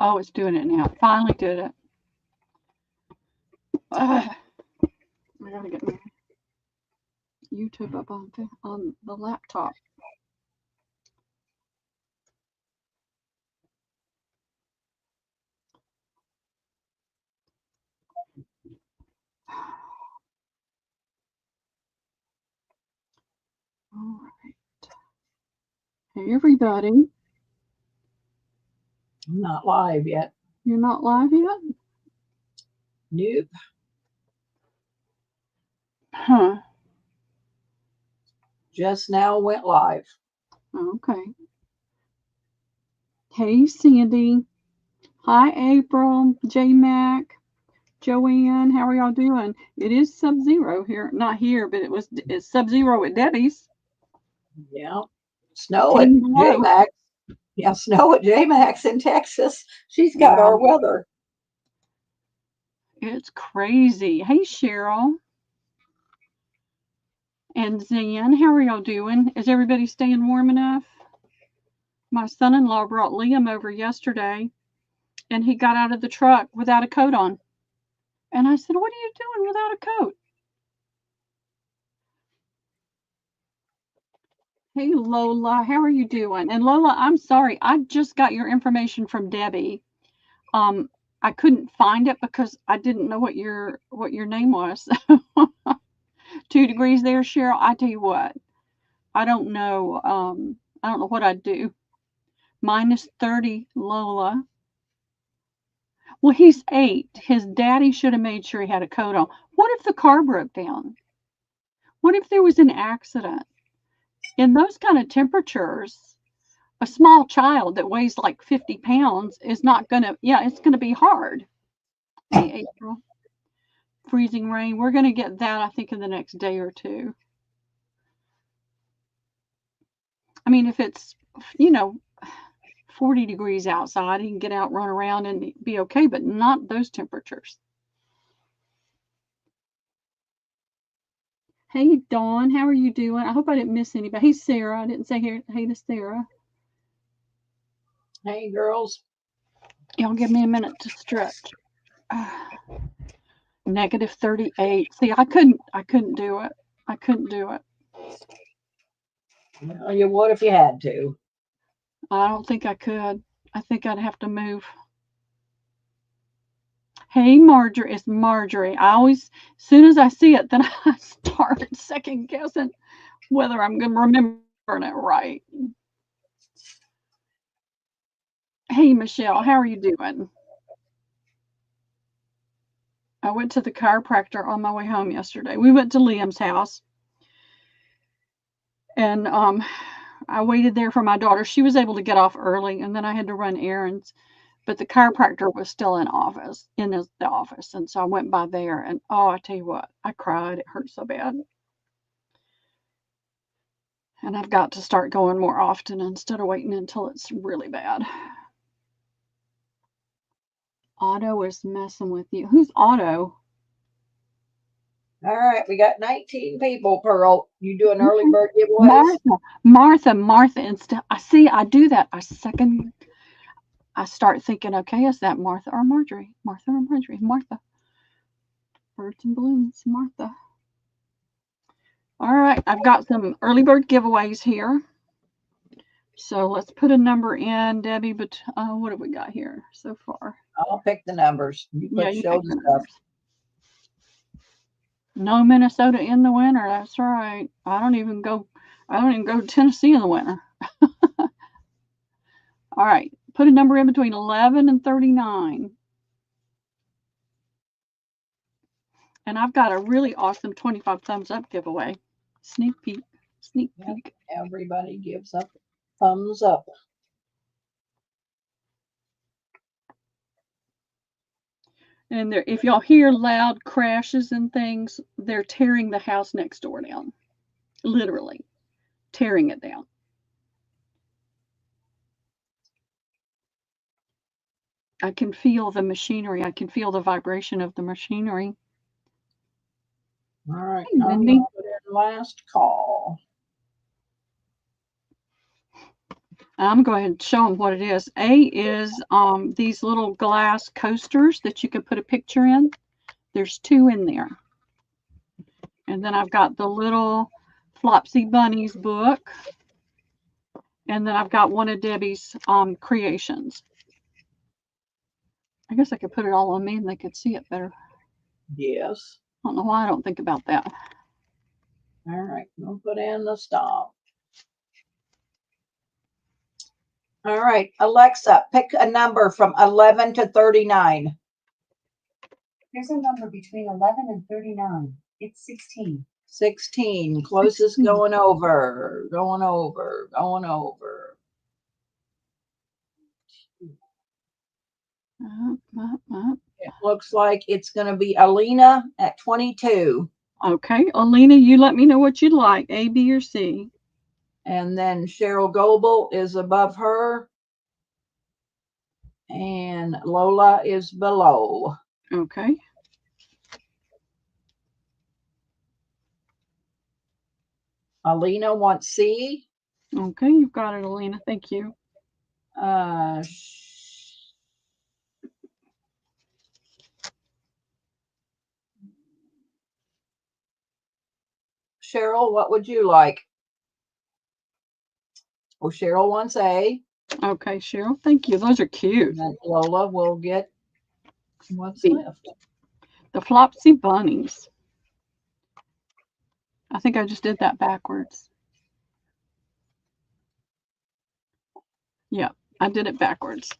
Oh, it's doing it now. Finally did it. I gotta get my YouTube up on the laptop. All right. Hey, everybody. I'm not live yet. You're not live yet? Nope. Huh. Just now went live. Okay. Hey, Sandy. Hi, April, J Mac, Joanne. How are y'all doing? It is sub-zero here. Not here, but it's sub-zero at Debbie's. Yeah. Snow at 10 below. JMax. Yeah, snow at JMax in Texas. She's got Yeah, our weather. it's crazy. Hey, Cheryl and Zan. How are y'all doing? Is everybody staying warm enough? My son-in-law brought Liam over yesterday, and he got out of the truck without a coat on. And I said, "What are you doing without a coat?" Hey, Lola, how are you doing? And Lola, I'm sorry, I just got your information from Debbie. Um, I couldn't find it because I didn't know what your name was. 2 degrees there, Cheryl. I tell you what, I don't know. I don't know what I'd do. -30, Lola. Well, he's 8. His daddy should have made sure he had a coat on. What if the car broke down? What if there was an accident? In those kind of temperatures, a small child that weighs like 50 pounds is not gonna, yeah, it's gonna be hard. Hey, April. Freezing rain. We're gonna get that, I think, in the next day or two. I mean, if it's, you know, 40 degrees outside, he can get out, run around, and be okay, but not those temperatures. Hey, Dawn, how are you doing? I hope I didn't miss anybody. Hey, Sarah. I didn't say hey to Sarah. Hey, girls. Y'all give me a minute to stretch. -38. See, I couldn't do it. I couldn't do it. Well, you would if you had to. I don't think I could. I think I'd have to move. Hey, Marjorie. It's Marjorie. As soon as I see it, then I start second guessing whether I'm going to remembering it right. Hey, Michelle. How are you doing? I went to the chiropractor on my way home yesterday. We went to Liam's house, and I waited there for my daughter. She was able to get off early, and then I had to run errands. But the chiropractor was still in the office, and so I went by there, and oh, I tell you what, I cried. It hurt so bad, and I've got to start going more often instead of waiting until it's really bad. Otto is messing with you. Who's Otto? All right, we got 19 people, Pearl. You do an early bird giveaways? Martha. Instead, I do that. I start thinking, okay, is that Martha or Marjorie? Martha or Marjorie? Martha. Birds and balloons, Martha. All right, I've got some early bird giveaways here. So let's put a number in, Debbie. But what have we got here so far? I'll pick the numbers. You put You show pick the the stuff. numbers. No Minnesota in the winter. That's right. I don't even go to Tennessee in the winter. All right, put a number in between 11 and 39. And I've got a really awesome 25 thumbs up giveaway. Sneak peek. Sneak peek. Everybody gives up thumbs up. And if y'all hear loud crashes and things, they're tearing the house next door down. Literally tearing it down. I can feel the machinery. I can feel the vibration of the machinery. All right, Hey, I'm Mindy. last call. I'm going to go ahead and show them what it is. A is these little glass coasters that you can put a picture in. There's 2 in there. And then I've got the little Flopsy Bunnies book. And then I've got one of Debbie's creations. I guess I could put it all on me and they could see it better. Yes. I don't know why I don't think about that. All right, we'll put in the stop. All right, Alexa, pick a number from 11 to 39. There's a number between 11 and 39. It's 16. 16. Closest 16. going over, going over, going over. It looks like it's going to be Alina at 22. Okay, Alina, you let me know what you'd like, A, B, or C. And then Cheryl Goebel is above her. And Lola is below. Okay. Alina wants C. Okay, you've got it, Alina. Thank you. Cheryl, what would you like? Oh, Cheryl wants A. Okay, Cheryl. Thank you. Those are cute. And then Lola will get what's B. left. The Flopsy Bunnies. I think I just did that backwards. Yeah, I did it backwards.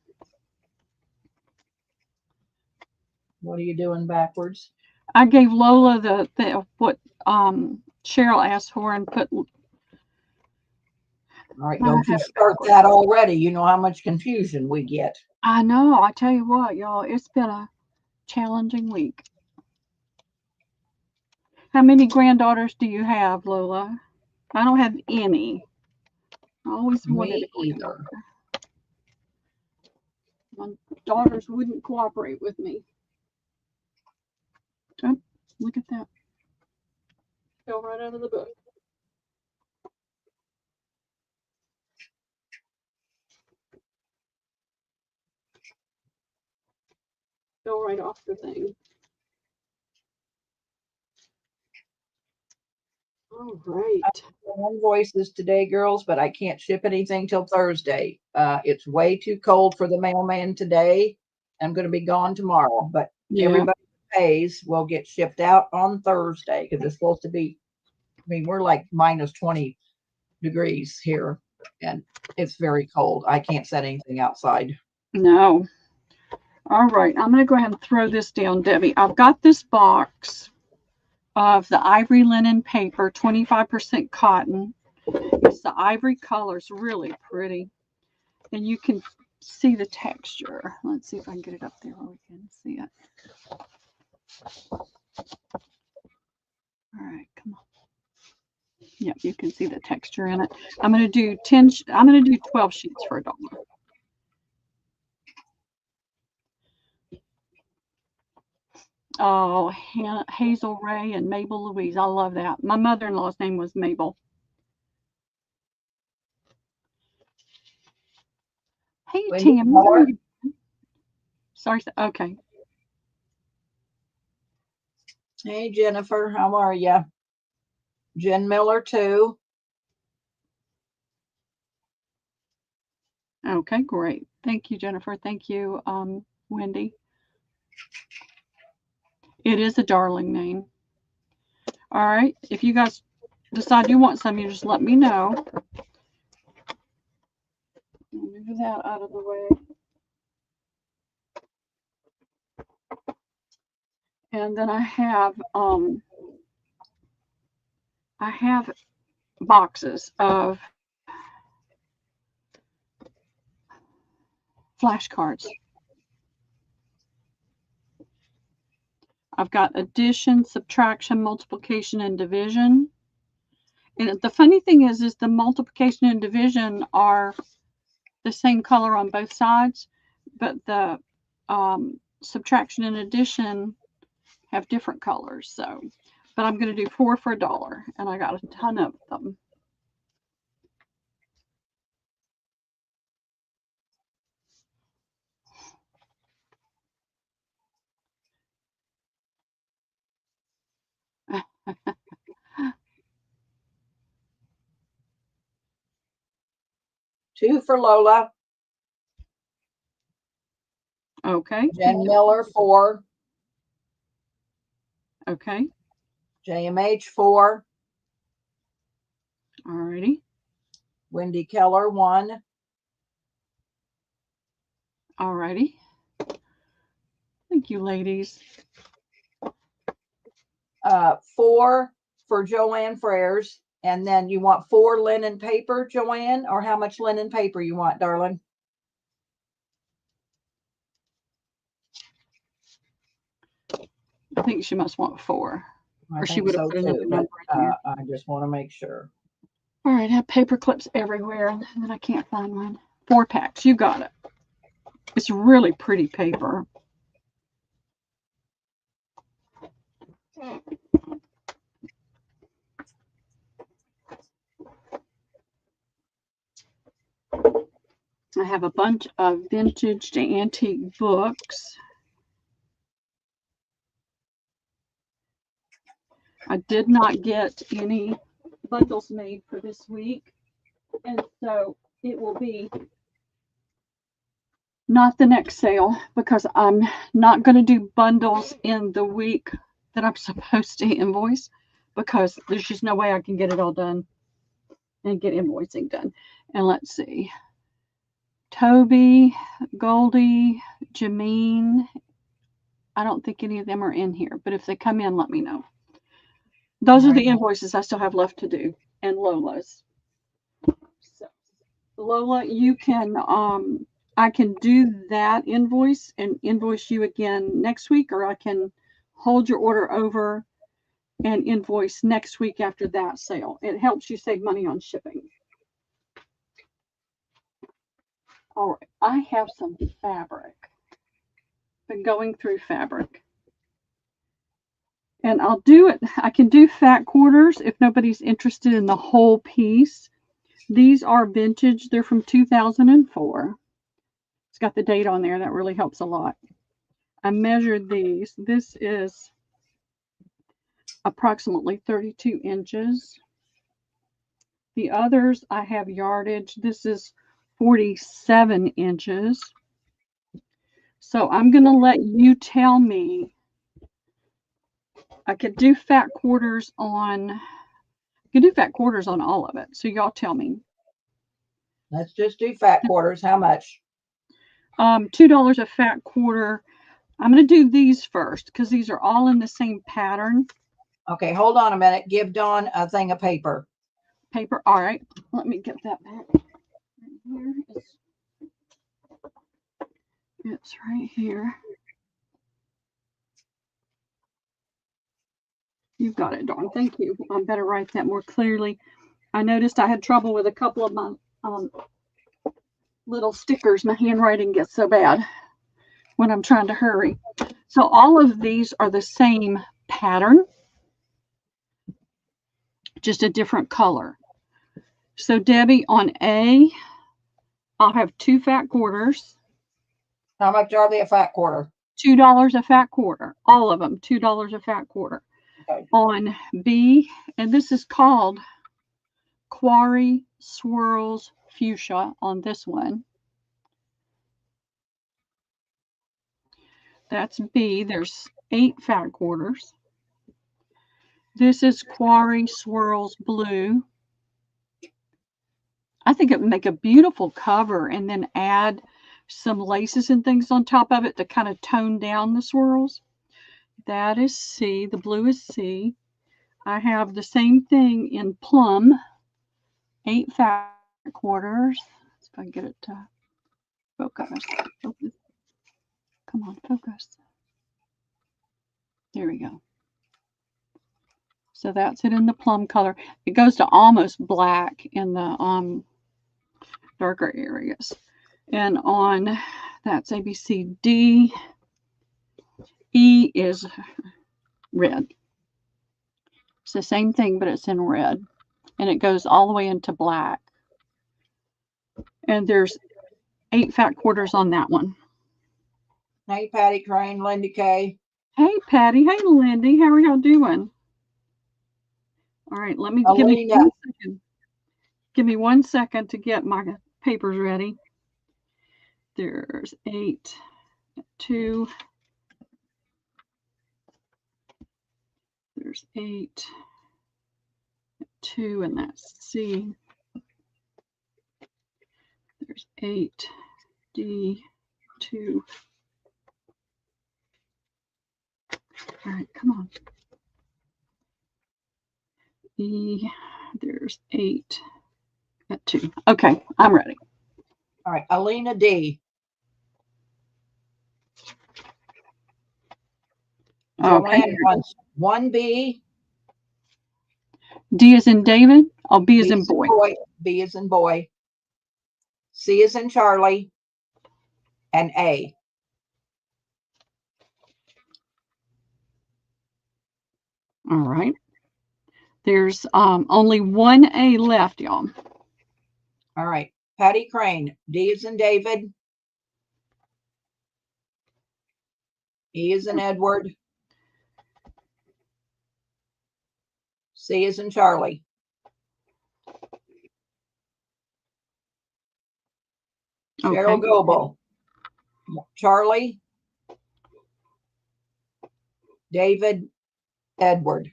What are you doing backwards? I gave Lola the what Cheryl asked for and put. All right, don't you start that already. You know how much confusion we get. I know. I tell you what, y'all, it's been a challenging week. How many granddaughters do you have, Lola? I don't have any. I always wanted a granddaughter. My daughters wouldn't cooperate with me. Oh, look at that. Fell right out of the book. Fell right off the thing. All right. Invoices today, girls, but I can't ship anything till Thursday. It's way too cold for the mailman today. I'm going to be gone tomorrow, but everybody who pays will get shipped out on Thursday because it's supposed to be. I mean, we're like minus 20 degrees here, and it's very cold. I can't set anything outside. No. All right. I'm going to go ahead and throw this down, Debbie. I've got this box of the ivory linen paper, 25% cotton. It's the ivory color. It's really pretty. And you can see the texture. Let's see if I can get it up there where we can see it. All right, come on. Yep, you can see the texture in it. I'm going to do 12 sheets for $1. Oh, Hazel Ray and Mabel Louise. I love that. My mother-in-law's name was Mabel. Hey, Tim. Sorry. Okay. Hey, Jennifer, how are you? Jen Miller, too. Okay, great. Thank you, Jennifer. Thank you, Wendy. It is a darling name. All right. If you guys decide you want some, you just let me know. Move that out of the way. And then I have boxes of flashcards. I've got addition, subtraction, multiplication, and division. And the funny thing is the multiplication and division are the same color on both sides, but the subtraction and addition have different colors. So, but I'm going to do 4 for $1, and I got a ton of them. for Lola. Okay. Jen Miller 4. Okay. JMH 4. Alrighty. Wendy Keller 1. Alrighty. Thank you, ladies. 4 for Joanne Freres. And then you want 4 linen paper, Joanne, or how much linen paper you want, darling? I think she must want 4. I Or she think would have so put another too, number but in here. I just want to make sure. All right, I have paper clips everywhere, and then I can't find one. 4 packs, you got it. It's really pretty paper. I have a bunch of vintage to antique books. I did not get any bundles made for this week, and so it will be not the next sale because I'm not going to do bundles in the week that I'm supposed to invoice because there's just no way I can get it all done and get invoicing done. And let's see. Toby, Goldie, Jameen. I don't think any of them are in here, but if they come in, let me know. Those are the invoices I still have left to do, and Lola's. So, Lola, you can, I can do that invoice and invoice you again next week, or I can hold your order over and invoice next week after that sale. It helps you save money on shipping. All right, I have some fabric. Been going through fabric. And I'll do it. I can do fat quarters if nobody's interested in the whole piece. These are vintage. They're from 2004. It's got the date on there. That really helps a lot. I measured these. This is approximately 32 inches. The others, I have yardage. This is 47 inches. So I'm going to let you tell me. I could do fat quarters on, all of it. So y'all tell me. Let's just do fat quarters. How much? $2 a fat quarter. I'm going to do these first because these are all in the same pattern. Okay, hold on a minute. Give Dawn a thing of paper. Paper. All right. Let me get that back. Here it's right here. You've got it, Dawn. Thank you. I better write that more clearly. I noticed I had trouble with a couple of my little stickers. My handwriting gets so bad when I'm trying to hurry. So all of these are the same pattern, just a different color. So Debbie, on A, I'll have 2 fat quarters. How much are they a fat quarter? $2 a fat quarter. All of them, $2 a fat quarter. Okay. On B, and this is called Quarry Swirls Fuchsia on this one. That's B. There's 8 fat quarters. This is Quarry Swirls Blue. I think it would make a beautiful cover and then add some laces and things on top of it to kind of tone down the swirls. That is C. The blue is C. I have the same thing in Plum. 8 fat quarters. Let's see if I can get it to focus. Come on, focus. There we go. So that's it in the plum color. It goes to almost black in the darker areas. And on, that's A, B, C, D. E is red. It's the same thing, but it's in red. And it goes all the way into black. And there's 8 fat quarters on that one. Hey, Patty Crane, Lindy Kay. Hey, Patty. Hey, Lindy. How are y'all doing? All right, let me give me 1 second. Give me 1 second to get my papers ready. There's 8, 2. There's 8, 2, and that's C. There's 8, D, 2. All right, come on. E, there's 8, 2. Okay, I'm ready. All right, Alina D. Okay. Joanne wants 1B. D is in David. Oh, B is in boy. B is in boy. C is in Charlie. And A. All right. There's only one A left, y'all. All right. Patty Crane. D is in David. E is in Edward. C is in Charlie. Okay. Cheryl Goebel. Charlie. David. Edward.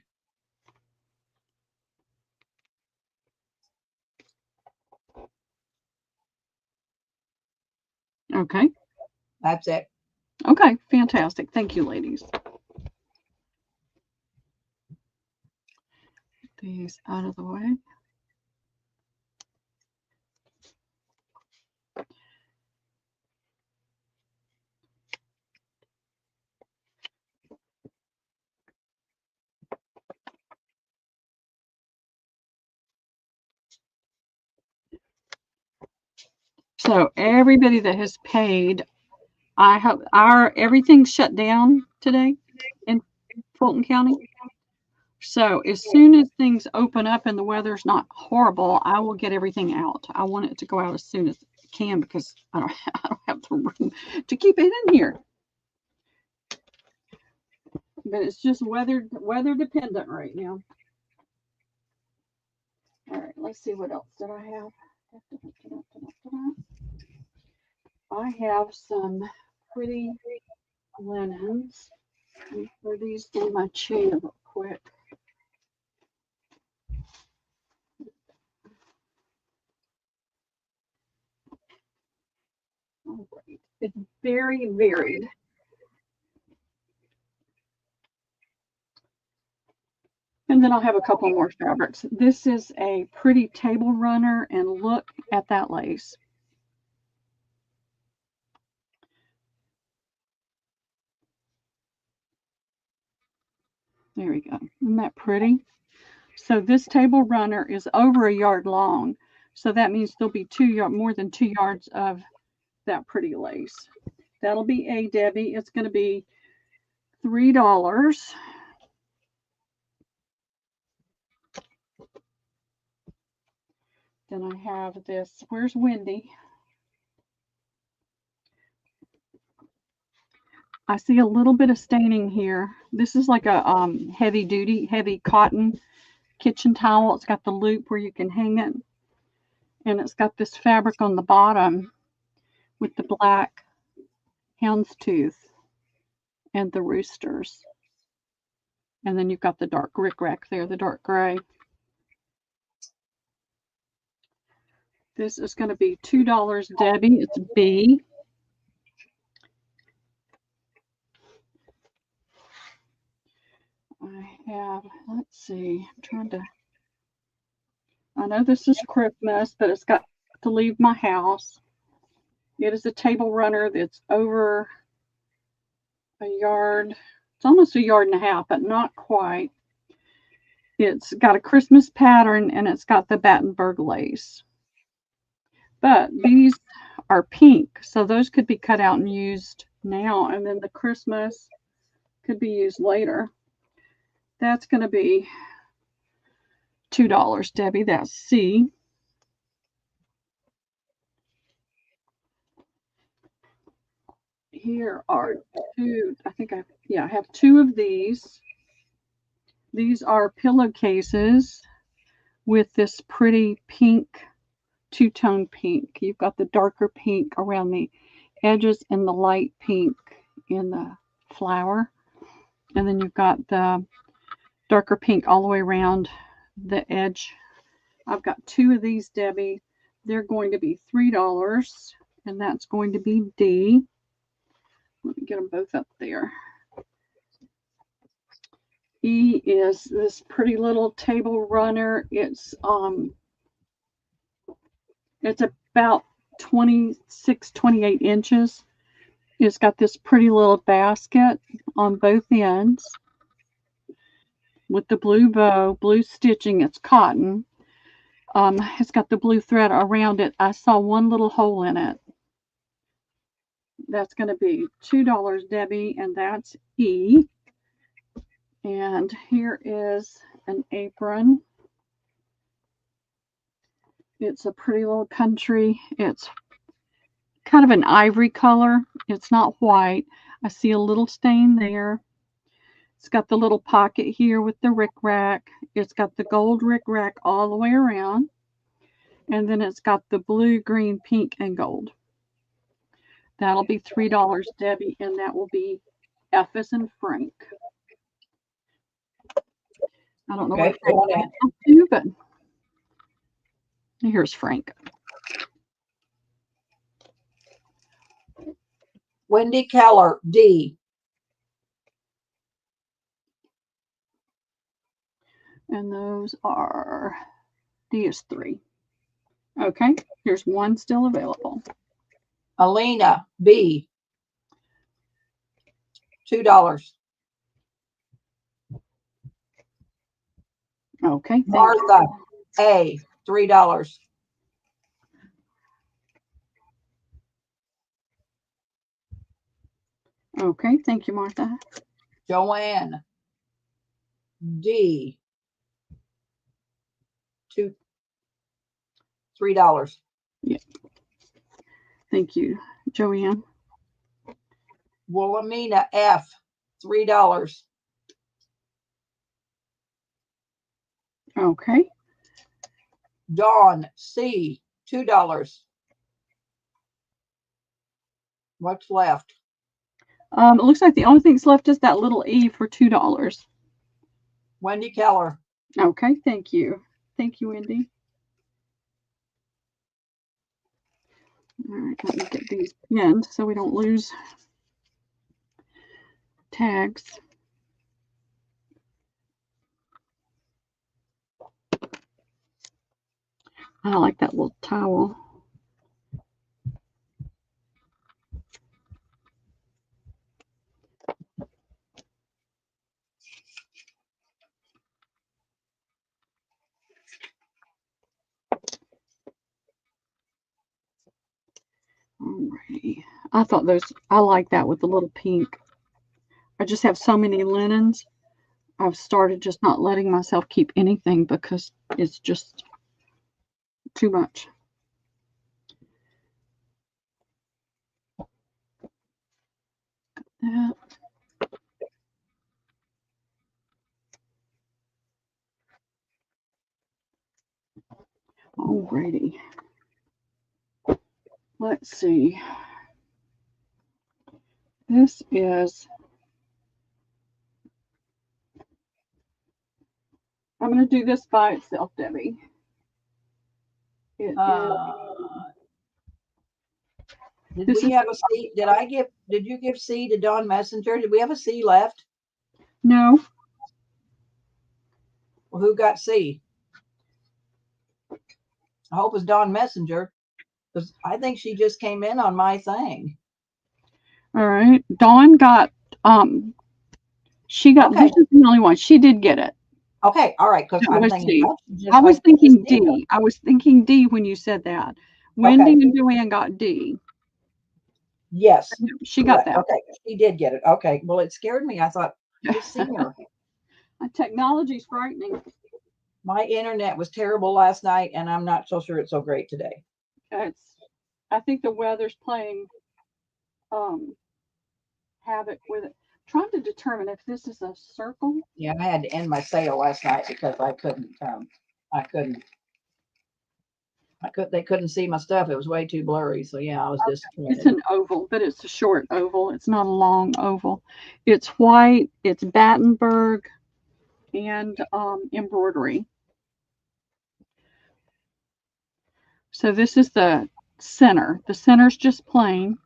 Okay. That's it. Okay, fantastic. Thank you, ladies. Get these out of the way. So everybody that has paid, I hope everything's shut down today in Fulton County. So as soon as things open up and the weather's not horrible, I will get everything out. I want it to go out as soon as it can because I don't have the room to keep it in here. But it's just weather dependent right now. All right, let's see what else did I have. I have some pretty linens. Let me throw these in my chair real quick. All right. It's very varied. And then I'll have a couple more fabrics. This is a pretty table runner, and look at that lace. There we go. Isn't that pretty? So this table runner is over a yard long. So that means there'll be more than 2 yards of that pretty lace. That'll be A, Debbie. It's going to be $3. Then I have this. Where's Wendy? I see a little bit of staining here. This is like a heavy cotton kitchen towel. It's got the loop where you can hang it. And it's got this fabric on the bottom with the black houndstooth and the roosters. And then you've got the dark rickrack there, the dark gray. This is going to be $2, Debbie. It's B. I have, let's see, I know this is Christmas, but it's got to leave my house. It is a table runner that's over a yard. It's almost a yard and a half, but not quite. It's got a Christmas pattern, and it's got the Battenberg lace. But these are pink, so those could be cut out and used now, and then the Christmas could be used later. That's going to be $2, Debbie. That's C. Here are two. I have 2 of these. These are pillowcases with this pretty pink two-tone pink. You've got the darker pink around the edges and the light pink in the flower. And then you've got the darker pink all the way around the edge. I've got two of these, Debbie. They're going to be $3, and that's going to be D. Let me get them both up there. E is this pretty little table runner. It's about 26, 28 inches. It's got this pretty little basket on both ends with the blue bow, blue stitching. It's cotton. It's got the blue thread around it. I saw one little hole in it. That's going to be $2, Debbie, and that's E. And here is an apron. It's a pretty little country. It's kind of an ivory color. It's not white. I see a little stain there. It's got the little pocket here with the rickrack. It's got the gold rickrack all the way around. And then it's got the blue, green, pink, and gold. That'll be $3, Debbie, and that will be F as in Frank. I don't know what Frank will do, but here's Frank. Wendy Keller, D. And those are, D is 3. Okay, here's one still available. Alina, B. $2. Okay. Martha, A. $3. Okay, thank you, Martha. Joanne, D. $3. Yeah. Thank you, Joanne. Wilhelmina, F. $3. Okay. Dawn, C. $2. What's left? It looks like the only thing that's left is that little E for $2. Wendy Keller. Okay, thank you. Thank you, Wendy. All right, let me get these pinned so we don't lose tags. I like that little towel. Alrighty. I thought I like that with the little pink. I just have so many linens. I've started just not letting myself keep anything because it's just too much. That. Alrighty. Let's see. This is, I'm going to do this by itself, Debbie. Did we have a C? Did you give C to Dawn Messenger? Did we have a C left? No. Well, who got C? I hope it's Dawn Messenger, because I think she just came in on my thing. All right. Dawn got, she got, okay. This is the only one. She did get it. Okay. All right. Because I was thinking D. I was thinking D when you said that. Wendy and Joanne got D. Yes. She got that. Okay. She did get it. Okay. Well, it scared me. I thought, you've seen her. Technology's frightening. My internet was terrible last night, and I'm not so sure it's so great today. I think the weather's playing havoc with it. Trying to determine if this is a circle. Yeah, I had to end my sale last night because I couldn't. They couldn't see my stuff. It was way too blurry. So yeah, I was It's disappointed. an oval, but it's a short oval. It's not a long oval. It's white. It's Battenberg and embroidery. So this is the center. The center's just plain.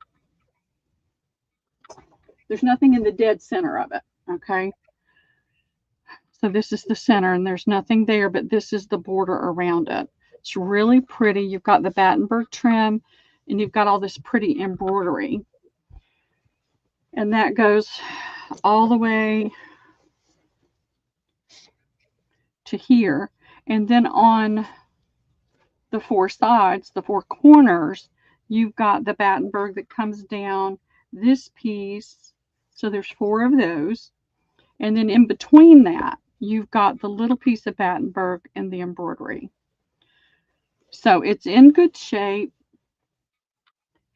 There's nothing in the dead center of it. Okay. So this is the center, and there's nothing there, but this is the border around it. It's really pretty. You've got the Battenberg trim, and you've got all this pretty embroidery. And that goes all the way to here. And then on the four sides, the four corners, you've got the Battenberg that comes down this piece. So there's four of those. And then in between that, you've got the little piece of Battenberg and the embroidery. So it's in good shape.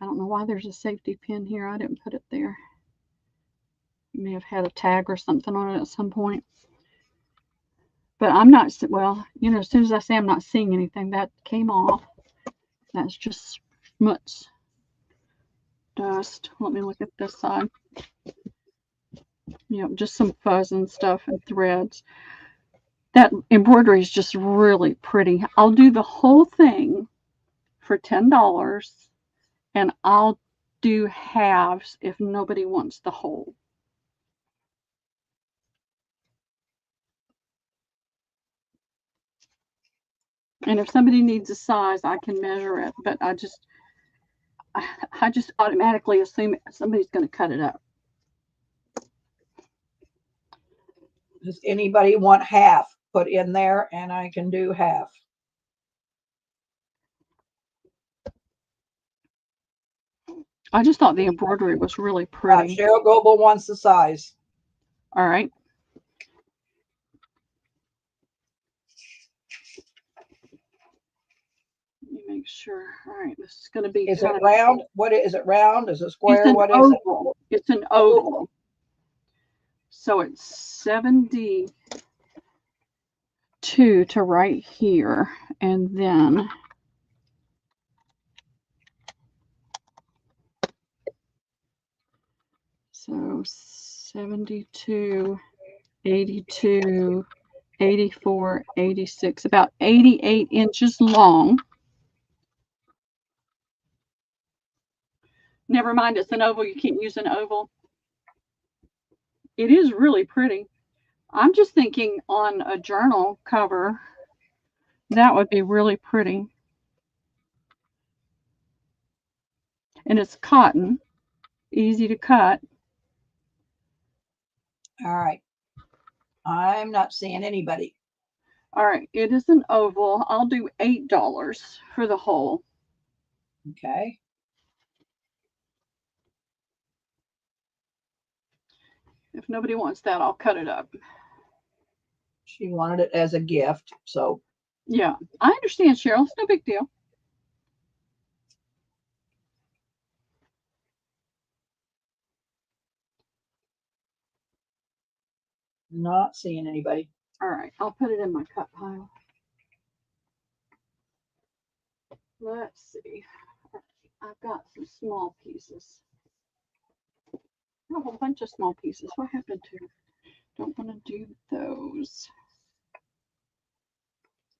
I don't know why there's a safety pin here. I didn't put it there. You may have had a tag or something on it at some point. But I'm not, well, you know, as soon as I say I'm not seeing anything, that came off. That's just smuts, dust. Let me look at this side. You know, just some fuzz and stuff and threads. That embroidery is just really pretty. I'll do the whole thing for $10, and I'll do halves if nobody wants the whole. And if somebody needs a size, I can measure it, but I just automatically assume somebody's going to cut it up. Does anybody want half put in there? And I can do half. I just thought the embroidery was really pretty. Cheryl Goebel wants the size. All right. Let me make sure. All right, this is going to be. Is it round? What is it? Round? Is it square? It's an what oval. is it? It's an oval. So it's 72 to right here, and then so 72, 82, 84, 86, about 88 inches long. Never mind, it's an oval. You can't use an oval. It is really pretty. I'm just thinking on a journal cover, that would be really pretty. And it's cotton, easy to cut. All right. I'm not seeing anybody. All right, it is an oval. I'll do $8 for the whole. Okay. If nobody wants that, I'll cut it up. She wanted it as a gift, so. Yeah, I understand, Cheryl. It's no big deal. Not seeing anybody. All right, I'll put it in my cut pile. Let's see. I've got some small pieces. A whole bunch of small pieces. What happened to? Don't want to do those.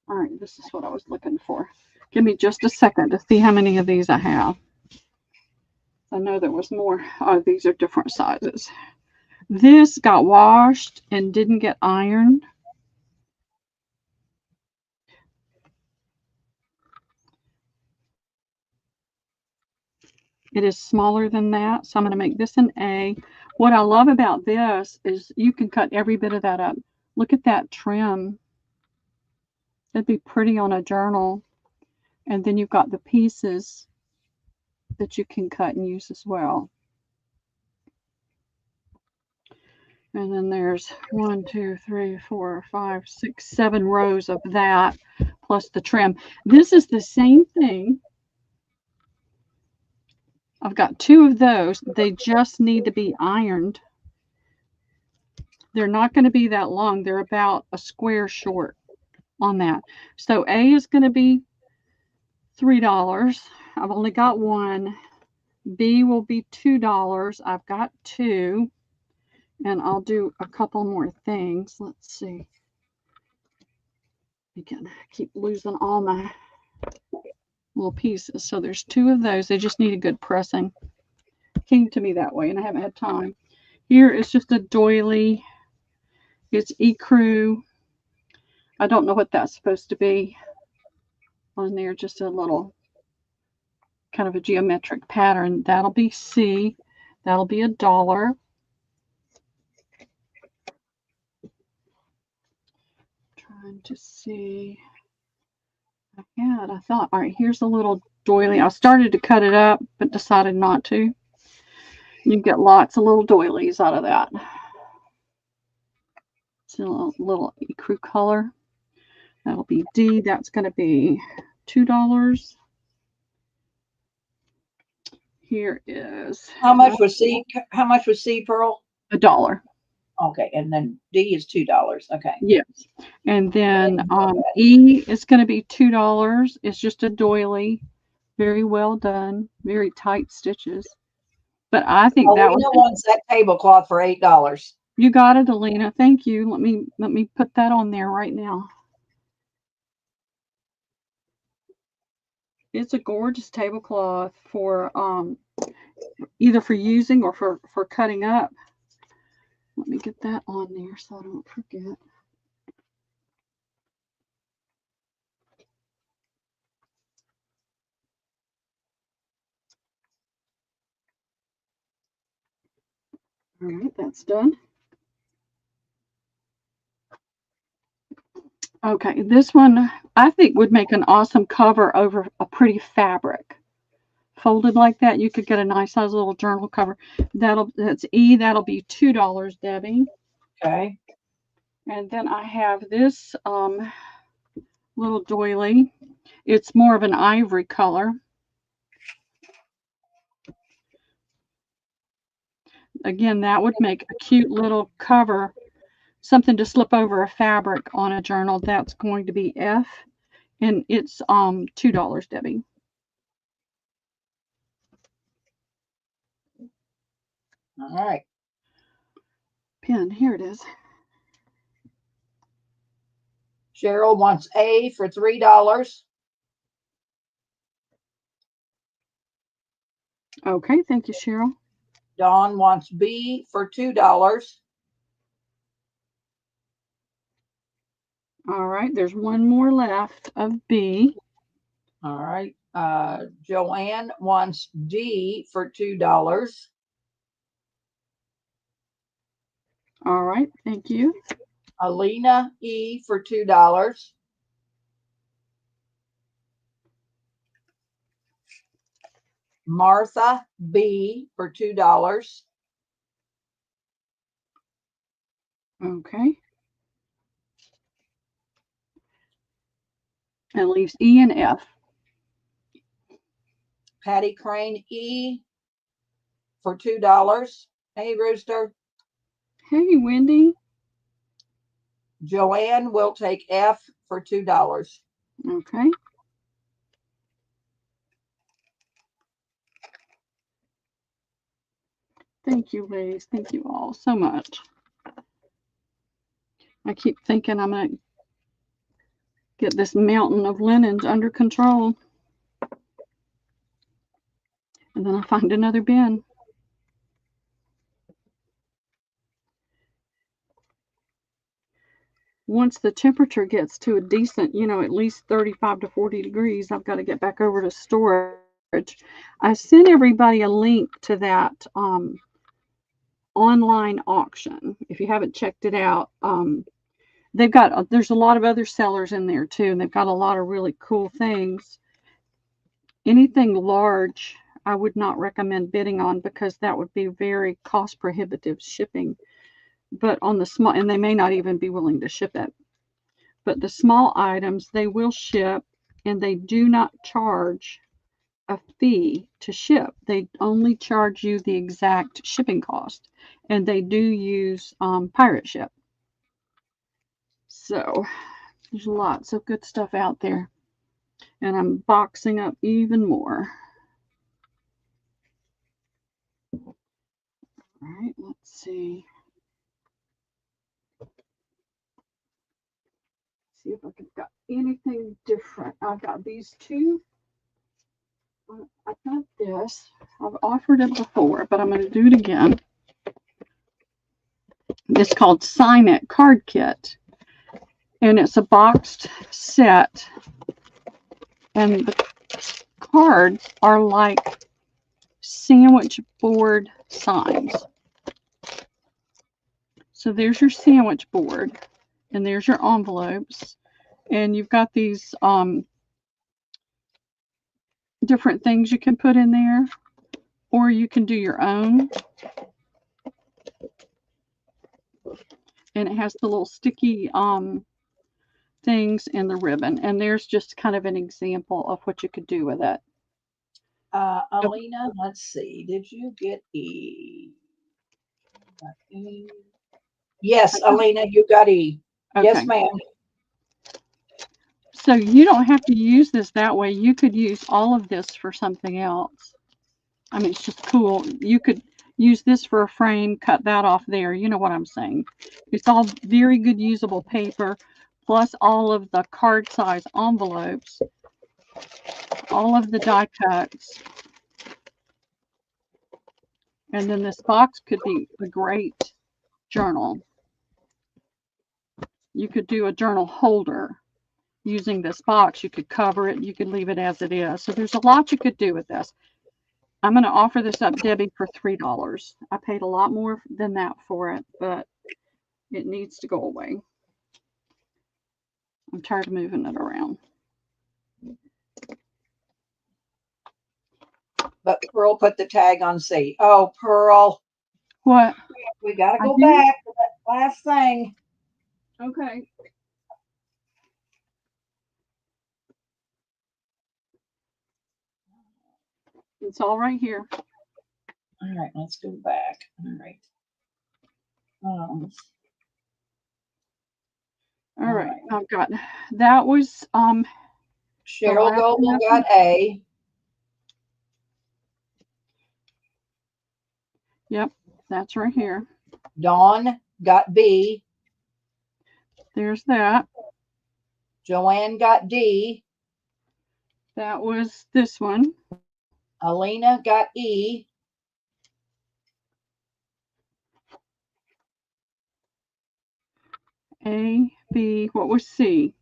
All right, this is what I was looking for. Give me just a second to see how many of these I have. I know there was more. Oh, these are different sizes. This got washed and didn't get ironed. It is smaller than that, so I'm going to make this an A. What I love about this is you can cut every bit of that up. Look at that trim. It'd be pretty on a journal. And then you've got the pieces that you can cut and use as well. And then there's 1, 2, 3, 4, 5, 6, 7 rows of that, plus the trim. This is the same thing. I've got 2 of those. They just need to be ironed. They're not going to be that long. They're about a square short on that. So A is going to be $3. I've only got one. B will be $2. I've got two. And I'll do a couple more things. Let's see. I can keep losing all my little pieces. So there's two of those. They just need a good pressing. Came to me that way, and I haven't had time. Here is just a doily. It's ecru. I don't know what that's supposed to be on there. Just a little kind of a geometric pattern. That'll be C. That'll be $1. Trying to see. I thought, all right, here's a little doily. I started to cut it up, but decided not to. You get lots of little doilies out of that. It's a little ecru color. That'll be D. That's going to be $2. Here is How much was C? How much was C, Pearl? $1. Okay, and then D is $2. Okay. Yes. And then E is going to be $2. It's just a doily. Very well done. Very tight stitches. But I think that Alina wants that tablecloth for $8. You got it, Alina. Thank you. Let me put that on there right now. It's a gorgeous tablecloth for either for using or for cutting up. Let me get that on there so I don't forget. All right, that's done. Okay, this one I think would make an awesome cover over a pretty fabric. Folded like that, you could get a nice size little journal cover. That's E. That'll be $2, Debbie. Okay. And then I have this little doily. It's more of an ivory color. Again, that would make a cute little cover, something to slip over a fabric on a journal. That's going to be F, and it's $2, Debbie. All right. Pen, here it is. Cheryl wants A for $3. Okay, thank you, Cheryl. Dawn wants B for $2. All right, there's one more left of B. All right. Joanne wants D for $2. All right, thank you. Alina E for $2. Martha B for $2. Okay. And leaves E and F. Patty Crane E for $2. Hey, Rooster. Hey, Wendy. Joanne will take F for $2. Okay. Thank you, ladies. Thank you all so much. I keep thinking I'm going to get this mountain of linens under control. And then I find another bin. Once the temperature gets to a decent, at least 35 to 40 degrees, I've got to get back over to storage. I sent everybody a link to that online auction. If you haven't checked it out, there's a lot of other sellers in there too, and they've got a lot of really cool things. Anything large, I would not recommend bidding on because that would be very cost prohibitive shipping. But on the small, and they may not even be willing to ship it. But the small items, they will ship, and they do not charge a fee to ship. They only charge you the exact shipping cost, and they do use pirate ship. So there's lots of good stuff out there. And I'm boxing up even more. All right, let's see. See if I can got anything different. I've got these two. I got this. I've offered it before, but I'm going to do it again. It's called Sign It Card Kit. And it's a boxed set. And the cards are like sandwich board signs. So there's your sandwich board. And there's your envelopes. And you've got these different things you can put in there. Or you can do your own. And it has the little sticky things and the ribbon. And there's just kind of an example of what you could do with it. Alina, let's see. Did you get E? Yes, Alina, you got E. Okay. Yes, ma'am. So you don't have to use this that way. You could use all of this for something else. I mean, it's just cool. You could use this for a frame, cut that off there. You know what I'm saying. It's all very good usable paper, plus all of the card size envelopes, all of the die cuts. And then this box could be a great journal. You could do a journal holder using this box. You could cover it. You could leave it as it is. So there's a lot you could do with this. I'm going to offer this up, Debbie, for $3. I paid a lot more than that for it, but it needs to go away. I'm tired of moving it around. But Pearl put the tag on C. Oh, Pearl. What? We got to go back to that last thing. Okay. It's all right here. All right, let's go back. All right. All right. I've got that was Cheryl Goble got A. Yep, that's right here. Dawn got B. There's that. Joanne got D. That was this one. Alina got E. A, B, what was C?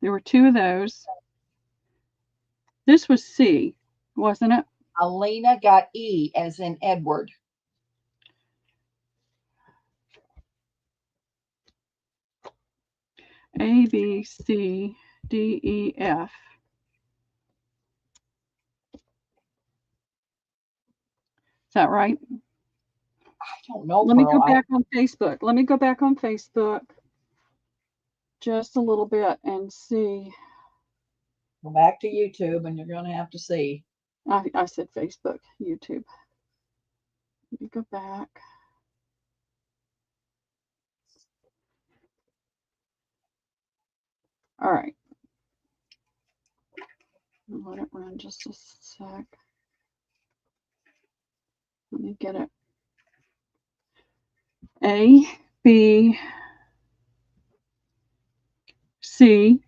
There were two of those. This was C, wasn't it? Alina got E as in Edward. A, B, C, D, E, F. Is that right? I don't know. Let me go back on Facebook. Let me go back on Facebook just a little bit and see. Go back to YouTube and you're going to have to see. I said Facebook, YouTube. Let me go back. All right. Let it run just a sec. Let me get it. A, B, C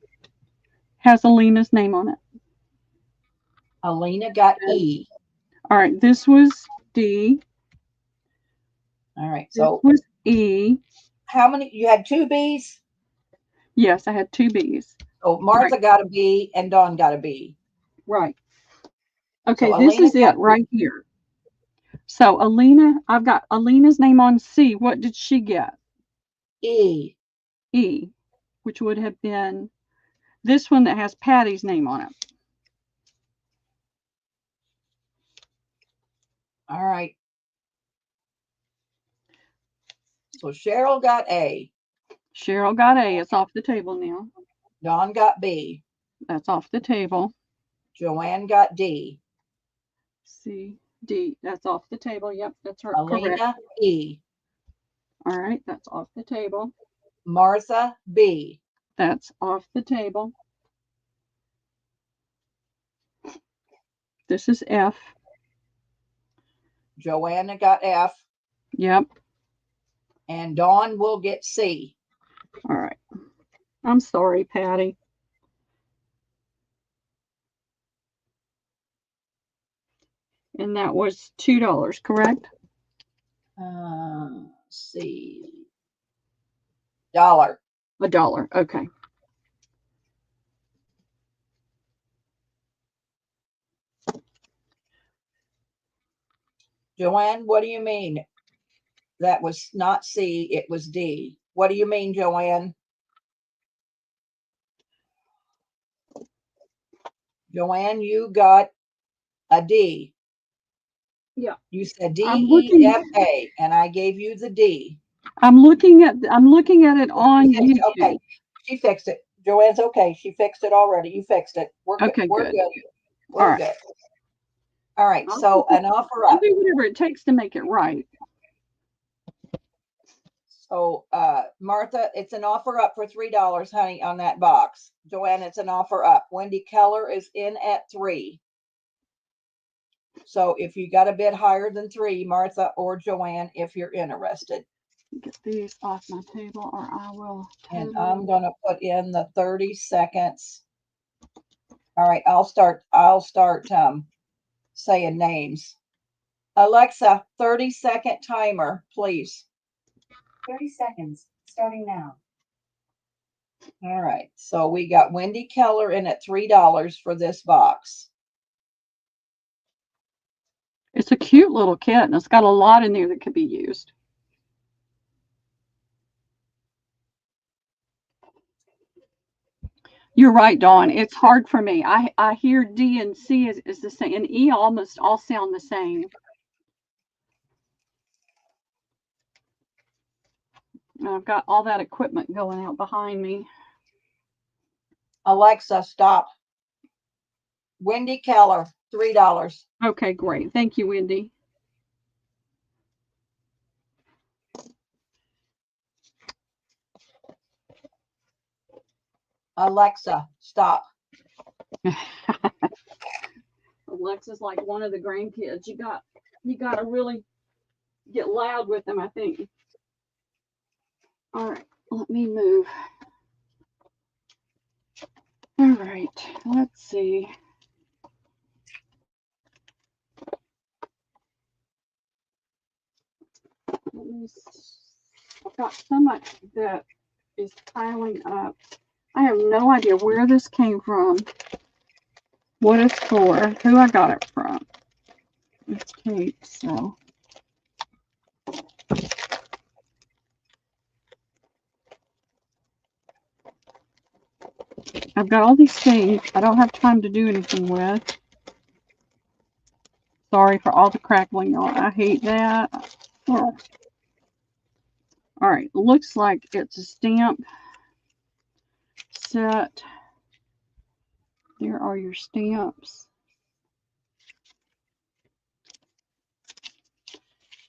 has Alina's name on it. Alina got E. All right, this was D. All right, so this was E. How many? You had two B's? Yes, I had two B's. Oh, Martha got a B and Dawn got a B. Right. Okay, So this Alina is it right here. So Alina, I've got Alina's name on C. What did she get? E. E, which would have been this one that has Patty's name on it. All right. So Cheryl got A. Cheryl got A. It's off the table now. Dawn got B. That's off the table. Joanne got D. C, D. That's off the table. Yep, that's her. Alina Correct. E. All right, that's off the table. Martha B. That's off the table. This is F. Joanna got F. Yep. And Dawn will get C. All right. I'm sorry, Patty. And that was $2, correct? C. $1. $1. Okay. Joanne, what do you mean? That was not C, it was D. What do you mean, Joanne? Joanne, you got a D. Yeah. You said D, I'm E, looking. F, A, and I gave you the D. I'm looking at it on YouTube. Okay, she fixed it. Joanne's okay. She fixed it already. You fixed it. We're good. Okay, We're good. good. All We're right. good. All right. So an offer I'll up. do whatever it takes to make it right. So Martha, it's an offer up for $3, honey, on that box. Joanne, it's an offer up. Wendy Keller is in at 3. So if you got a bid higher than 3, Martha or Joanne, if you're interested. Get these off my table, or I will. And I'm gonna put in the 30 seconds. All right, I'll start saying names. Alexa, 30-second timer, please. 30 seconds, starting now. All right, so we got Wendy Keller in at $3 for this box. It's a cute little kit, and it's got a lot in there that could be used. You're right, Dawn. It's hard for me. I hear D and C is the same, and E almost all sound the same. And I've got all that equipment going out behind me. Alexa, stop. Wendy Keller, $3. Okay, great. Thank you, Wendy. Alexa, stop. Alexa's like one of the grandkids. You got to really get loud with them, I think. All right, let me move. All right, let's see. I've got so much that is piling up. I have no idea where this came from, what it's for, who I got it from. It's tape, so. I've got all these things I don't have time to do anything with. Sorry for all the crackling, y'all. I hate that. Oh. All right, looks like it's a stamp set. There are your stamps.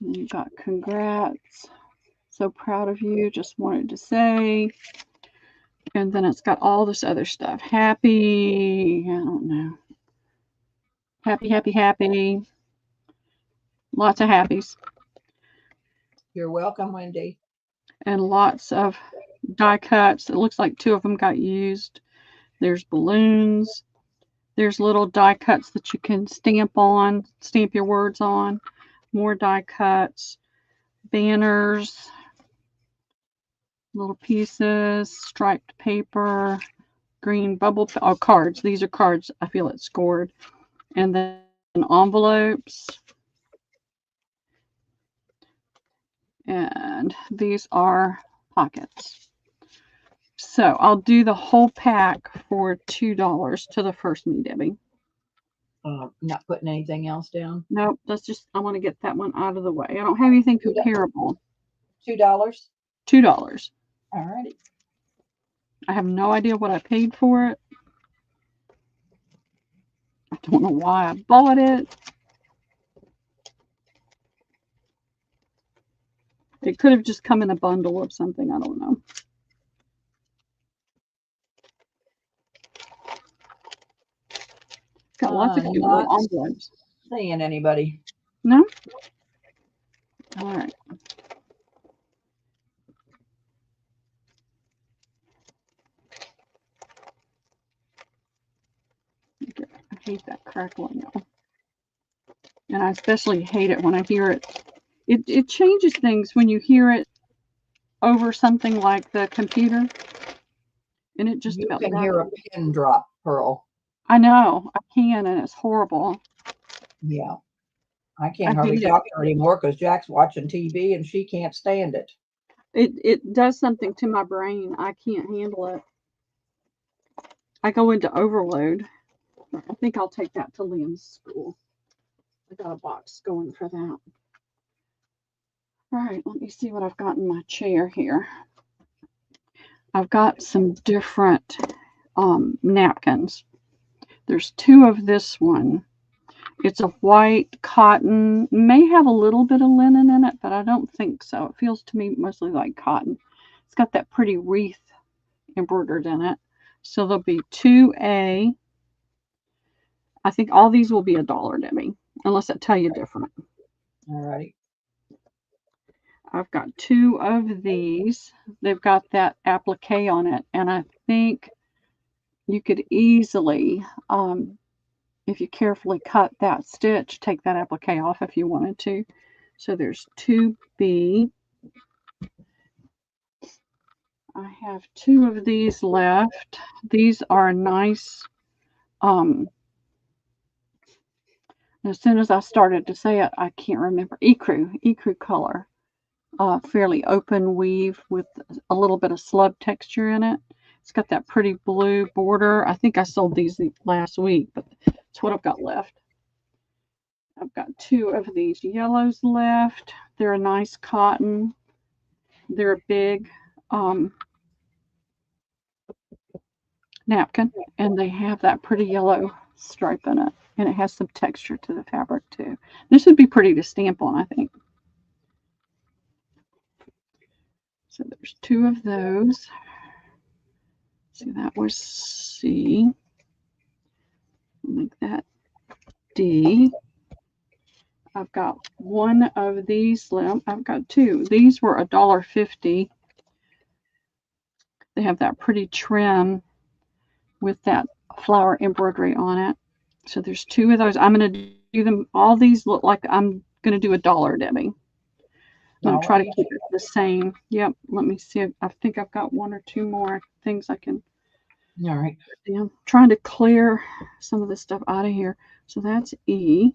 And you've got congrats. So proud of you. Just wanted to say. And then it's got all this other stuff. Happy, I don't know. Happy, happy, happy. Lots of happies. You're welcome, Wendy. And lots of die cuts. It looks like 2 of them got used. There's balloons. There's little die cuts that you can stamp your words on. More die cuts. Banners. Little pieces. Striped paper. Green bubble. Oh, cards. These are cards. I feel it's scored. And then envelopes. And these are pockets. So I'll do the whole pack for $2 to the first me, Debbie. Not putting anything else down? Nope, that's just, I want to get that one out of the way. I don't have anything comparable. $2? $2. All righty. I have no idea what I paid for it. I don't know why I bought it. It could have just come in a bundle of something. I don't know. Got Lots of I'm cute little not envelopes. seeing anybody. No? All right. I hate that crackling though. And I especially hate it when I hear it. It changes things when you hear it over something like the computer. And it just You about can does hear a it. pin drop, Pearl. I know. I can, and it's horrible. Yeah. I I can't hardly hate it. talk to her anymore because Jack's watching TV and she can't stand it. It does something to my brain. I can't handle it. I go into overload. I think I'll take that to Liam's school. I got a box going for that. All right, let me see what I've got in my chair here. I've got some different napkins. There's two of this one. It's a white cotton, may have a little bit of linen in it, but I don't think so. It feels to me mostly like cotton. It's got that pretty wreath embroidered in it. So there'll be 2A. I think all these will be $1, Debbie, unless I tell you different. All righty. I've got two of these. They've got that applique on it, and I think you could easily, if you carefully cut that stitch, take that applique off if you wanted to. So there's 2B. I have two of these left. These are nice. As soon as I started to say it, I can't remember. Ecru color. Fairly open weave with a little bit of slub texture in it. It's got that pretty blue border. I think I sold these last week, but it's what I've got left. I've got two of these yellows left. They're a nice cotton. They're a big napkin, and they have that pretty yellow stripe in it, and it has some texture to the fabric too. This would be pretty to stamp on, I think. So there's two of those. See, that was C. Make that D. I've got one of these left. I've got two. These were $1.50. They have that pretty trim with that flower embroidery on it. So there's two of those. I'm going to do them. All these look like I'm going to do $1, Debbie. I'm going to try to keep it the same. Yep. Let me see. I think I've got one or two more things I can. All right. I'm trying to clear some of this stuff out of here. So that's E.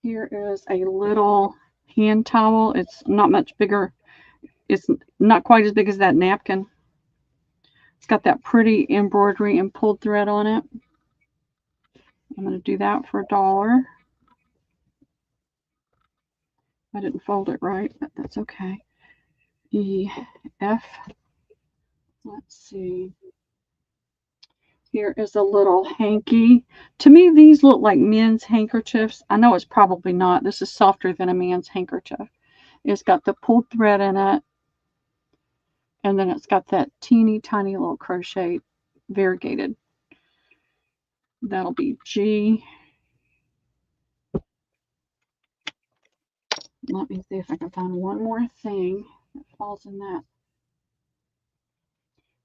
Here is a little hand towel. It's not much bigger. It's not quite as big as that napkin. It's got that pretty embroidery and pulled thread on it. I'm going to do that for $1. I didn't fold it right, but that's okay. E, F. Let's see. Here is a little hanky. To me, these look like men's handkerchiefs. I know it's probably not. This is softer than a man's handkerchief. It's got the pulled thread in it. And then it's got that teeny tiny little crochet variegated. That'll be G. Let me see if I can find one more thing that falls in that.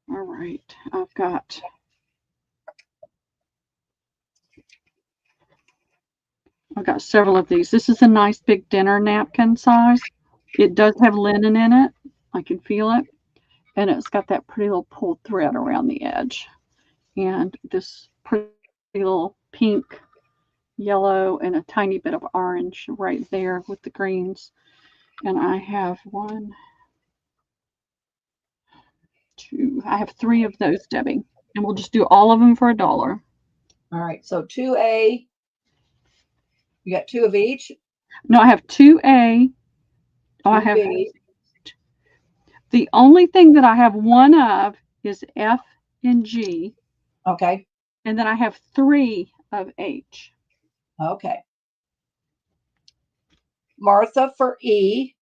All right, I've got several of these. This is a nice big dinner napkin size. It does have linen in it. I can feel it. And it's got that pretty little pulled thread around the edge. And this pretty little pink, yellow, and a tiny bit of orange right there with the greens. And I have one, two, I have three of those, Debbie. And we'll just do all of them for $1. All right. So 2A. You got two of each? No, I have 2A. Oh, I have 2B. the only thing that I have one of is F and G. Okay. And then I have 3 of H. Okay. Martha for E.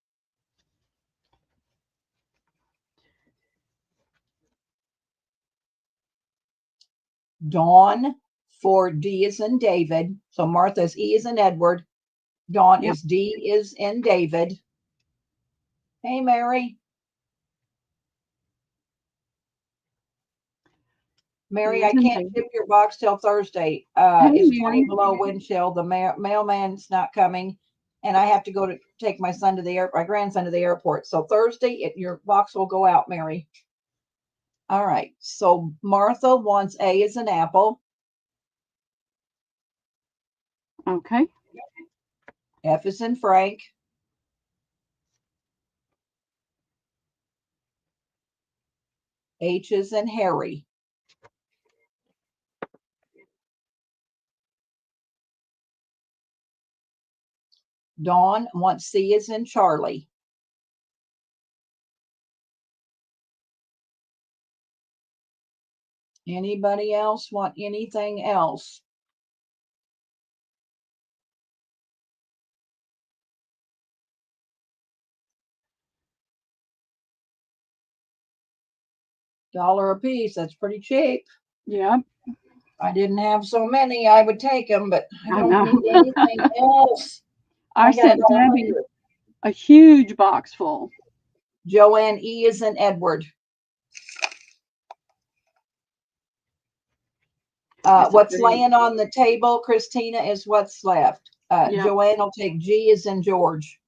Dawn for D is in David. So Martha's E is in Edward. Dawn Yep. is D is in David. Hey, Mary. Mary, I can't ship your box till Thursday. It's 20 below wind chill. The mailman's not coming, and I have to go to take my grandson to the airport. So Thursday, your box will go out, Mary. All right. So Martha wants A as an apple. Okay. F is in Frank. H is in Harry. Dawn wants C is in Charlie. Anybody else want anything else? $1 a piece. That's pretty cheap. Yep. If I didn't have so many, I would take them, but I don't know. need anything else. I sent Debbie a huge box full. Joanne, E is in Edward. What's laying on the table, Christina, is what's left. Yep. Joanne will take G is in George.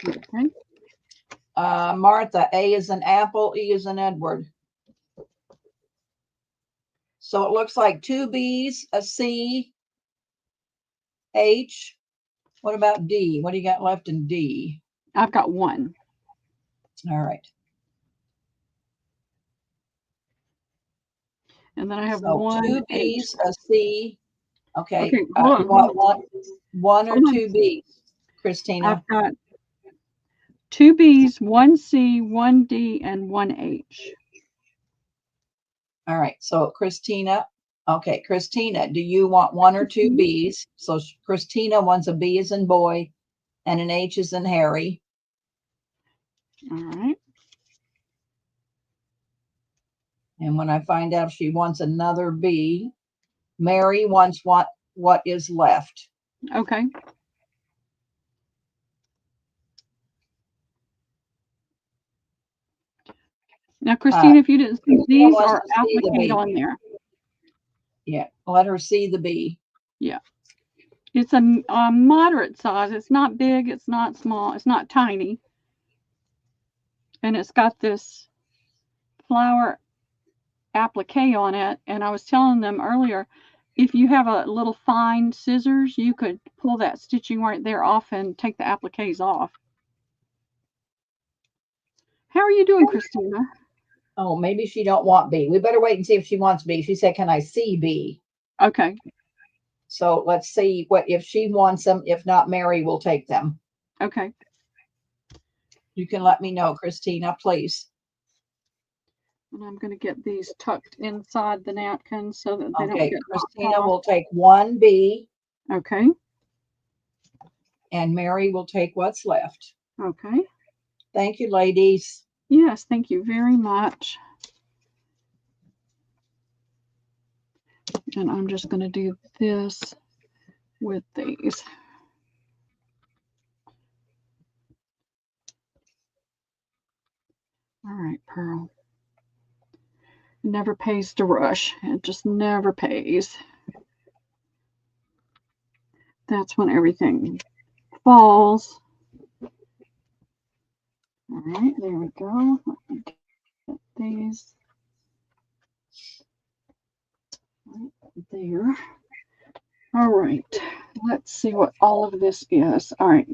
Okay. Martha, A is an apple, E is an Edward. So it looks like 2 B's, a C, H. What about D? What do you got left in D? I've got 1. All right. And then I have 1 2 B's, H. a C. Okay. Hold on. One or 2 B's, Christina? I've got 2 B's, 1 C, 1 D, and 1 H. All right. So Christina, do you want 1 or 2 B's? So Christina wants a B as in boy and an H as in Harry. All right. And when I find out she wants another B, Mary wants what is left. Okay. Now, Christina, if you didn't see, these are appliqué on there. Yeah, let her see the B. Yeah. It's a moderate size. It's not big. It's not small. It's not tiny. And it's got this flower applique on it. And I was telling them earlier, if you have a little fine scissors, you could pull that stitching right there off and take the appliques off. How are you doing, Christina? Oh, maybe she don't want B. We better wait and see if she wants B. She said, can I see B? Okay. So let's see what if she wants them. If not, Mary will take them. Okay. You can let me know, Christina, please. And I'm going to get these tucked inside the napkin so that they don't get Christina will take 1 B. Okay. And Mary will take what's left. Okay. Thank you, ladies. Yes, thank you very much. And I'm just going to do this with these. All right, Pearl. It never pays to rush. It just never pays. That's when everything falls. All right, there we go. Let me get these right there. All right, let's see what all of this is. All right.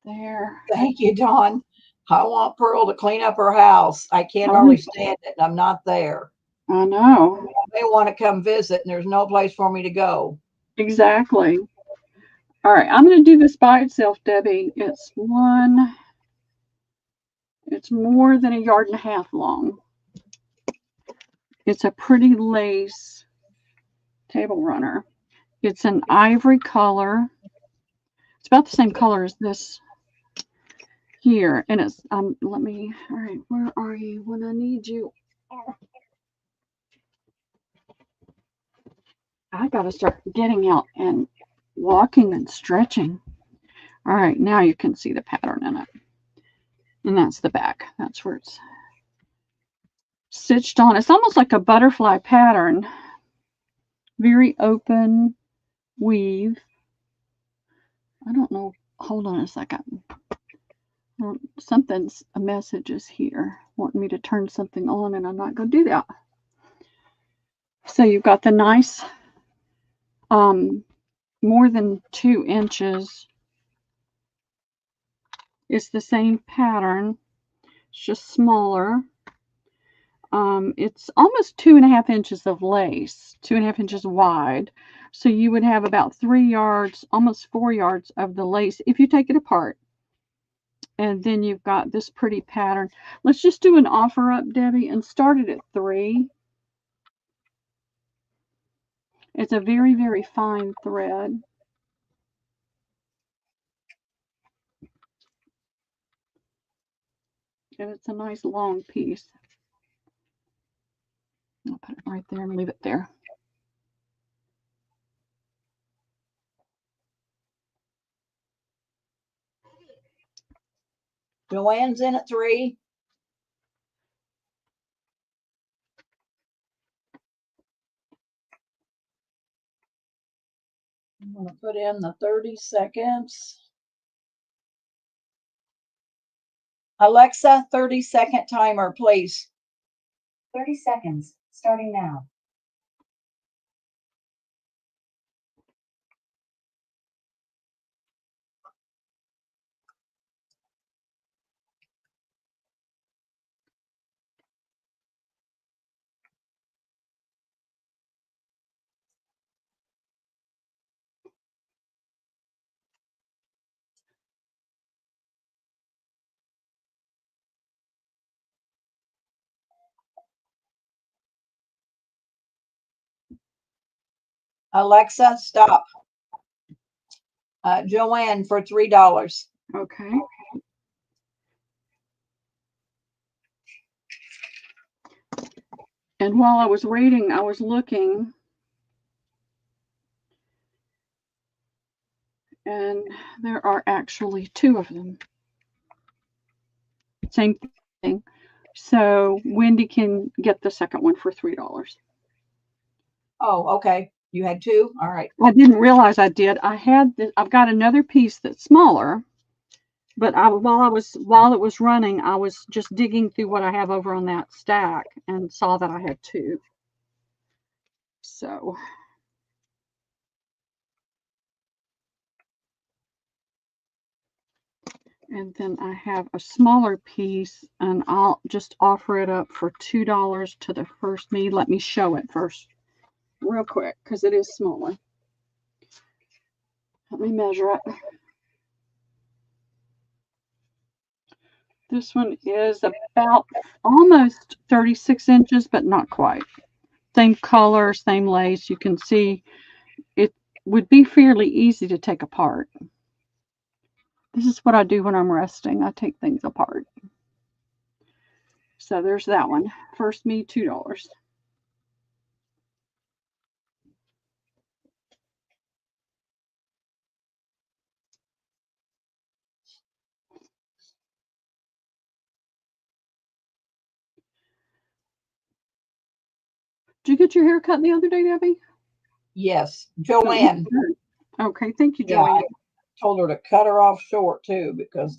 There. Thank you, Dawn. I want Pearl to clean up her house. I can't hardly stand it. I'm not there. I know. They want to come visit, and there's no place for me to go. Exactly. All right, I'm going to do this by itself, Debbie. It's more than 1.5 yards long. It's a pretty lace table runner. It's an ivory color. It's about the same color as this here, and it's let me, all right, where are you when I need you? Oh, I gotta start getting out and walking and stretching. All right, now you can see the pattern in it, and that's the back. That's where it's stitched on. It's almost like a butterfly pattern, very open weave. I don't know, hold on a second. Something's a message is here wanting me to turn something on, and I'm not going to do that. So you've got the nice more than 2 inches. It's the same pattern, it's just smaller. It's almost 2.5 inches of lace, 2.5 inches wide. So you would have about 3 yards, almost 4 yards of the lace if you take it apart. And then you've got this pretty pattern. Let's just do an offer up, Debbie, and start it at 3. It's a very, very fine thread. And it's a nice long piece. I'll put it right there and leave it there. Joanne's in at 3. I'm going to put in the 30 seconds. Alexa, 30-second timer, please. 30 seconds, starting now. Alexa, stop. Joanne for $3. Okay. And while I was waiting, I was looking. And there are actually 2 of them. Same thing. So Wendy can get the second one for $3. Oh, okay. You had 2? All right. I didn't realize I did. I've got another piece that's smaller, but while it was running, I was just digging through what I have over on that stack and saw that I had 2. So and then I have a smaller piece, and I'll just offer it up for $2 to the first need. Let me show it first real quick because it is smaller. Let me measure it. This one is about almost 36 inches, but not quite. Same color, same lace. You can see it would be fairly easy to take apart. This is what I do when I'm resting. I take things apart. So there's that one. First me, $2. Did you get your hair cut the other day, Debbie? Yes. Joanne. Okay, thank you, Yeah, Joanne. I told her to cut her off short too because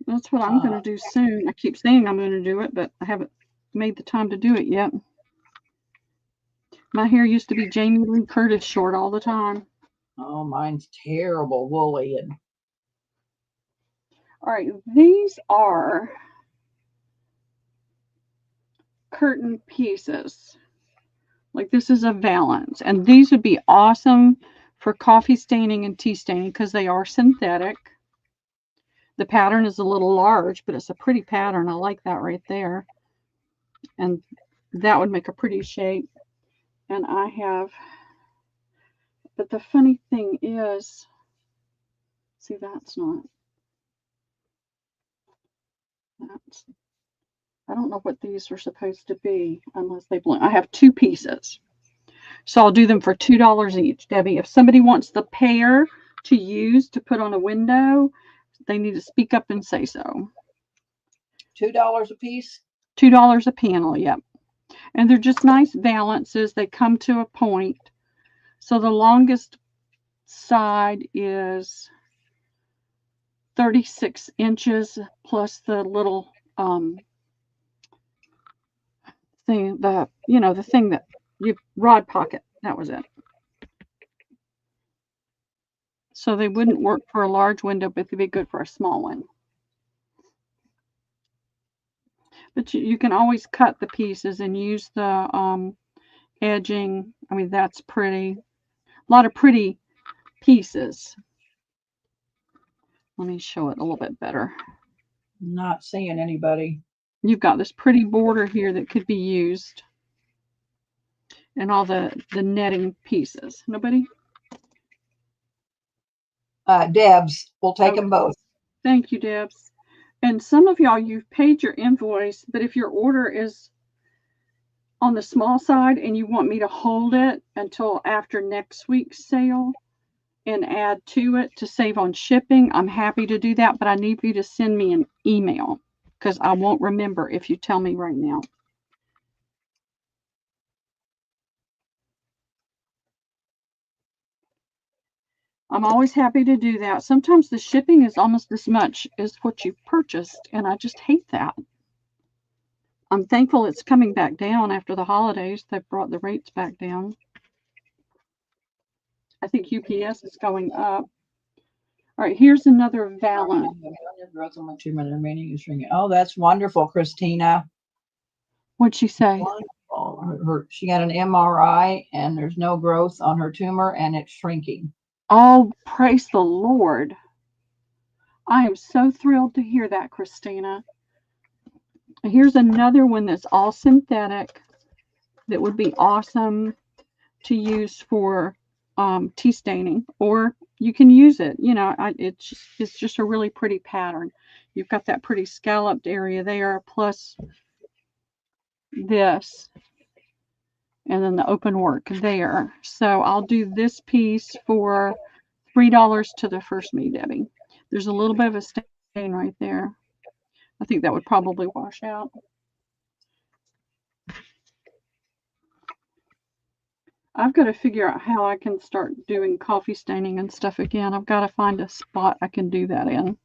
That's what I'm going to do soon. I keep saying I'm going to do it, but I haven't made the time to do it yet. My hair used to be Jamie Lee Curtis short all the time. oh, mine's terrible, woolly. And all right, these are curtain pieces. Like this is a valance, and these would be awesome for coffee staining and tea staining because they are synthetic. The pattern is a little large, but it's a pretty pattern. I like that right there. And that would make a pretty shape. And I have, but the funny thing is, See, that's not. That's. I don't know what these are supposed to be unless they blend. I have 2 pieces. So I'll do them for $2 each, Debbie. If somebody wants the pair to use to put on a window, they need to speak up and say so. $2 a piece? $2 a panel, yep. And they're just nice balances. They come to a point. So the longest side is 36 inches plus the little thing, the thing that you rod pocket. That was it. So they wouldn't work for a large window, but they'd be good for a small one. But you can always cut the pieces and use the edging. I mean, that's pretty. A lot of pretty pieces. Let me show it a little bit better. Not seeing anybody. You've got this pretty border here that could be used. And all the netting pieces. Nobody? Debs, we'll take Okay. them both. Thank you, Debs. And some of y'all, you've paid your invoice, but if your order is on the small side and you want me to hold it until after next week's sale and add to it to save on shipping, I'm happy to do that, but I need you to send me an email because I won't remember if you tell me right now. I'm always happy to do that. Sometimes the shipping is almost as much as what you purchased, and I just hate that. I'm thankful it's coming back down after the holidays. They've brought the rates back down. I think UPS is going up. All right, here's another valance. Oh, that's wonderful, Christina. What'd she say? Wonderful. She got an MRI and there's no growth on her tumor and it's shrinking. Oh, praise the Lord. I am so thrilled to hear that, Christina. Here's another one that's all synthetic that would be awesome to use for tea staining, or you can use it. It's just a really pretty pattern. You've got that pretty scalloped area there, plus this, and then the open work there. So I'll do this piece for $3 to the first me, Debbie. There's a little bit of a stain right there. I think that would probably wash out. I've got to figure out how I can start doing coffee staining and stuff again. I've got to find a spot I can do that in.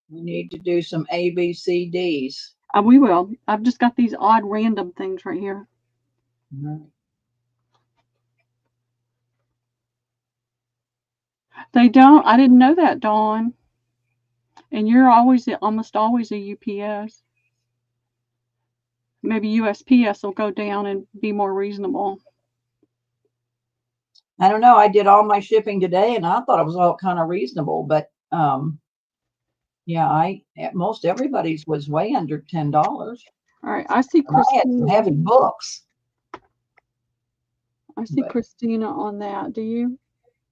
We need to do some ABCDs. We will. I've just got these odd random things right here. Mm-hmm. They don't. I didn't know that, Dawn. And you're almost always a UPS. Maybe USPS will go down and be more reasonable. I don't know. I did all my shipping today and I thought it was all kind of reasonable, but yeah, most everybody's was way under $10. All right, I see Christina. I had some heavy books. I see Christina on that. Do you?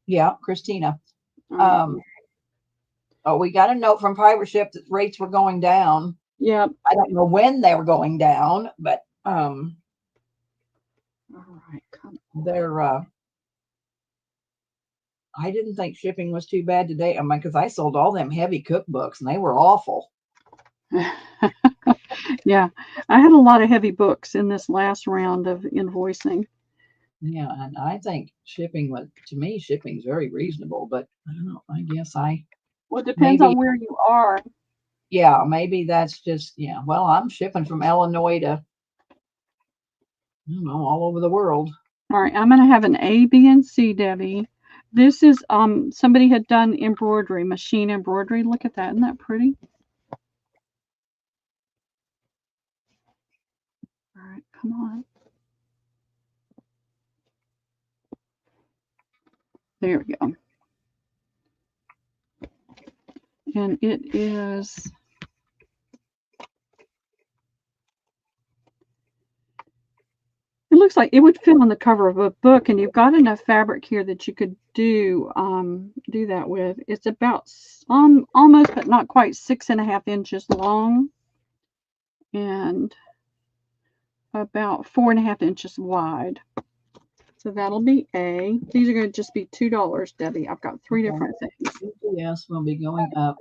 Yeah, Christina. Right. Oh, we got a note from Private Ship that rates were going down. Yep. I don't know when they were going down, but all right, come on. They're I didn't think shipping was too bad today. I mean, because I sold all them heavy cookbooks and they were awful. Yeah, I had a lot of heavy books in this last round of invoicing. Yeah, and I think shipping's very reasonable, but I don't know. I guess well, it depends on where you are. Yeah, maybe that's just, yeah. Well, I'm shipping from Illinois to, I don't know, all over the world. All right, I'm going to have an A, B, and C, Debbie. This is, somebody had done embroidery, machine embroidery. Look at that. Isn't that pretty? All right, come on. There we go. And it is, it looks like it would fit on the cover of a book, and you've got enough fabric here that you could do that with. It's about almost, but not quite 6.5 inches long, and about 4.5 inches wide. So that'll be A. These are going to just be $2, Debbie. I've got 3 different things. UPS will be going up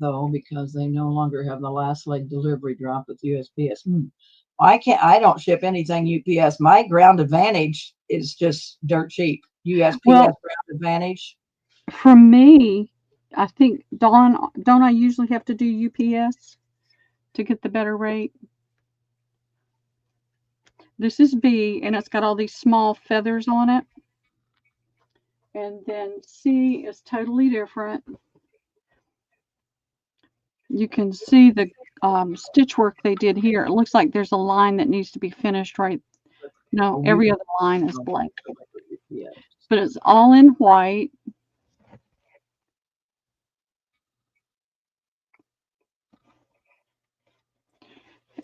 though because they no longer have the last leg delivery drop with USPS. I don't ship anything UPS. My Ground Advantage is just dirt cheap. USPS Ground Advantage. For me, I think don't I usually have to do UPS to get the better rate? This is B, and it's got all these small feathers on it. And then C is totally different. You can see the stitch work they did here. It looks like there's a line that needs to be finished right. No, every other line is blank. But it's all in white.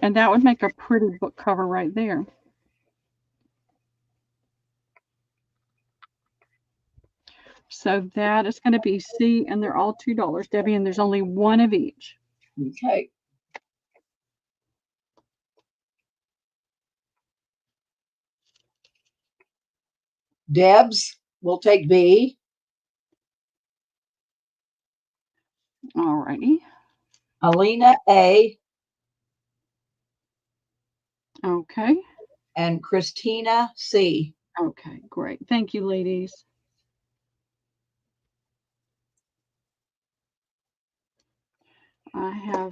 And that would make a pretty book cover right there. So that is going to be C, and they're all $2, Debbie, and there's only one of each. Okay. Debs, we'll take B. All righty. Alina, A. Okay. And Christina, C. Okay, great. Thank you, ladies. I have,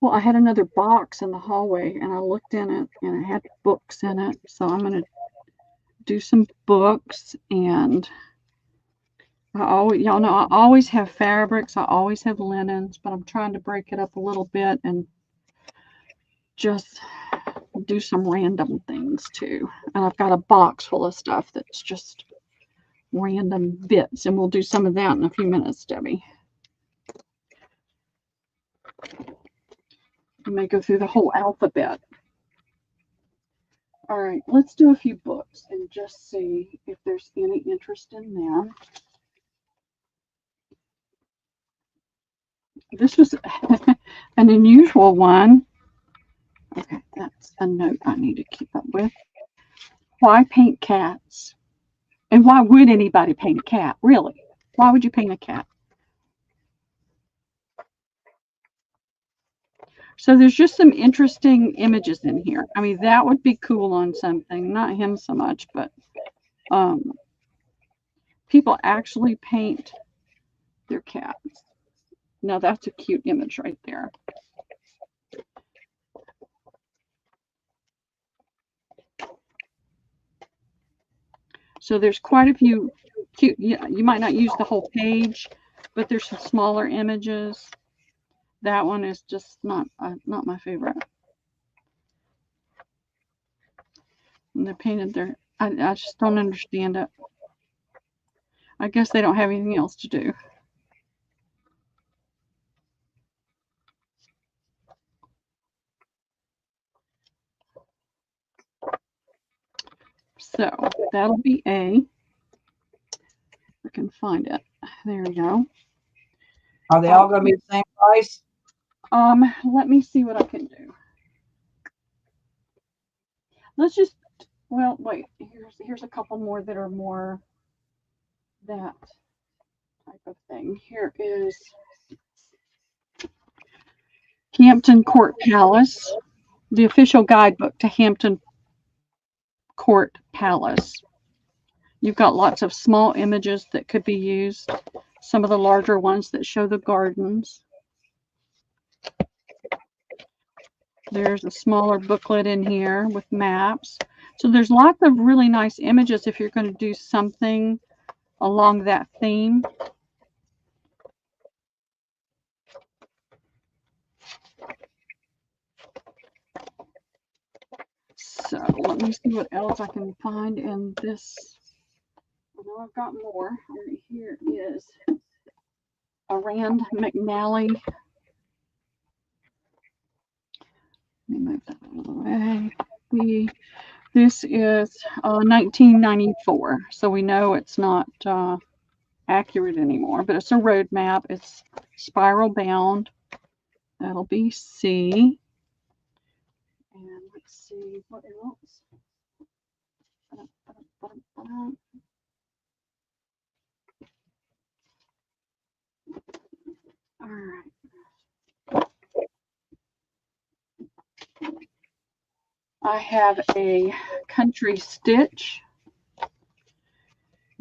well, I had another box in the hallway, and I looked in it, and it had books in it. So I'm going to do some books, and y'all know I always have fabrics. I always have linens, but I'm trying to break it up a little bit and just do some random things too. And I've got a box full of stuff that's just random bits, and we'll do some of that in a few minutes, Debbie. We may go through the whole alphabet. All right, let's do a few books and just see if there's any interest in them. This was an unusual one. Okay, that's a note I need to keep up with. Why paint cats? And why would anybody paint a cat, really? Why would you paint a cat? So there's just some interesting images in here. I mean, that would be cool on something. Not him so much, but people actually paint their cats. Now that's a cute image right there. So there's quite a few cute, you might not use the whole page, but there's some smaller images. That one is just not my favorite. And they're painted there. I just don't understand it. I guess they don't have anything else to do. So that'll be A. I can find it. There we go. Are they all going to be the same price? Let me see what I can do. Let's just, well, wait. Here's a couple more that are more that type of thing. Here is Hampton Court Palace, the official guidebook to Hampton Court Palace. You've got lots of small images that could be used. Some of the larger ones that show the gardens. There's a smaller booklet in here with maps. So there's lots of really nice images if you're going to do something along that theme. So let me see what else I can find in this. I know I've got more. Right here is a Rand McNally. Let me move that out of the way. see. This is 1994, so we know it's not accurate anymore, but it's a road map. It's spiral bound. That'll be C. And let's see what else. All right. I have a country stitch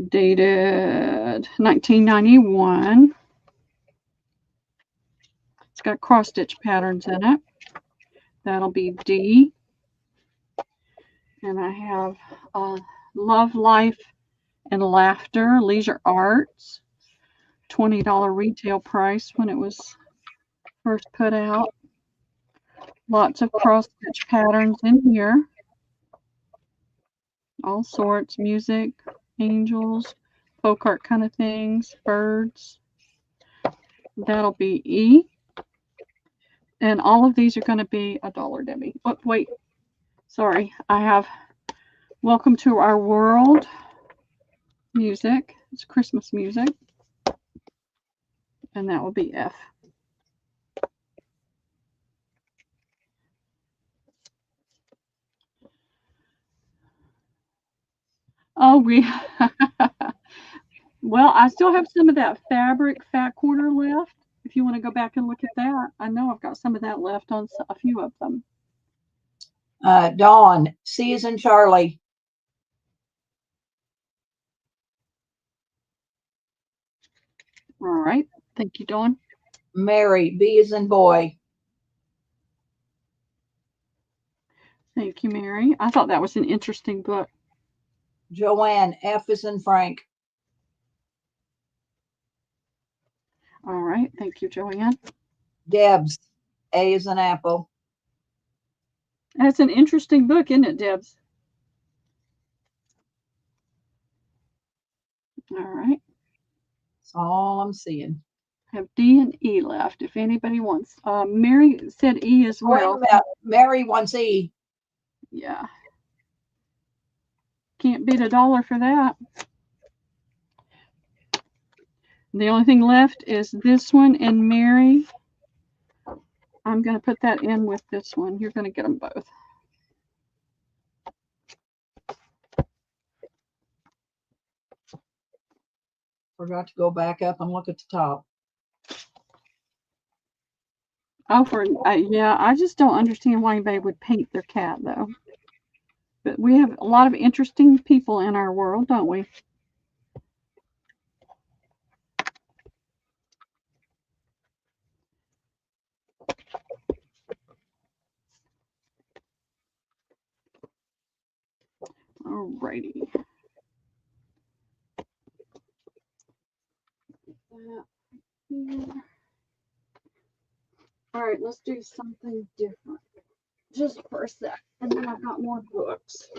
dated 1991. It's got cross stitch patterns in it. That'll be D. And I have Love, Life, and Laughter, Leisure Arts. $20 retail price when it was first put out. Lots of cross stitch patterns in here. All sorts, music, angels, folk art kind of things, birds. That'll be E. And all of these are going to be $1, Debbie. Oh, wait. Sorry. I have Welcome to Our World music. It's Christmas music. And that will be F. Oh, well, I still have some of that fabric fat quarter left. If you want to go back and look at that, I know I've got some of that left on a few of them. Dawn, C as in Charlie. All right. Thank you, Dawn. Mary, B as in boy. Thank you, Mary. I thought that was an interesting book. Joanne, F as in Frank. All right. Thank you, Joanne. Debs, A as in apple. That's an interesting book, isn't it, Debs? All right. That's all I'm seeing. I have D and E left. If anybody wants, Mary said E as well. Mary wants E. Yeah. Can't beat $1 for that. The only thing left is this one and Mary. I'm going to put that in with this one. You're going to get them both. Forgot to go back up and look at the top. Oh, yeah, I just don't understand why anybody would paint their cat, though. But we have a lot of interesting people in our world, don't we? Alrighty. All right, let's do something different. Just for a sec, and then I've got more books.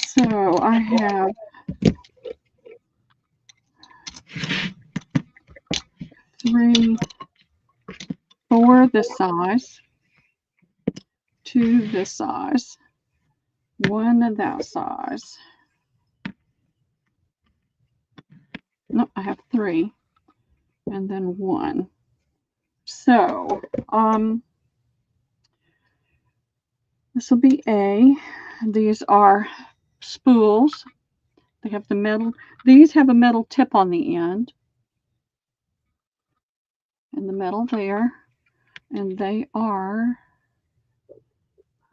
So I have 3, 4 this size, 2 this size, 1 that size. No, I have 3, and then 1. So, this will be A. These are spools. They have the metal. These have a metal tip on the end. And the metal there. And they are,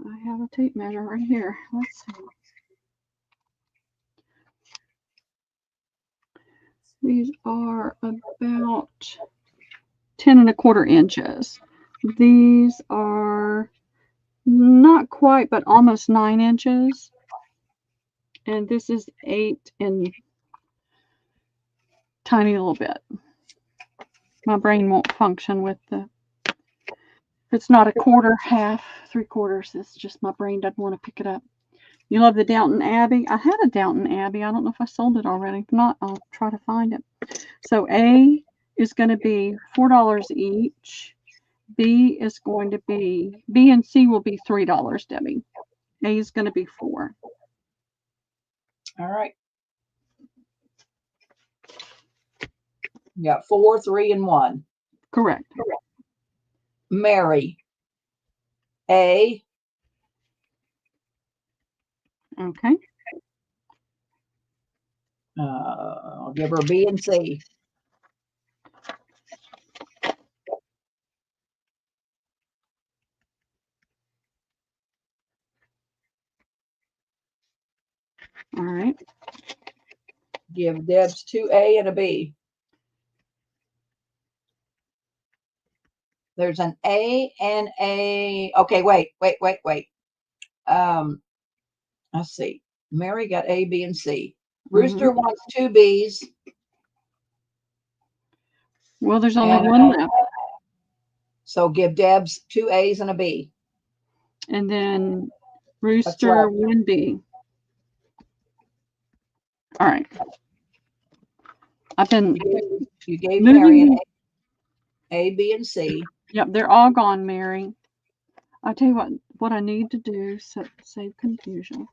I have a tape measure right here. Let's see. These are about 10 1/4 inches. These are not quite, but almost 9 inches. And this is 8 and tiny little bit. My brain won't function with the, it's not a quarter, half, 3/4. It's just my brain doesn't want to pick it up. You love the Downton Abbey? I had a Downton Abbey. I don't know if I sold it already. If not, I'll try to find it. So A is going to be $4 each. B is going to be, B and C will be $3, Debbie. A is going to be 4. All right. You got 4, 3, and 1. Correct. Mary. A. Okay. I'll give her B and C. All right. Give Deb's 2A and a B. There's an A and a. Okay, wait. Let's see. Mary got A, B, and C. Rooster wants 2 B's. Well, there's only one left. So give Deb's 2 A's and a B. And then Rooster 1 B. All right. I've been You gave moving. Mary an A, B, and C. Yep, they're all gone, Mary. I'll tell you what I need to do, save confusion.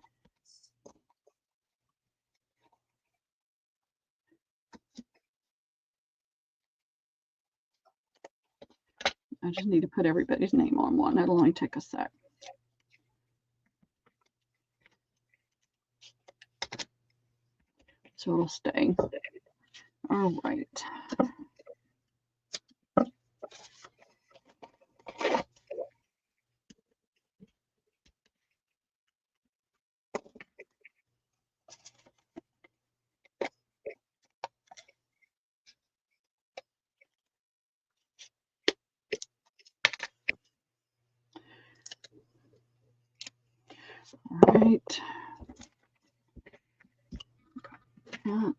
I just need to put everybody's name on one. It'll only take a sec. So it'll stay. All right. All right. Yeah.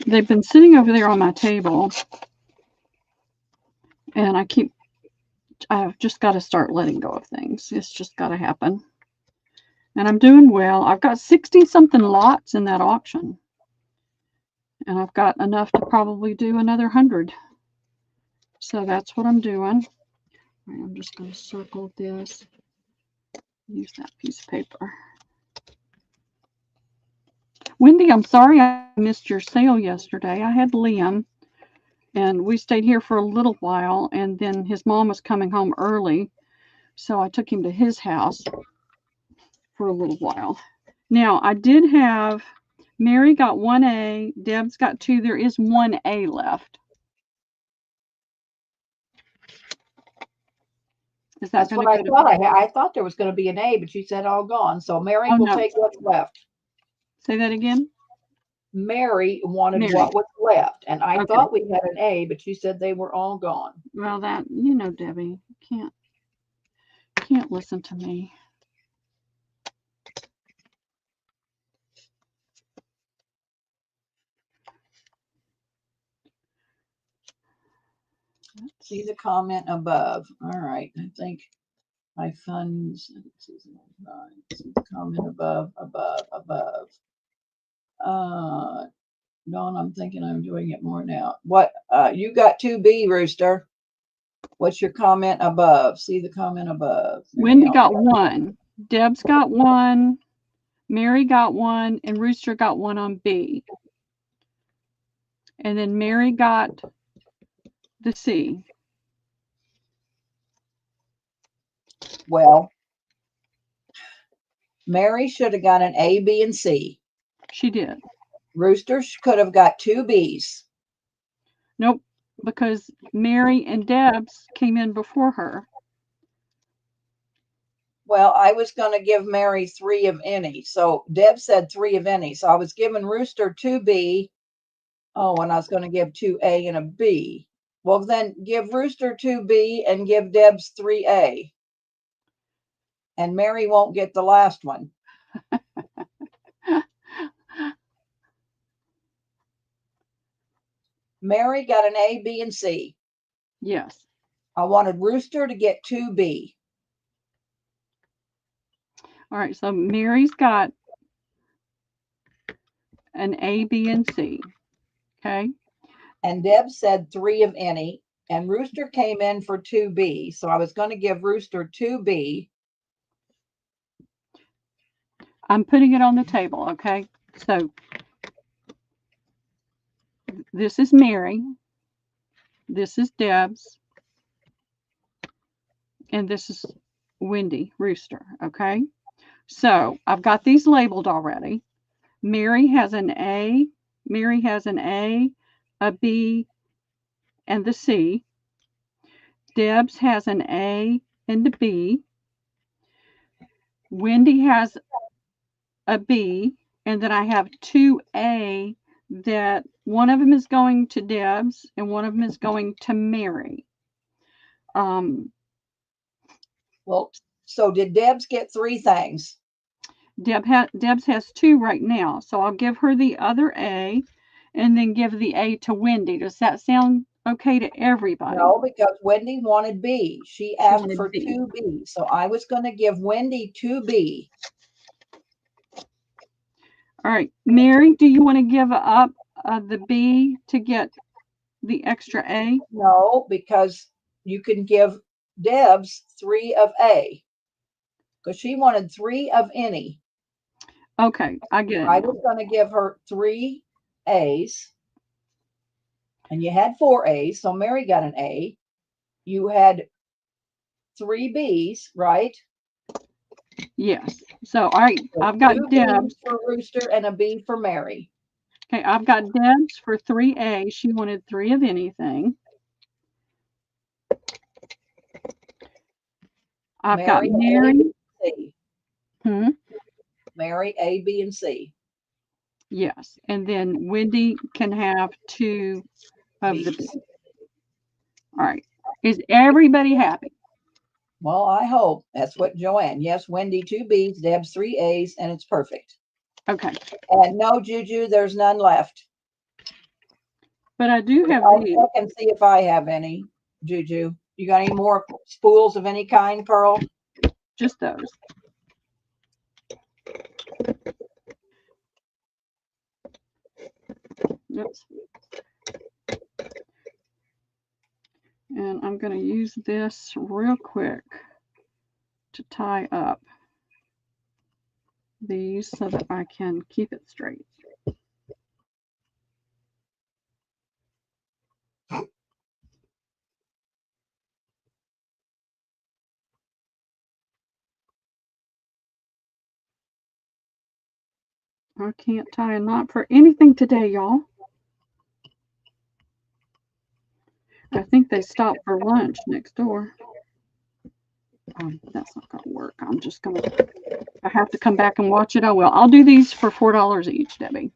They've been sitting over there on my table, and I've just got to start letting go of things. It's just got to happen. And I'm doing well. I've got 60-something lots in that auction. And I've got enough to probably do another 100. So that's what I'm doing. Right, I'm just going to circle this. Use that piece of paper. Wendy, I'm sorry I missed your sale yesterday. I had Liam, and we stayed here for a little while, and then his mom was coming home early, so I took him to his house for a little while. Now, I did have, Mary got 1A, Deb's got 2. There is 1A left. Is that That's what I thought. I thought there was going to be an A, but you said all gone. So Mary will take what's left. Say that again. Mary wanted what was left, and I thought we had an A, but you said they were all gone. Well, that Debbie, can't listen to me. See the comment above. All right, I think my funds. See the comment above. Dawn, I'm thinking I'm doing it more now. What? You got 2B, Rooster. What's your comment above? See the comment above. Wendy got 1. Deb's got 1. Mary got 1, and Rooster got 1 on B. And then Mary got the C. Well, Mary should have got an A, B, and C. She did. Rooster could have got 2 B's. Nope, because Mary and Deb's came in before her. Well, I was going to give Mary 3 of any. So Deb said 3 of any. So I was giving Rooster 2B. Oh, and I was going to give 2A and a B. Well, then give Rooster 2B and give Deb's 3A. And Mary won't get the last one. Mary got an A, B, and C. Yes. I wanted Rooster to get 2B. All right, so Mary's got an A, B, and C. Okay. And Deb said 3 of any. And Rooster came in for 2B. So I was going to give Rooster 2B. I'm putting it on the table. Okay. So this is Mary. This is Deb's. And this is Wendy Rooster. Okay. So I've got these labeled already. Mary has an A. Mary has an A, a B, and the C. Deb's has an A and a B. Wendy has a B, and then I have 2A that one of them is going to Deb's and one of them is going to Mary. Well, so did Deb's get 3 things? Deb's has 2 right now, so I'll give her the other A and then give the A to Wendy. Does that sound okay to everybody? No, because Wendy wanted B. She asked wanted for B. 2B. So I was going to give Wendy 2B. All right, Mary, do you want to give up the B to get the extra A? No, because you can give Deb's 3 of A. Because she wanted 3 of any. Okay, I get it. I was going to give her 3 A's. And you had 4 A's, so Mary got an A. You had 3 B's, right? Yes. So, all right, So I've got 2 Deb's. B's for Rooster and a B for Mary. Okay, I've got Deb's for 3A. She wanted 3 of anything. I've got Mary. C. Mary, A, B, and C. Yes, and then Wendy can have 2 of the B. All right. Is everybody happy? Well, I hope. That's what Joanne. Yes, Wendy, 2 B's, Deb's 3 A's, and it's perfect. Okay. And no, Juju, there's none left. But I do have I'll these. check and see if I have any, Juju. You got any more spools of any kind, Pearl? Just those. Oops. And I'm going to use this real quick to tie up these so that I can keep it straight. I can't tie a knot for anything today, y'all. I think they stopped for lunch next door. That's not going to work. I'm just going to, I have to come back and watch it. I will. I'll do these for $4 each, Debbie.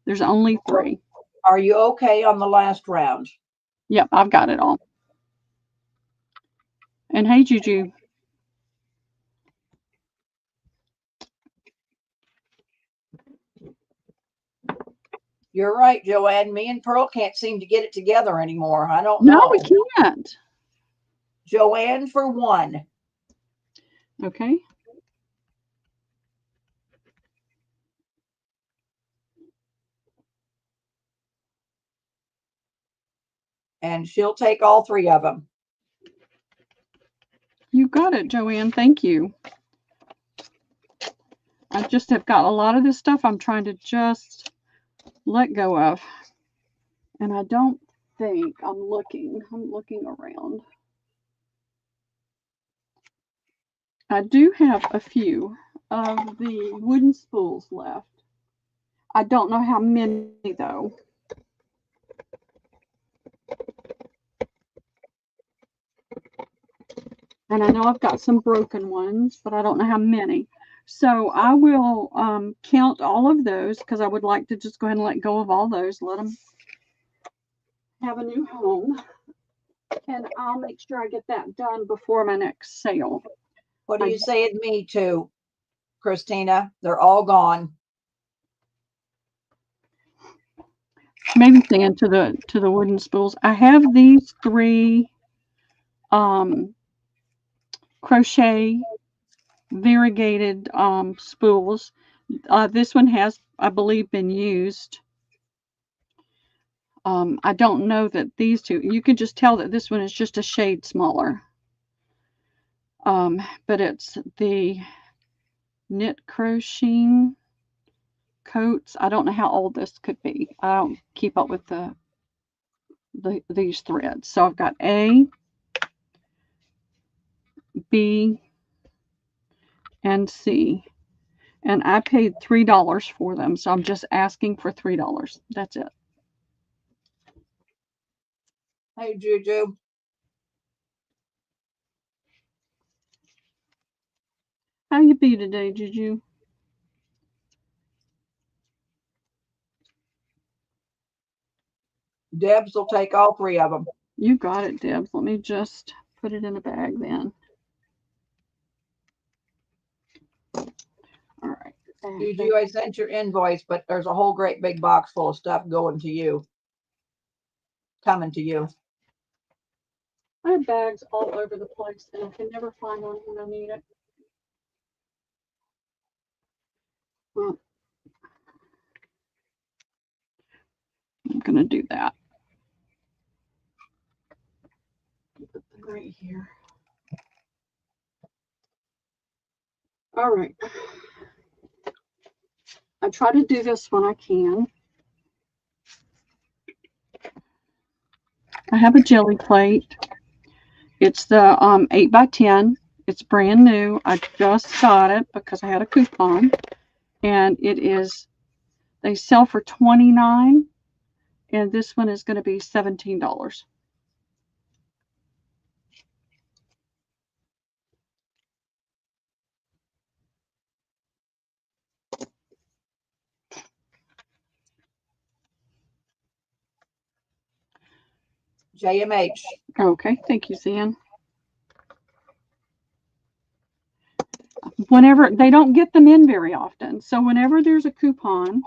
There's only 3. Are you okay on the last round? Yep, I've got it all. And hey, Juju. You're right, Joanne. Me and Pearl can't seem to get it together anymore. I don't know. No, we can't. Joanne for 1. Okay. And she'll take all 3 of them. You got it, Joanne. Thank you. I just have got a lot of this stuff I'm trying to just let go of. And I don't think I'm looking around. I do have a few of the wooden spools left. I don't know how many though. And I know I've got some broken ones, but I don't know how many. So I will count all of those because I would like to just go ahead and let go of all those, let them have a new home. And I'll make sure I get that done before my next sale. What do you say to me too, Christina? They're all gone. Maybe saying to the wooden spools. I have these 3 crochet variegated spools. This one has I believe, been used. I don't know that these two, you can just tell that this one is just a shade smaller. But it's the knit crocheting coats. I don't know how old this could be. I don't keep up with these threads. So I've got A, B, and C. And I paid $3 for them, so I'm just asking for $3. That's it. Hey, Juju. How you be today, Juju? Debs will take all 3 of them. You got it, Debs. Let me just put it in a bag then. All right. Juju, I sent your invoice, but there's a whole great big box full of stuff going to you. Coming to you. I have bags all over the place, and I can never find one when I need it. Well, I'm going to do that. Put them right here. All right. I try to do this when I can. I have a jelly plate. It's the 8x10. It's brand new. I just got it because I had a coupon. And it is, they sell for $29. And this one is going to be $17. JMH. Okay, thank you, Zan. Whenever they don't get them in very often, so whenever there's a coupon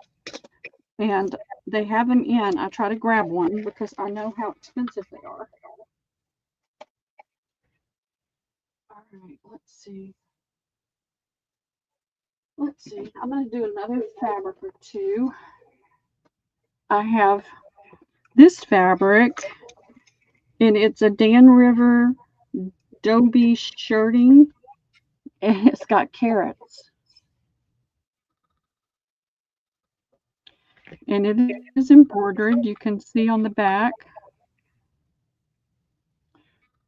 and they have them in, I try to grab one because I know how expensive they are. All right, let's see. I'm going to do another fabric or two. I have this fabric, and it's a Dan River Dobie shirting, and it's got carrots. And it is embroidered. You can see on the back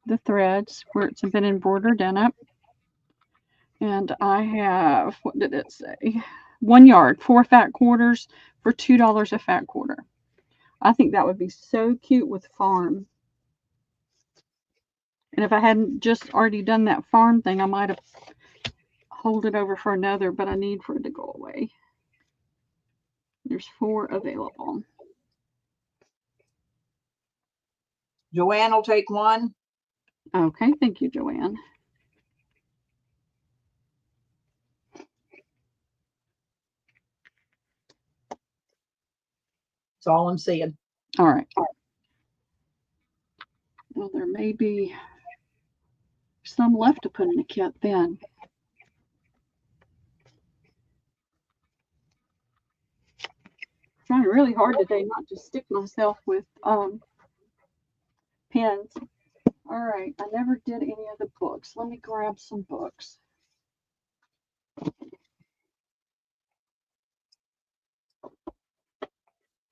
the threads where it's been embroidered in it. And I have, what did it say? 1 yard, 4 fat quarters for $2 a fat quarter. I think that would be so cute with farm. And if I hadn't just already done that farm thing, I might have hold it over for another, but I need for it to go away. There's 4 available. Joanne will take 1. Okay, thank you, Joanne. That's all I'm seeing. All right. Well, there may be some left to put in a kit then. Trying really hard today not to stick myself with pins. All right, I never did any of the books. Let me grab some books.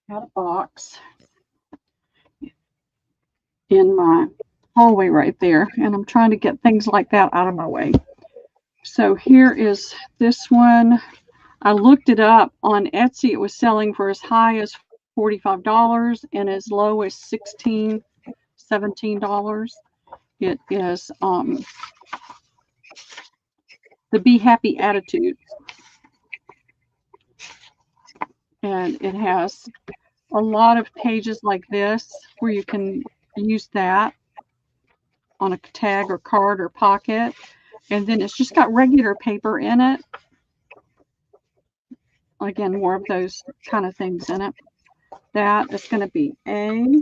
Got a box in my hallway right there, and I'm trying to get things like that out of my way. So here is this one. I looked it up on Etsy. It was selling for as high as $45 and as low as $16, $17. It is the Be Happy Attitude. And it has a lot of pages like this where you can use that on a tag or card or pocket. And then it's just got regular paper in it. Again, more of those kind of things in it. That is going to be A.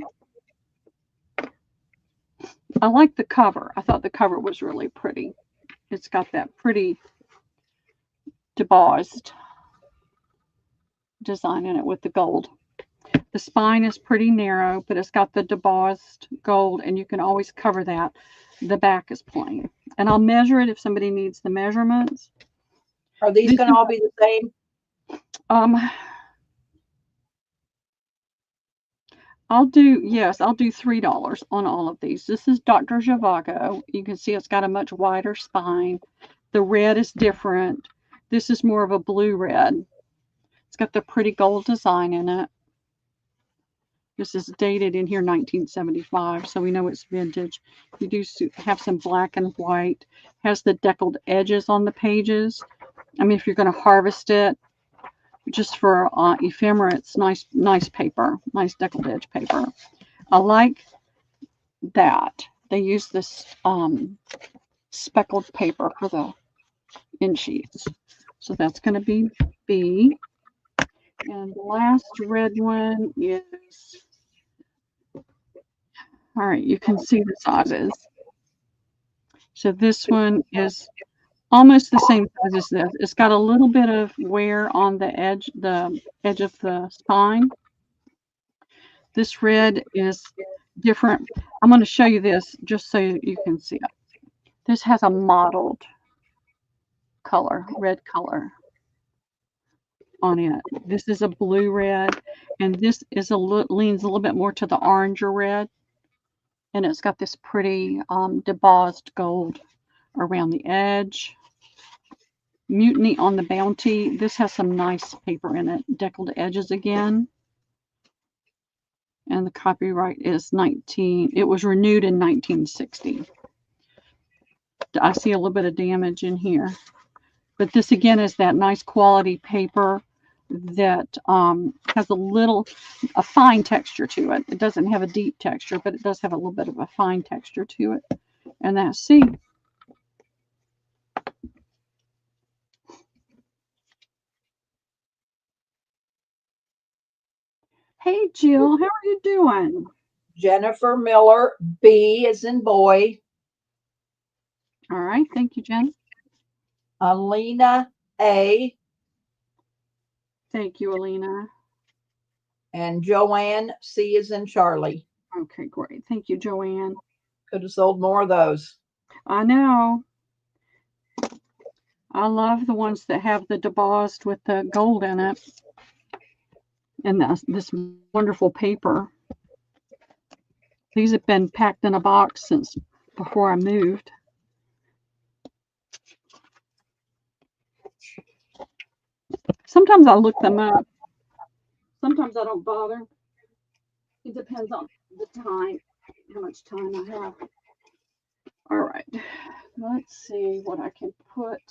I like the cover. I thought the cover was really pretty. It's got that pretty debossed design in it with the gold. The spine is pretty narrow, but it's got the debossed gold, and you can always cover that. The back is plain. And I'll measure it if somebody needs the measurements. Are these going to all be the same? I'll do $3 on all of these. This is Dr. Zhivago. You can see it's got a much wider spine. The red is different. This is more of a blue red. It's got the pretty gold design in it. This is dated in here 1975, so we know it's vintage. You do have some black and white. Has the deckled edges on the pages. I mean, if you're going to harvest it, just for ephemera, it's nice paper, nice deckled edge paper. I like that. They use this speckled paper for the end sheets. So that's going to be B. And the last red one is, all right, you can see the sizes. So this one is almost the same size as this. It's got a little bit of wear on the edge of the spine. This red is different. I'm going to show you this just so you can see it. This has a mottled color, red color on it. This is a blue red, and this is leans a little bit more to the orange or red, and it's got this pretty debossed gold around the edge. Mutiny on the Bounty. This has some nice paper in it, deckled edges again. And the copyright is it was renewed in 1960. I see a little bit of damage in here. But this again is that nice quality paper that has a fine texture to it. It doesn't have a deep texture, but it does have a little bit of a fine texture to it. And that's C. Hey, Jill, how are you doing? Jennifer Miller, B as in boy. All right, thank you, Jen. Alina, A. Thank you, Alina. And Joanne, C as in Charlie. Okay, great. Thank you, Joanne. Could have sold more of those. I know. I love the ones that have the debossed with the gold in it. And this wonderful paper. These have been packed in a box since before I moved. Sometimes I look them up. Sometimes I don't bother. It depends on the time, how much time I have. All right. Let's see what I can put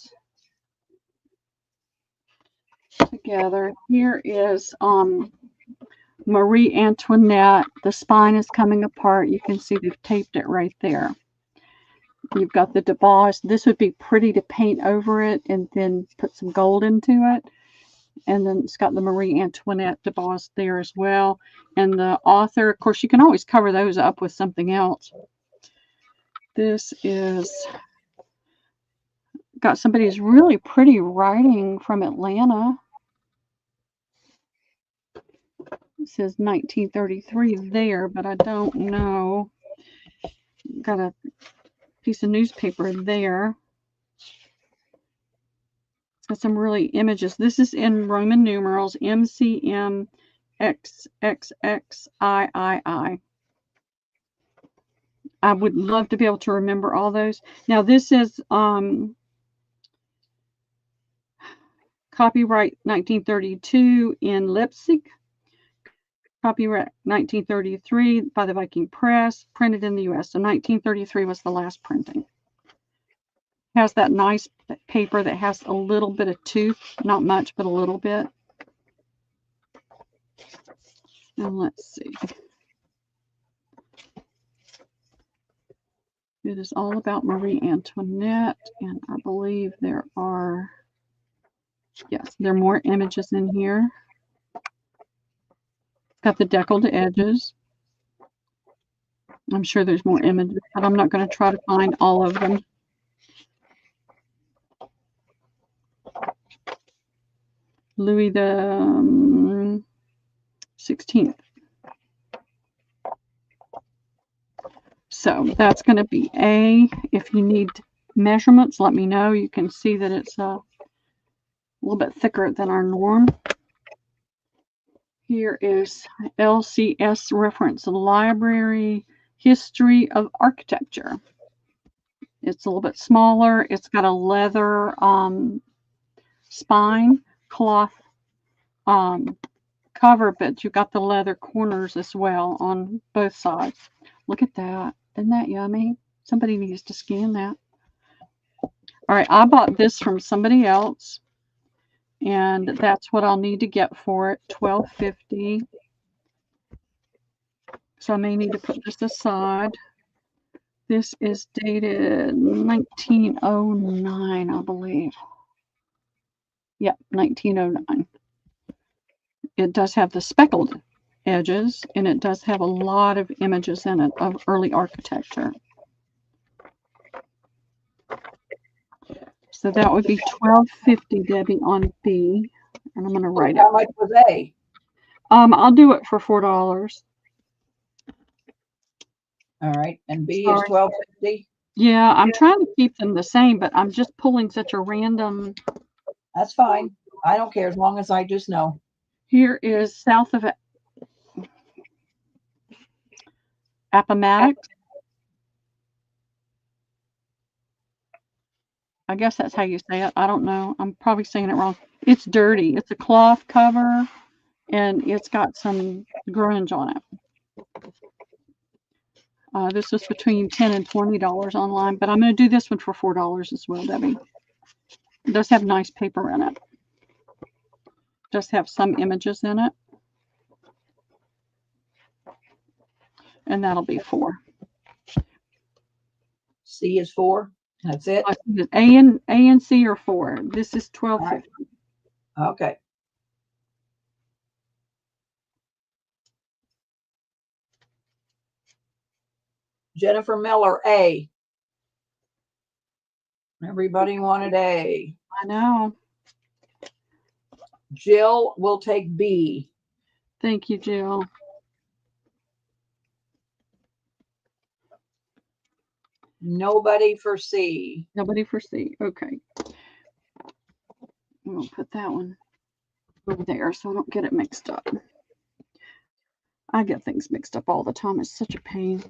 together. Here is Marie Antoinette. The spine is coming apart. You can see they've taped it right there. You've got the debossed. This would be pretty to paint over it and then put some gold into it. And then it's got the Marie Antoinette debossed there as well. And the author, of course, you can always cover those up with something else. This is got somebody's really pretty writing from Atlanta. It says 1933 there, but I don't know. Got a piece of newspaper there. It's got some really images. This is in Roman numerals, MCM XXXIII. I would love to be able to remember all those. Now this is copyright 1932 in Leipzig. Copyright 1933 by the Viking Press, printed in the US. So 1933 was the last printing. Has that nice paper that has a little bit of tooth, not much, but a little bit. And let's see. It is all about Marie Antoinette, and I believe there are, yes, there are more images in here. Got the deckled edges. I'm sure there's more images, but I'm not going to try to find all of them. Louis the 16th. So that's going to be A. If you need measurements, let me know. You can see that it's a little bit thicker than our norm. Here is LCS reference library, history of architecture. It's a little bit smaller. It's got a leather spine, cloth cover, but you've got the leather corners as well on both sides. Look at that. Isn't that yummy? Somebody needs to scan that. All right, I bought this from somebody else, and that's what I'll need to get for it, $12.50. So I may need to put this aside. This is dated 1909, I believe. Yep, 1909. It does have the speckled edges, and it does have a lot of images in it of early architecture. So that would be $12.50, Debbie, on B. And I'm going to write How it. much was A? I'll do it for $4. All right. And B Sorry. is $12.50. Yeah, I'm trying to keep them the same, but I'm just pulling such a random. That's fine. I don't care as long as I just know. Here is south of Appomattox. I guess that's how you say it. I don't know. I'm probably saying it wrong. It's dirty. It's a cloth cover, and it's got some grunge on it. This was between $10 and $20 online, but I'm going to do this one for $4 as well, Debbie. It does have nice paper in it. Does have some images in it. And that'll be $4. C is 4. That's it. A and C are $4. This is $12.50. Okay. Jennifer Miller, A. Everybody wanted A. I know. Jill will take B. Thank you, Jill. Nobody for C. Nobody for C. Okay. We'll put that one over there so I don't get it mixed up. I get things mixed up all the time. It's such a pain.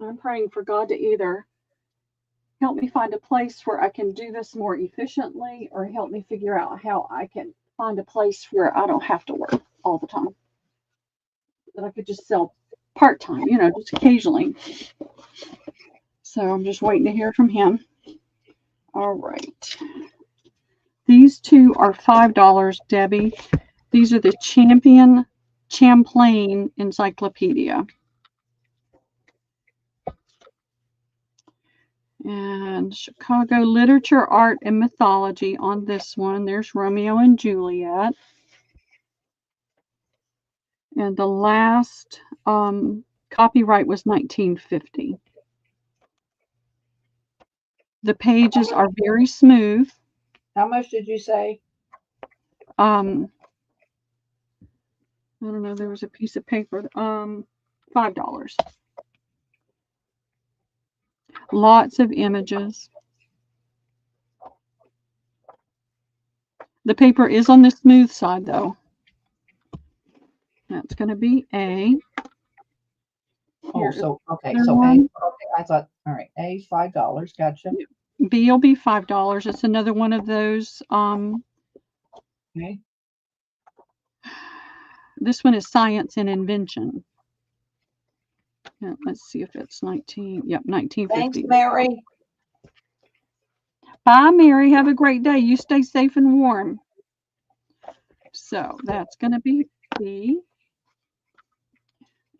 I'm praying for God to either help me find a place where I can do this more efficiently or help me figure out how I can find a place where I don't have to work all the time. That I could just sell part-time, just occasionally. So I'm just waiting to hear from him. All right. These two are $5, Debbie. These are the Champlain Encyclopedia. And Chicago Literature, Art, and Mythology on this one. There's Romeo and Juliet. And the last copyright was 1950. The pages are very smooth. How much did you say? I don't know. There was a piece of paper. $5. Lots of images. The paper is on the smooth side, though. That's going to be A. Oh, so okay. Here's So A. one. Okay, I thought. All right. A $5. Gotcha. B will be $5. It's another one of those. Okay. This one is Science and Invention. Yeah, let's see if it's 1950. Thanks, Mary. Bye, Mary. Have a great day. You stay safe and warm. So that's going to be B.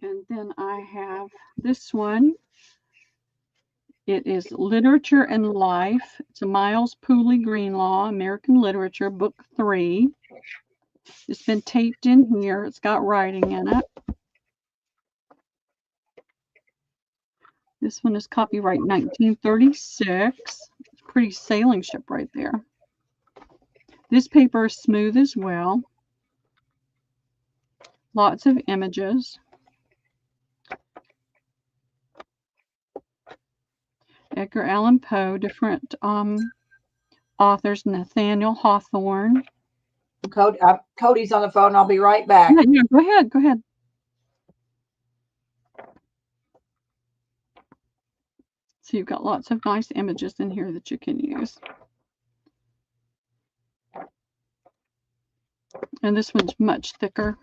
And then I have this one. It is Literature and Life. It's a Miles Pooley Greenlaw, American Literature, Book 3. It's been taped in here. It's got writing in it. This one is copyright 1936. It's pretty sailing ship right there. This paper is smooth as well. Lots of images. Edgar Allan Poe, different authors, Nathaniel Hawthorne. Cody's on the phone. I'll be right back. Yeah, go ahead, go ahead. So you've got lots of nice images in here that you can use. And this one's much thicker.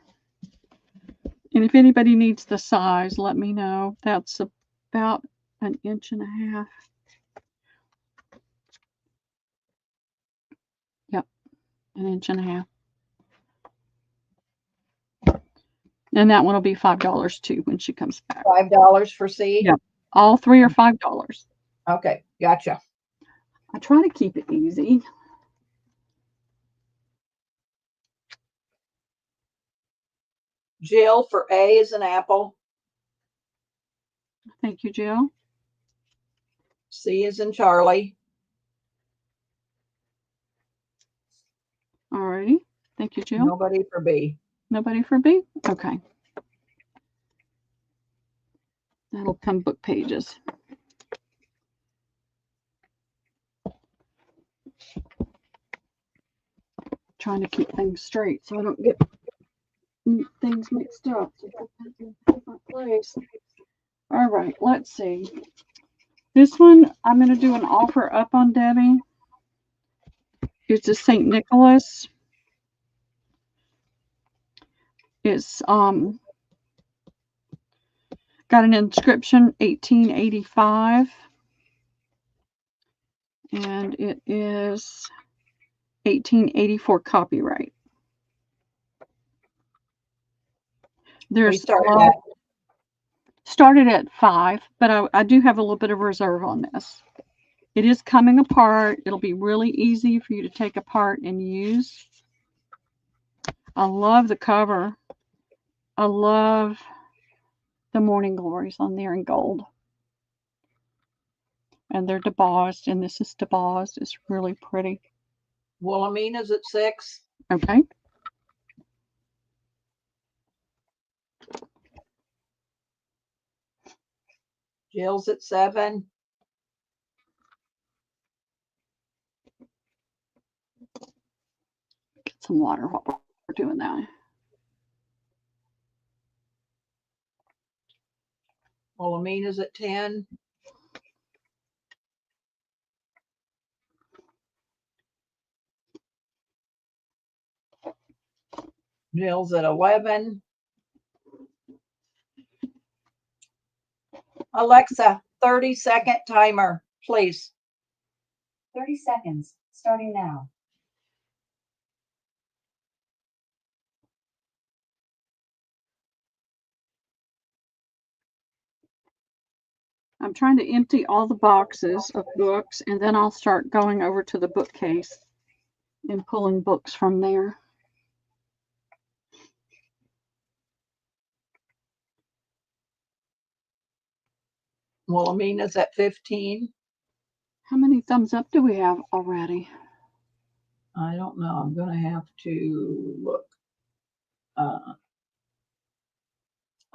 And if anybody needs the size, let me know. That's about 1.5 inches. Yep, 1.5 inches. And that one will be $5 too when she comes back. $5 for seed? Yep. All three are $5. Okay, gotcha. I try to keep it easy. Jill for A is an apple. Thank you, Jill. C is in Charlie. Alrighty. Thank you, Jill. Nobody for B. Nobody for B? Okay. That'll come book pages. Trying to keep things straight so I don't get things mixed up. Place. All right, let's see. This one, I'm going to do an offer up on Debbie. It's a St. Nicholas. It's got an inscription 1885, and it is 1884 copyright. There's started at 5, but I do have a little bit of reserve on this. It is coming apart. It'll be really easy for you to take apart and use. I love the cover. I love the morning glories on there in gold. And they're debossed, and this is debossed. It's really pretty. Wilhelmina's at 6. Okay. Jill's at 7. Get some water while we're doing that. Wilhelmina's at 10. Jill's at 11. Alexa, 30-second timer, please. 30 seconds, starting now. I'm trying to empty all the boxes of books, and then I'll start going over to the bookcase and pulling books from there. Wilhelmina's at 15. How many thumbs up do we have already? I don't know. I'm going to have to look.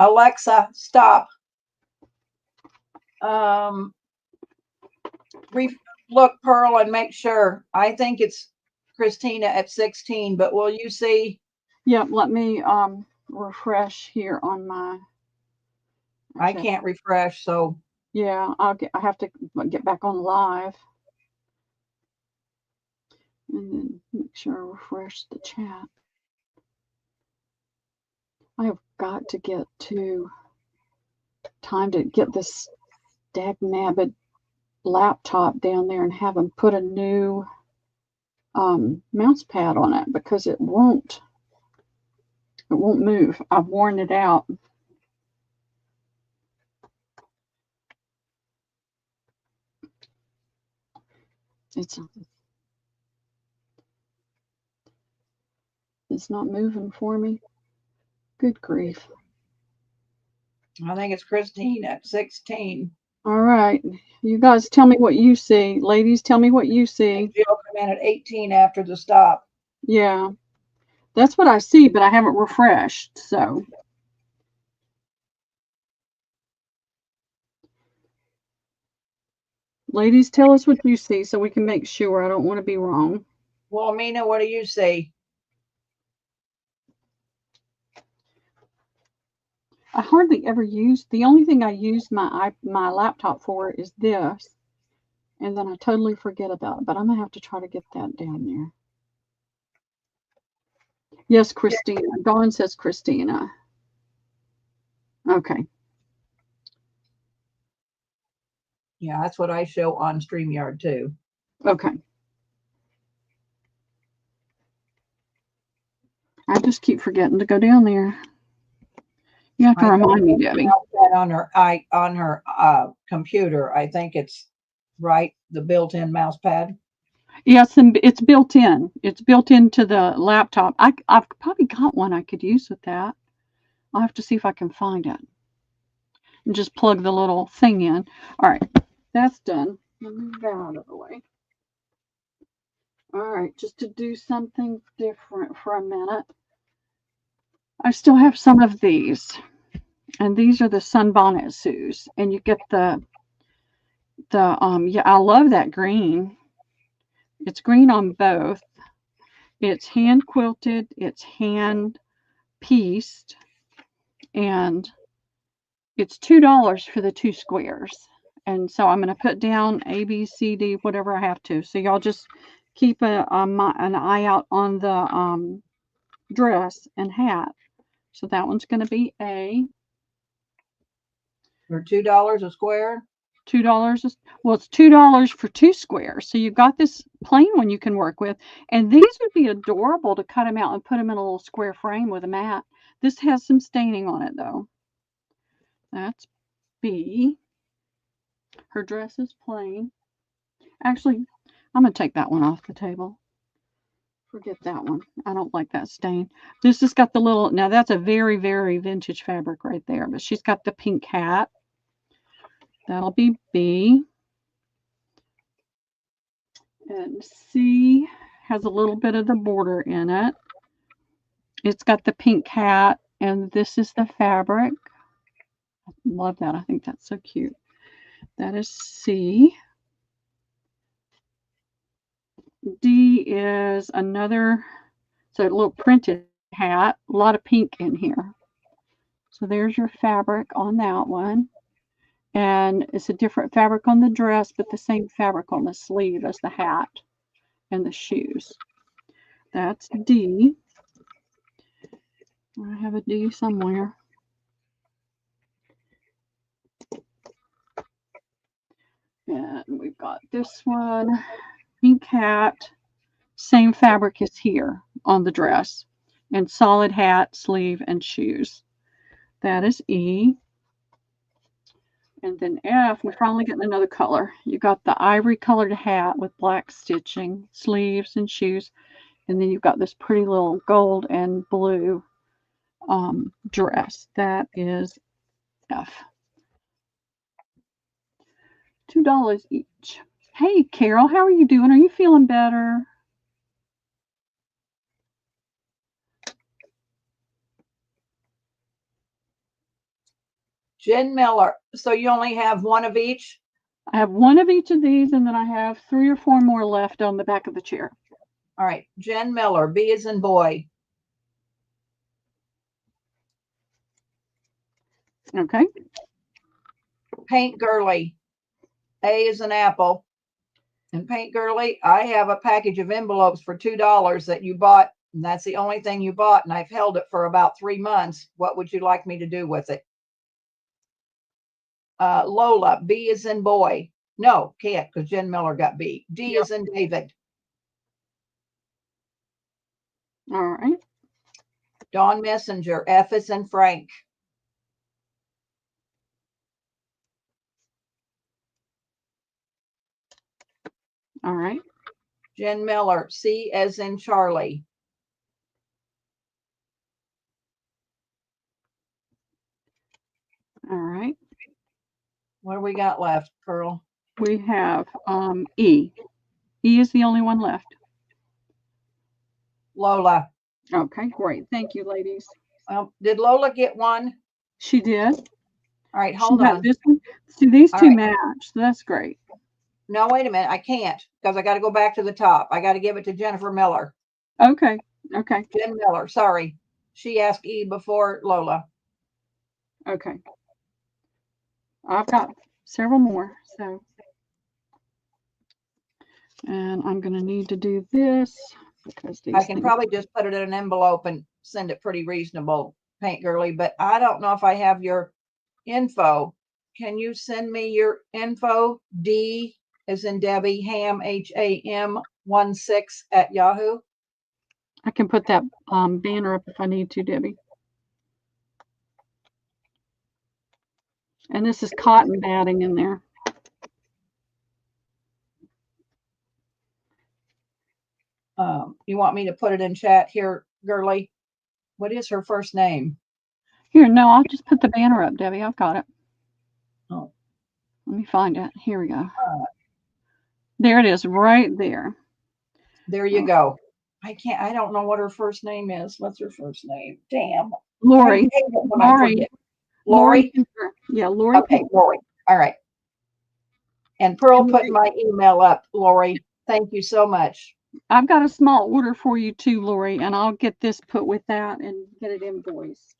Alexa, stop. Look, Pearl, and make sure. I think it's Christina at 16, but will you see? Yep, let me refresh here on my. I can't refresh, so. Yeah, I have to get back on live. And then make sure I refresh the chat. I have got to get to time to get this dag-nabbit laptop down there and have them put a new mouse pad on it, because it won't move. I've worn it out. It's not moving for me. Good grief. I think it's Christine at 16. All right. You guys tell me what you see. Ladies, tell me what you see. Jill come in at 18 after the stop. Yeah. That's what I see, but I haven't refreshed, so. Ladies, tell us what you see so we can make sure. I don't want to be wrong. Wilhelmina, what do you see? I hardly ever use, the only thing I use my laptop for is this, and then I totally forget about it, but I'm gonna have to try to get that down there. Yes, Christina. Dawn says Christina. Okay. Yeah, that's what I show on StreamYard too. Okay. I just keep forgetting to go down there. You have to remind me, Debbie. On her computer. I think it's right, the built-in mouse pad. Yes, and it's built in. It's built into the laptop. I've probably got one I could use with that. I'll have to see if I can find it. And just plug the little thing in. All right, that's done. Let me move that out of the way. All right, just to do something different for a minute. I still have some of these, and these are the sunbonnet Sues, and you get yeah, I love that green. It's green on both. It's hand quilted, it's hand pieced, and it's $2 for the 2 squares. And so I'm going to put down A, B, C, D, whatever I have to. So y'all just keep an eye out on the dress and hat. So that one's going to be A. For $2 a square. $2. Well, it's $2 for 2 squares. So you've got this plain one you can work with. And these would be adorable to cut them out and put them in a little square frame with a mat. This has some staining on it, though. That's B. Her dress is plain. Actually, I'm going to take that one off the table. Forget that one. I don't like that stain. This has got the little, now that's a very, very vintage fabric right there, but she's got the pink hat. That'll be B. And C has a little bit of the border in it. It's got the pink hat, and this is the fabric. I love that. I think that's so cute. That is C. D is another, so a little printed hat, a lot of pink in here. So there's your fabric on that one. And it's a different fabric on the dress, but the same fabric on the sleeve as the hat and the shoes. That's D. I have a D somewhere. And we've got this one, pink hat, same fabric as here on the dress, and solid hat, sleeve, and shoes. That is E. And then F, we're finally getting another color. You got the ivory colored hat with black stitching, sleeves, and shoes. And then you've got this pretty little gold and blue dress. That is F. $2 each. Hey, Carol, how are you doing? Are you feeling better? Jen Miller. So you only have one of each? I have one of each of these, and then I have 3 or 4 more left on the back of the chair. All right. Jen Miller. B as in boy. Okay. Paint Girly. A is an apple. And Paint Girly, I have a package of envelopes for $2 that you bought, and that's the only thing you bought, and I've held it for about 3 months. What would you like me to do with it? Lola, B is in boy. No, can't, because Jen Miller got B. D is in David. All right. Dawn Messenger, F is in Frank. All right. Jen Miller, C as in Charlie. All right. What do we got left, Pearl? We have E. E is the only one left. Lola. Okay, great. Thank you, ladies. Well, did Lola get one? She did. All right, She hold got on. this one. See, these All two right. match. So that's great. No, wait a minute. I can't because I got to go back to the top. I got to give it to Jennifer Miller. Okay. Okay. Jen Miller. Sorry. She asked E before Lola. Okay. I've got several more. So, and I'm going to need to do this because these I can things. probably just put it in an envelope and send it pretty reasonable, Paint Girly, but I don't know if I have your info. Can you send me your info? D as in Debbie, Ham, HAM 16 at Yahoo. I can put that banner up if I need to, Debbie. And this is cotton batting in there. You want me to put it in chat here, Girly? What is her first name? Here, no, I'll just put the banner up, Debbie. I've got it. Oh. Let me find it. Here we go. There it is, right there. There you go. I don't know what her first name is. What's her first name? Damn. Lori. Lori. Lori? Yeah, Lori. Okay, Lori. All right. And Pearl put my email up, Lori. Thank you so much. I've got a small order for you too, Lori, and I'll get this put with that and get it invoiced.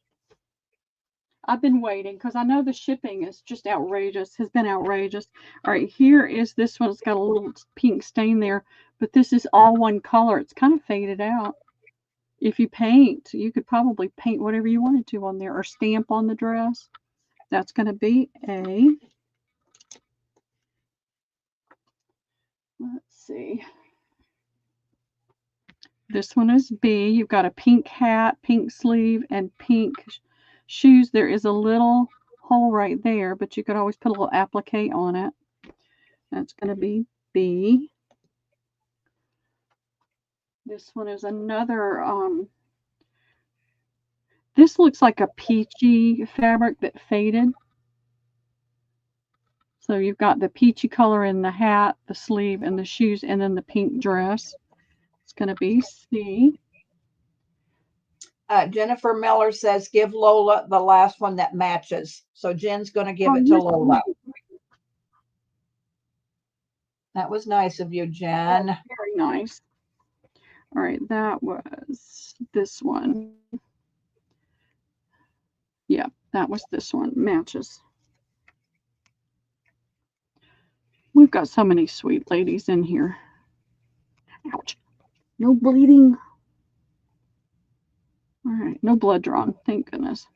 I've been waiting because I know the shipping is just outrageous, has been outrageous. All right, here is this one. It's got a little pink stain there, but this is all one color. It's kind of faded out. If you paint, you could probably paint whatever you wanted to on there or stamp on the dress. That's going to be a, let's see. This one is B. You've got a pink hat, pink sleeve, and pink shoes. There is a little hole right there, but you could always put a little applique on it. That's going to be B. This one is another, this looks like a peachy fabric that faded. So you've got the peachy color in the hat, the sleeve, and the shoes, and then the pink dress. It's going to be C. Jennifer Miller says, give Lola the last one that matches. So Jen's going to give it to Lola. That was nice of you, Jen. Very nice. All right, that was this one. Yeah, that was this one. Matches. We've got so many sweet ladies in here. Ouch. No bleeding. All right, no blood drawn. Thank goodness.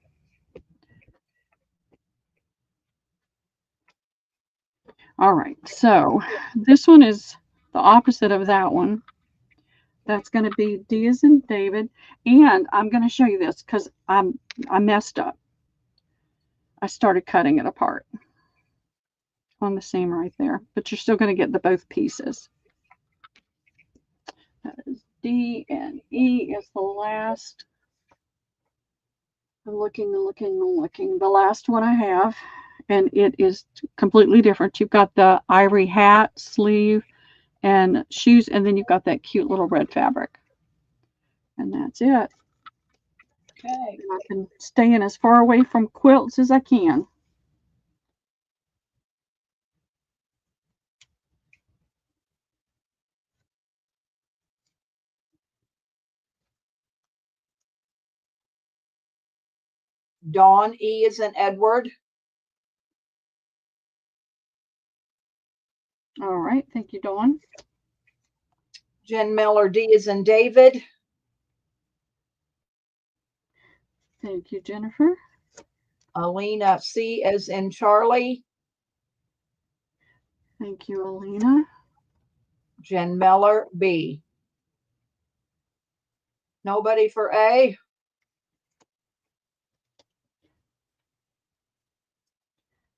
All right, so this one is the opposite of that one. That's going to be D as in David. And I'm going to show you this because I messed up. I started cutting it apart on the seam right there. But you're still going to get the both pieces. That is D, and E is the last. I'm looking. The last one I have. And it is completely different. You've got the ivory hat, sleeve, and shoes. And then you've got that cute little red fabric. And that's it. Okay. And I've been staying as far away from quilts as I can. Dawn, E is in Edward. All right. Thank you, Dawn. Jen Miller, D is in David. Thank you, Jennifer. Alina, C is in Charlie. Thank you, Alina. Jen Miller, B. Nobody for A?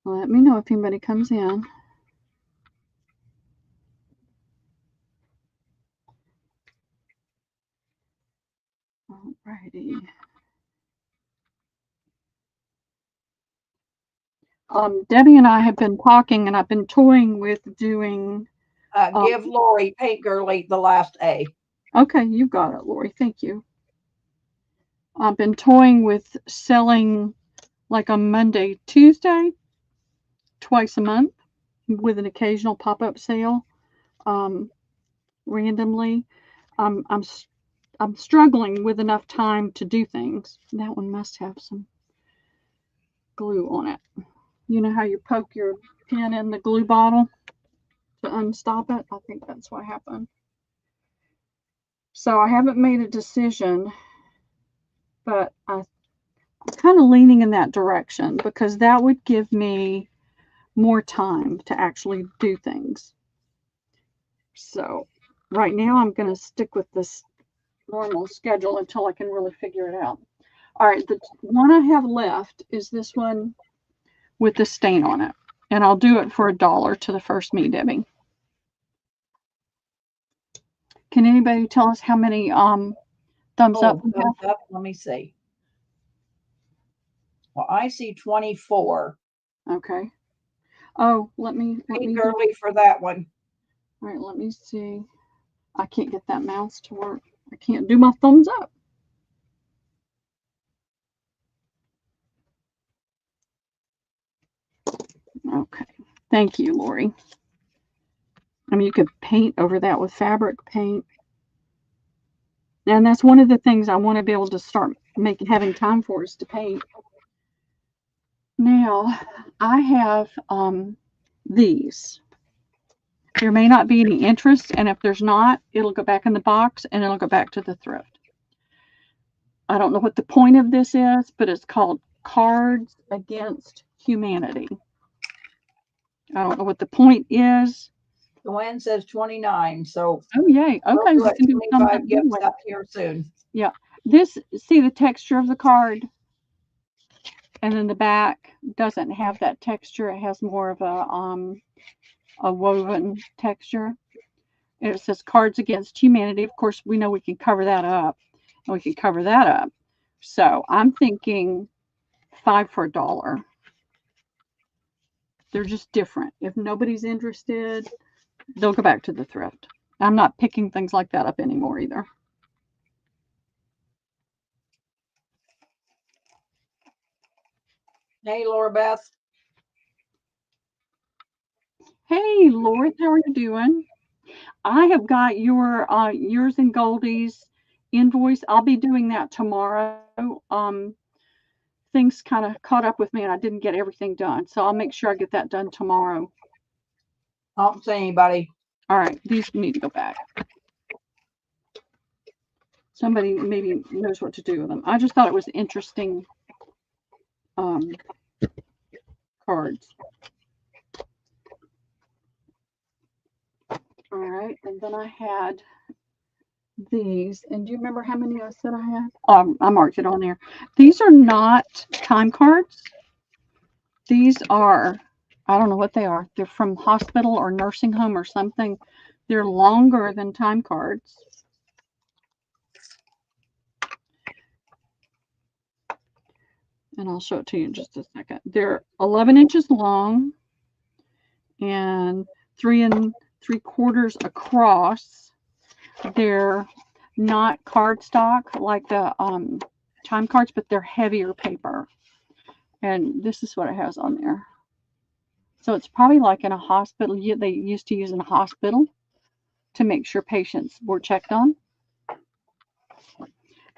Let me know if anybody comes in. All righty. Debbie and I have been talking, and I've been toying with doing. Give Lori Paint Girly the last A. Okay, you got it, Lori. Thank you. I've been toying with selling like on Monday, Tuesday, twice a month, with an occasional pop-up sale, randomly. I'm struggling with enough time to do things. That one must have some glue on it. You know how you poke your pen in the glue bottle to unstop it? I think that's what happened. So I haven't made a decision, but I'm kind of leaning in that direction because that would give me more time to actually do things. So right now I'm going to stick with this normal schedule until I can really figure it out. All right, the one I have left is this one with the stain on it. And I'll do it for $1 to the first me, Debbie. Can anybody tell us how many thumbs up we have? Thumbs up. Let me see. Well, I see 24. Okay. Oh, let me Paint Girly for that one. all right, let me see. I can't get that mouse to work. I can't do my thumbs up. Okay. Thank you, Lori. I mean, you could paint over that with fabric paint. And that's one of the things I want to be able to start having time for is to paint. Now, I have these. There may not be any interest, and if there's not, it'll go back in the box and it'll go back to the thrift. I don't know what the point of this is, but it's called Cards Against Humanity. I don't know what the point is. Joanne says 29, so Oh, yay. Okay, we'll we can do 25 gifts up here soon. Yeah. This, see the texture of the card? And then the back doesn't have that texture. It has more of a woven texture. And it says Cards Against Humanity. Of course, we know we can cover that up. And we can cover that up. So I'm thinking 5 for $1. They're just different. If nobody's interested, they'll go back to the thrift. I'm not picking things like that up anymore either. Hey, Laura Beth. Hey, Laura, how are you doing? I have got your yours and Goldie's invoice. I'll be doing that tomorrow. Things kind of caught up with me and I didn't get everything done. So I'll make sure I get that done tomorrow. I don't see anybody. All right, these need to go back. Somebody maybe knows what to do with them. I just thought it was interesting cards. All right, and then I had these. And do you remember how many I said I had? I marked it on there. These are not time cards. These are, I don't know what they are. They're from hospital or nursing home or something. They're longer than time cards. And I'll show it to you in just a second. They're 11 inches long and 3 3/4 across. They're not cardstock like the time cards, but they're heavier paper. And this is what it has on there. So it's probably like in a hospital. They used to use in a hospital to make sure patients were checked on.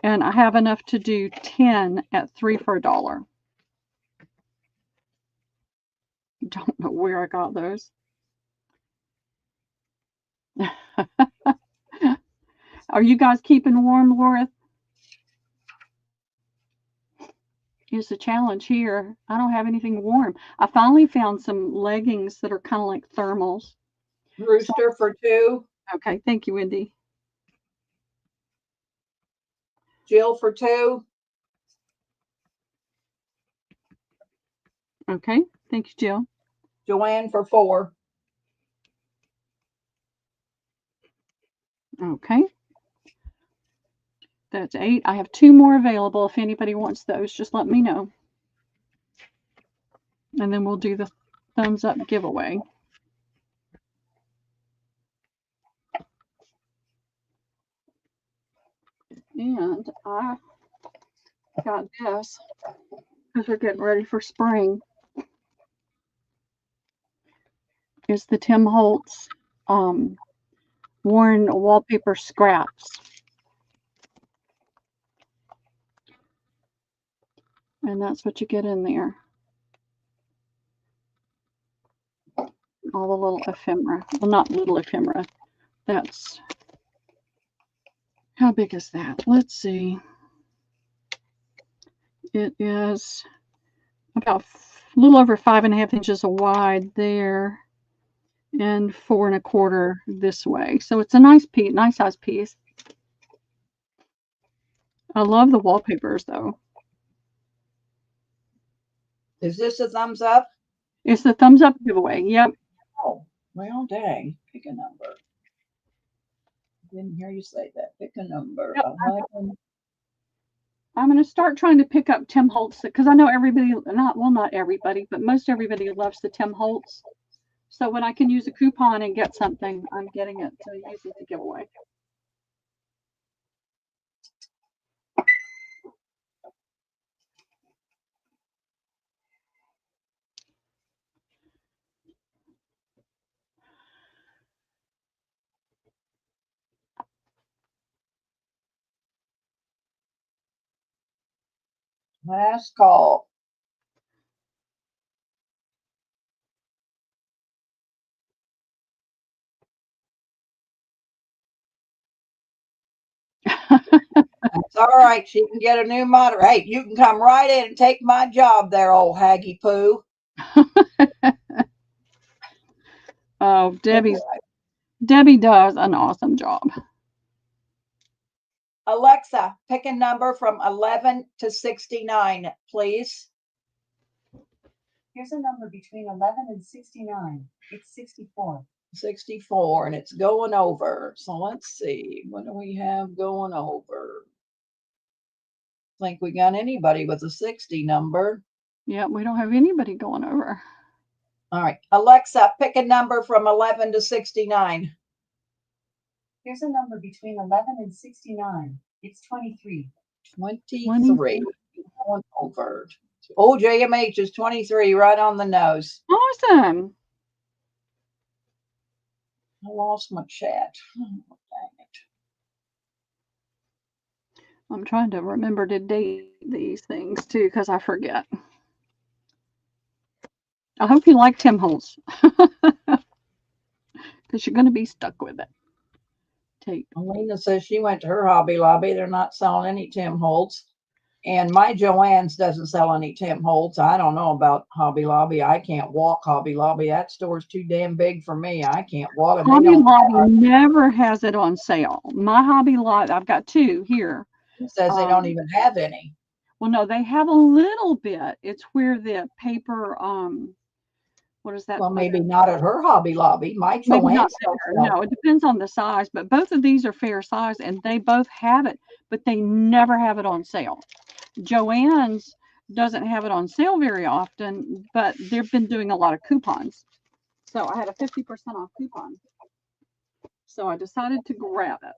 And I have enough to do 10 at 3 for $1. Don't know where I got those. Are you guys keeping warm, Laura? Here's the challenge here. I don't have anything warm. I finally found some leggings that are kind of like thermals. Rooster for 2. Okay, thank you, Wendy. Jill for 2. Okay, thank you, Jill. Joanne for 4. Okay. That's 8. I have 2 more available. If anybody wants those, just let me know. And then we'll do the thumbs up giveaway. And I got this because we're getting ready for spring. Is the Tim Holtz worn wallpaper scraps. And that's what you get in there. All the little ephemera. Well, not little ephemera. That's, how big is that? Let's see. It is about a little over 5.5 inches wide there and 4 1/4 this way. So it's a nice piece, nice size piece. I love the wallpapers though. Is this a thumbs up? It's the thumbs up giveaway. Yep. Oh, well, dang. Pick a number. Didn't hear you say that. Pick a number. Yep. 11. I'm going to start trying to pick up Tim Holtz because I know everybody, not everybody, but most everybody loves the Tim Holtz. So when I can use a coupon and get something, I'm getting it to use it to give away. Last call. That's all right. She can get a new moderator. Hey, you can come right in and take my job there, old Haggy Poo. Oh, Debbie does an awesome job. Alexa, pick a number from 11 to 69, please. Here's a number between 11 and 69. It's 64. 64, and it's going over. So let's see. What do we have going over? Think we got anybody with a 60 number? Yeah, we don't have anybody going over. All right. Alexa, pick a number from 11 to 69. Here's a number between 11 and 69. It's 23. 23. Going over. Oh, JMH is 23, right on the nose. Awesome. I lost my chat. Oh, dang it. I'm trying to remember to date these things too because I forget. I hope you like Tim Holtz because you're going to be stuck with it. Alina says she went to her Hobby Lobby. They're not selling any Tim Holtz. And my Joann's doesn't sell any Tim Holtz. I don't know about Hobby Lobby. I can't walk Hobby Lobby. That store's too damn big for me. I can't walk. Hobby Lobby never has it on sale. My Hobby Lobby, I've got 2 here. It says they don't even have any. Well, no, they have a little bit. It's where the paper, what is that? Well, maybe not at her Hobby Lobby. My Joann's no, it depends on the size, but both of these are fair size and they both have it, but they never have it on sale. Joann's doesn't have it on sale very often, but they've been doing a lot of coupons. So I had a 50% off coupon. So I decided to grab it.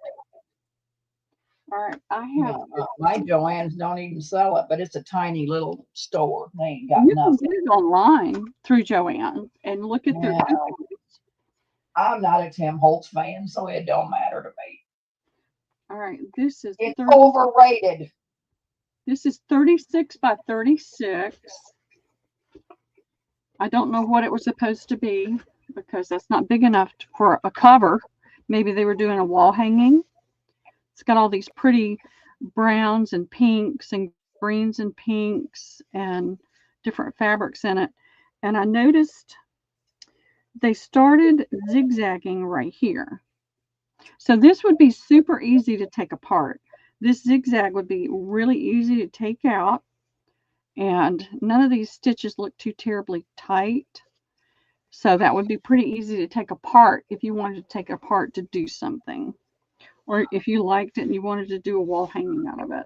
All right, I have my Joann's don't even sell it, but it's a tiny little store. They ain't got you nothing. can get it online through Joann and look at their coupons. I'm not a Tim Holtz fan, so it don't matter to me. All right, this is it's overrated. This is 36 by 36. I don't know what it was supposed to be because that's not big enough for a cover. Maybe they were doing a wall hanging. It's got all these pretty browns and pinks and greens and pinks and different fabrics in it. And I noticed they started zigzagging right here. So this would be super easy to take apart. This zigzag would be really easy to take out. And none of these stitches look too terribly tight. So that would be pretty easy to take apart if you wanted to take it apart to do something. Or if you liked it and you wanted to do a wall hanging out of it.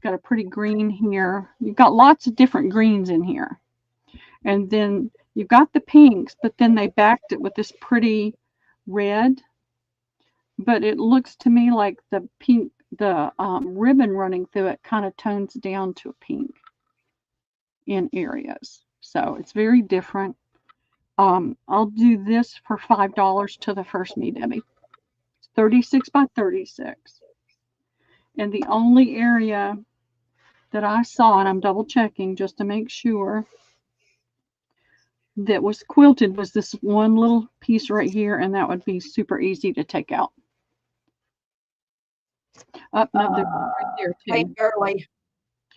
Got a pretty green here. You've got lots of different greens in here. And then you got the pinks, but then they backed it with this pretty red. But it looks to me like the pink, the ribbon running through it kind of tones down to a pink in areas. So it's very different. I'll do this for $5 to the first Me Debbie. It's 36 by 36. And the only area that I saw, and I'm double checking just to make sure, that was quilted was this one little piece right here, and that would be super easy to take out. Up, no, they're right there Hey, too. Early.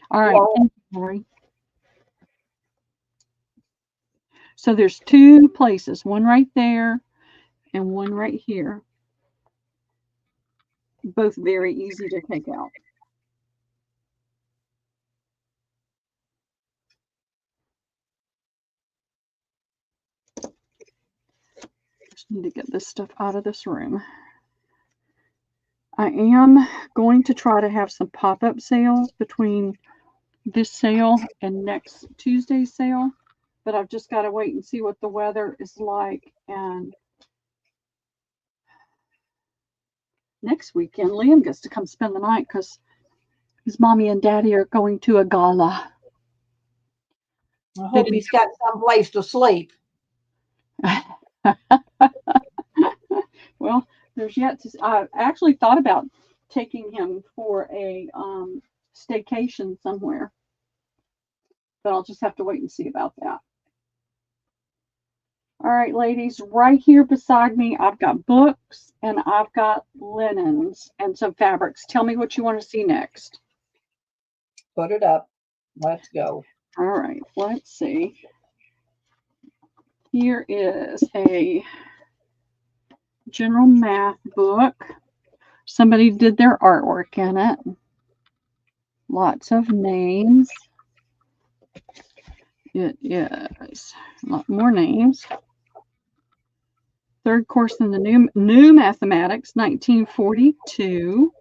All right, Well, thank you, Lori. So there's two places, one right there and one right here. Both very easy to take out. Just need to get this stuff out of this room. I am going to try to have some pop-up sales between this sale and next Tuesday's sale, but I've just got to wait and see what the weather is like. And next weekend, Liam gets to come spend the night because his mommy and daddy are going to a gala. I hope he's got some place to sleep. Well, there's yet to. I actually thought about taking him for a staycation somewhere, but I'll just have to wait and see about that. All right, ladies, right here beside me, I've got books and I've got linens and some fabrics. Tell me what you want to see next. Put it up. Let's go. All right, let's see. Here is a general math book. Somebody did their artwork in it. Lots of names. It is a lot more names. Third course in the new mathematics, 1942.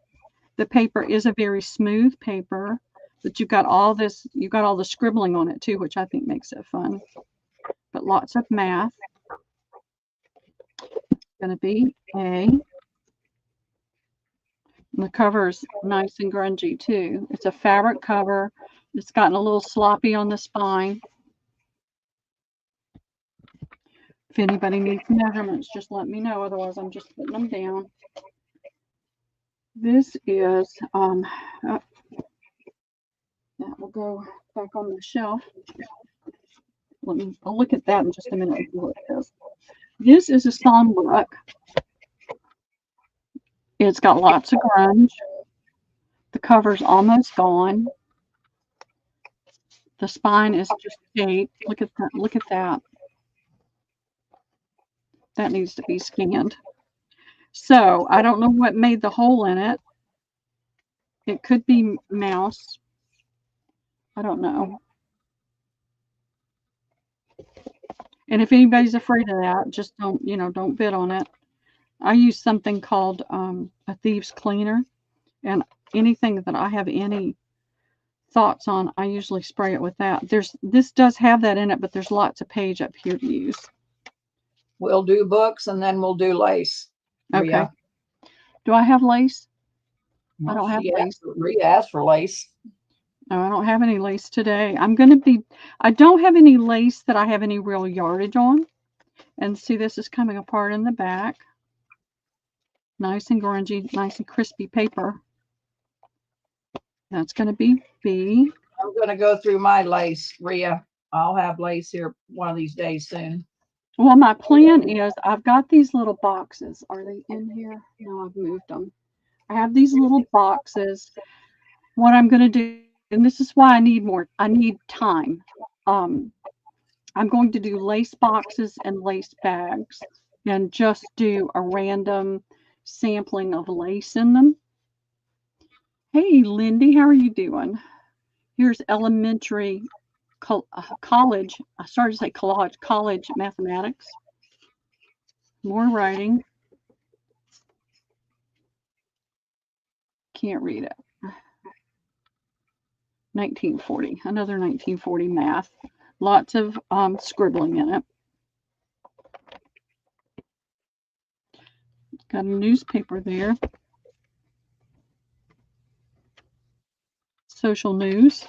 The paper is a very smooth paper, but you've got all this, you've got all the scribbling on it too, which I think makes it fun. But lots of math. It's going to be A. And the cover's nice and grungy too. It's a fabric cover. It's gotten a little sloppy on the spine. If anybody needs measurements, just let me know. Otherwise, I'm just putting them down. This is, that will go back on the shelf. I'll look at that in just a minute and see what it is. This is a songbook. It's got lots of grunge. The cover's almost gone. The spine is just shaped. Look at that. Look at that. That needs to be scanned. So I don't know what made the hole in it. It could be mouse. I don't know. And if anybody's afraid of that, just don't bid on it. I use something called a thieves cleaner, and anything that I have any thoughts on, I usually spray it with that. This does have that in it, but there's lots of page up here to use. We'll do books and then we'll do lace. Okay. Rhea. Do I have lace? Well, I don't have lace. Rhea asked for lace. No, I don't have any lace today. I don't have any lace that I have any real yardage on. And see, this is coming apart in the back. Nice and grungy, nice and crispy paper. That's going to be B. I'm going to go through my lace, Rhea. I'll have lace here one of these days soon. Well, my plan is I've got these little boxes. Are they in here? No, I've moved them. I have these little boxes. What I'm going to do, and this is why I need time. I'm going to do lace boxes and lace bags and just do a random sampling of lace in them. Hey, Lindy, how are you doing? Here's elementary college. I started to say college mathematics. More writing. Can't read it. 1940, another 1940 math. Lots of scribbling in it. Got a newspaper there. Social news.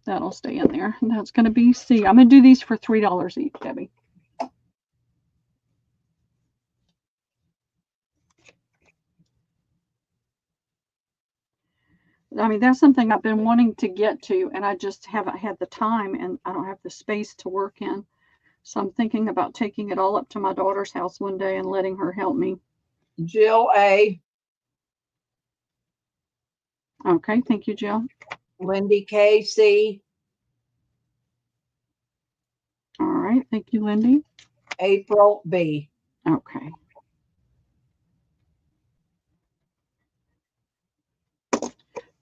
That'll stay in there. And that's going to be C. I'm going to do these for $3 each, Debbie. I mean, that's something I've been wanting to get to, and I just haven't had the time, and I don't have the space to work in. So I'm thinking about taking it all up to my daughter's house one day and letting her help me. Jill A. Okay, thank you, Jill. Lindy K. C. All right, thank you, Lindy. April B. Okay.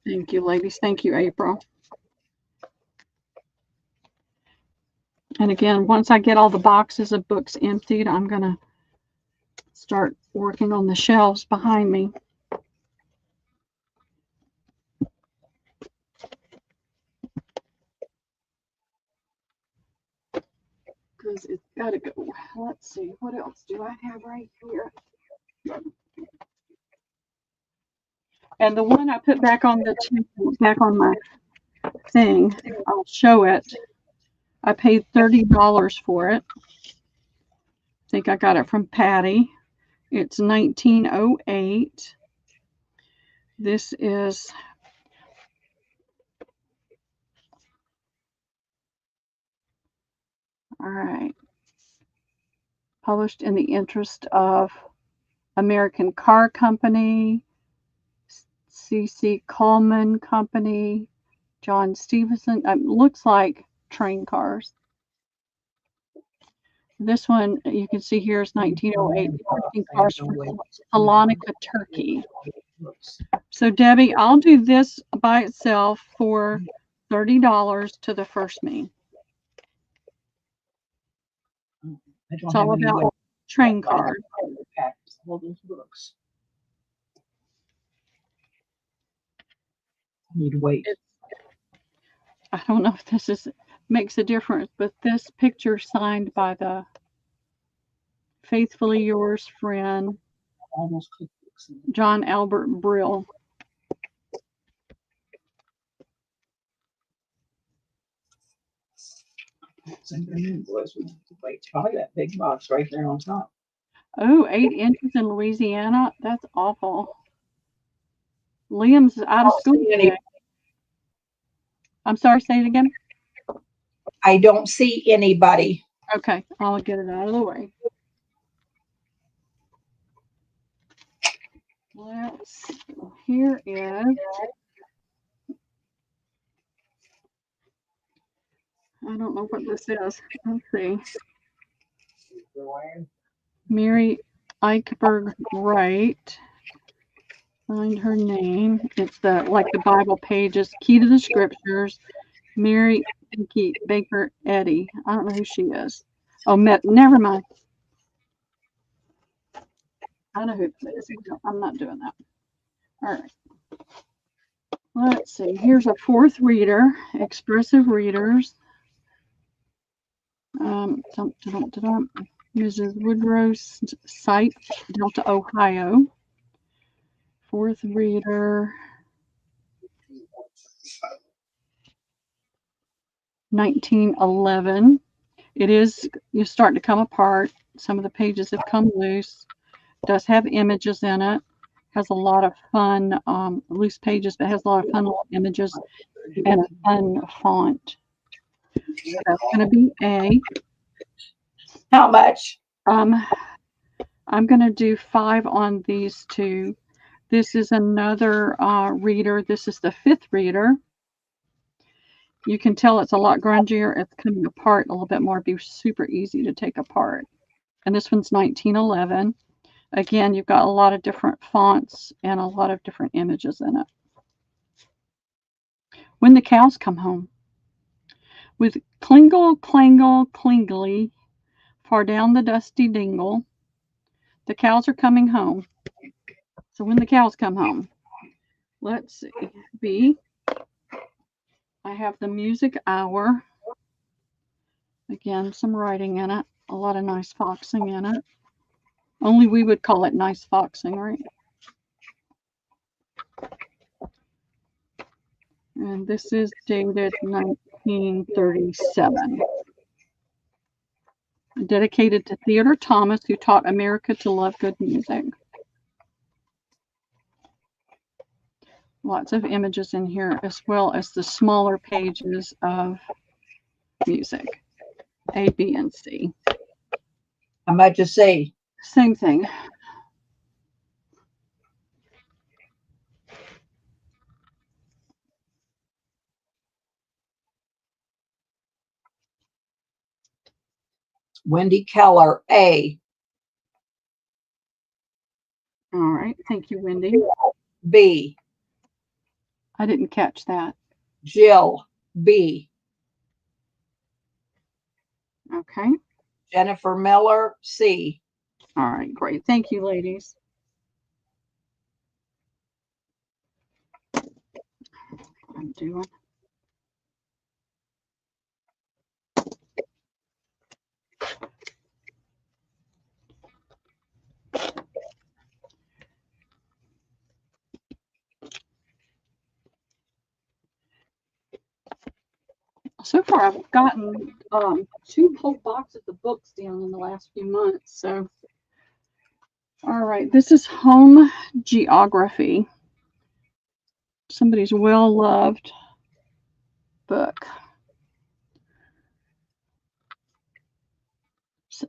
Thank you, ladies. Thank you, April. And again, once I get all the boxes of books emptied, I'm going to start working on the shelves behind me. Because it's got to go. Let's see, what else do I have right here? And the one I put back on the back on my thing, I'll show it. I paid $30 for it. I think I got it from Patty. It's 1908. This is all right. Published in the interest of American Car Company, C.C. Coleman Company, John Stevenson. Looks like train cars. This one you can see here is 1908. 14 cars from Salonika, Turkey. So Debbie, I'll do this by itself for $30 to the first me. It's all about train cars. All those books. I need to wait. I don't know if this makes a difference, but this picture signed by the faithfully yours friend, John Albert Brill. It's probably that big box right there on top. Oh, 8 inches in Louisiana. That's awful. Liam's out of school today. I'm sorry, say it again. I don't see anybody. Okay, I'll get it out of the way. Let's see. Here is. I don't know what this is. Let's see. Mary Eichberg Wright. Find her name. It's the Bible pages. Key to the Scriptures. Mary Baker Eddy. I don't know who she is. Oh, never mind. I know who it is. I'm not doing that. All right. Let's see. Here's a fourth reader. Expressive readers. Mrs. Woodrow Site, Delta, Ohio. Fourth reader. 1911. You're starting to come apart. Some of the pages have come loose. It does have images in it. Has a lot of fun, loose pages, but has a lot of fun little images and a fun font. So that's going to be A. How much? I'm going to do 5 on these two. This is another reader. This is the fifth reader. You can tell it's a lot grungier. It's coming apart a little bit more. It'd be super easy to take apart. And this one's 1911. Again, you've got a lot of different fonts and a lot of different images in it. When the Cows Come Home. With klingle, clangle, klingly, far down the dusty dingle, the cows are coming home. So when the cows come home. Let's see. B. I have the music hour. Again, some writing in it. A lot of nice foxing in it. Only we would call it nice foxing, right? And this is dated 1937. Dedicated to Theodore Thomas, who taught America to love good music. Lots of images in here, as well as the smaller pages of music, A, B, and C. How much is C? Same thing. Wendy Keller, A. All right. Thank you, Wendy. B. I didn't catch that. Jill, B. Okay. Jennifer Miller, C. All right. Great. Thank you, ladies. I'm doing. So far, I've gotten 2 whole boxes of books down in the last few months. So, all right, this is home geography. Somebody's well-loved book.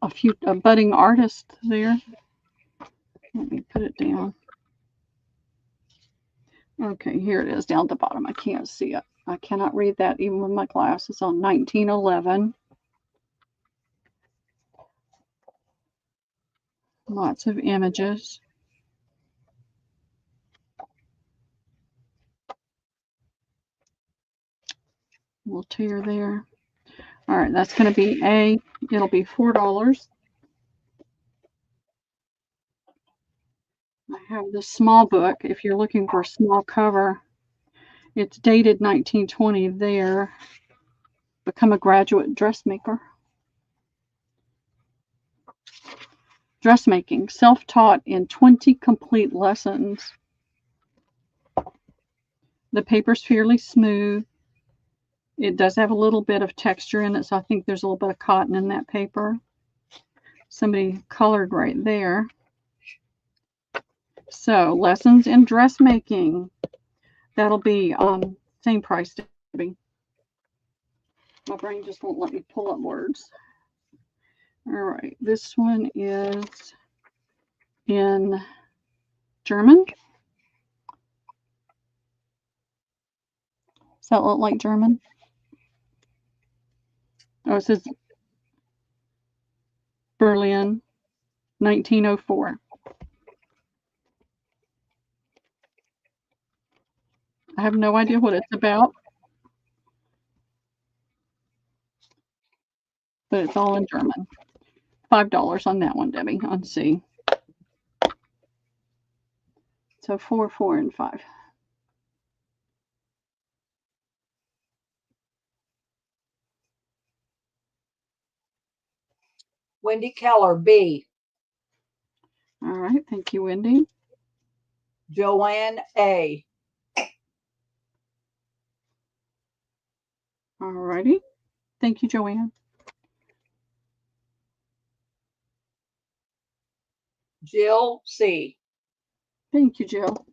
A few budding artists there. Let me put it down. Okay, here it is down at the bottom. I can't see it. I cannot read that even with my glasses on. 1911. Lots of images. We'll tear there. All right, that's going to be A. It'll be $4. I have this small book. If you're looking for a small cover, it's dated 1920 there. Become a graduate dressmaker. Dressmaking, self-taught in 20 complete lessons. The paper's fairly smooth. It does have a little bit of texture in it, so I think there's a little bit of cotton in that paper. Somebody colored right there. So, lessons in dressmaking. That'll be same price, Debbie. My brain just won't let me pull up words. All right, this one is in German. Does that look like German? Oh, it says Berlin, 1904. I have no idea what it's about, but it's all in German. $5 on that one, Debbie, on C. So 4, 4, and 5. Wendy Keller, B. All right, thank you, Wendy. Joanne, A. All righty. Thank you, Joanne. Jill, C. Thank you, Jill.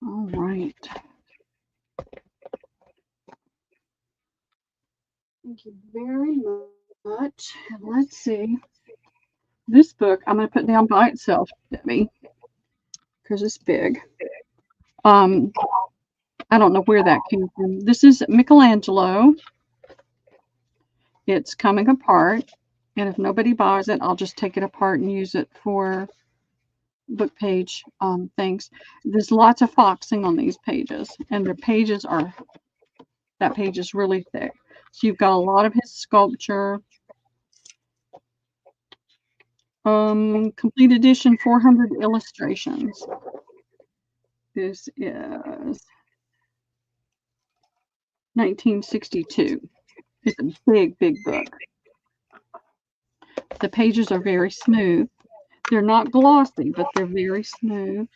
All right. Thank you very much. And let's see. This book I'm going to put down by itself, Debbie, because it's big. I don't know where that came from. This is Michelangelo. It's coming apart, and if nobody buys it, I'll just take it apart and use it for book page things. There's lots of foxing on these pages, and the pages are, that page is really thick. So you've got a lot of his sculpture. Complete edition, 400 illustrations. This is 1962. It's a big, big book. The pages are very smooth. They're not glossy, but they're very smooth.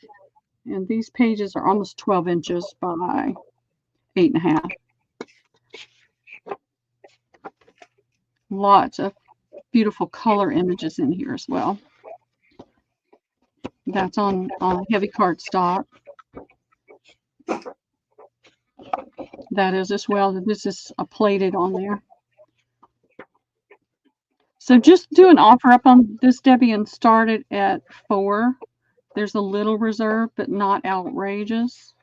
And these pages are almost 12 inches by 8.5. Lots of beautiful color images in here as well. That's on heavy cardstock. That is as well. This is plated on there. So just do an offer up on this, Debbie, and start it at 4. There's a little reserve, but not outrageous.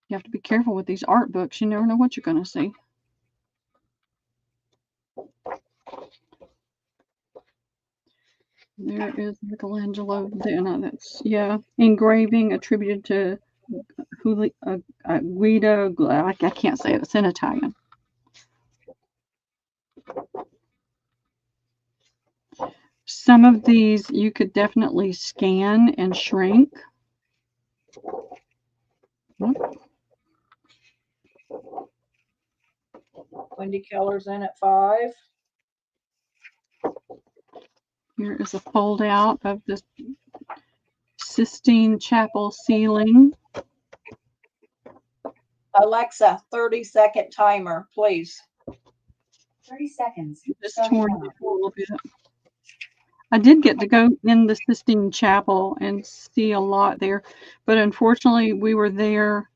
You have to be careful with these art books. You never know what you're going to see. There is Michelangelo. That's, yeah, engraving attributed to Guido. I can't say it. It's in Italian. Some of these you could definitely scan and shrink. Wendy Keller's in at 5. Here is a fold out of the Sistine Chapel ceiling. Alexa, 30-second timer, please. 30 seconds. Just torn a little bit. I did get to go in the Sistine Chapel and see a lot there, but unfortunately we were there.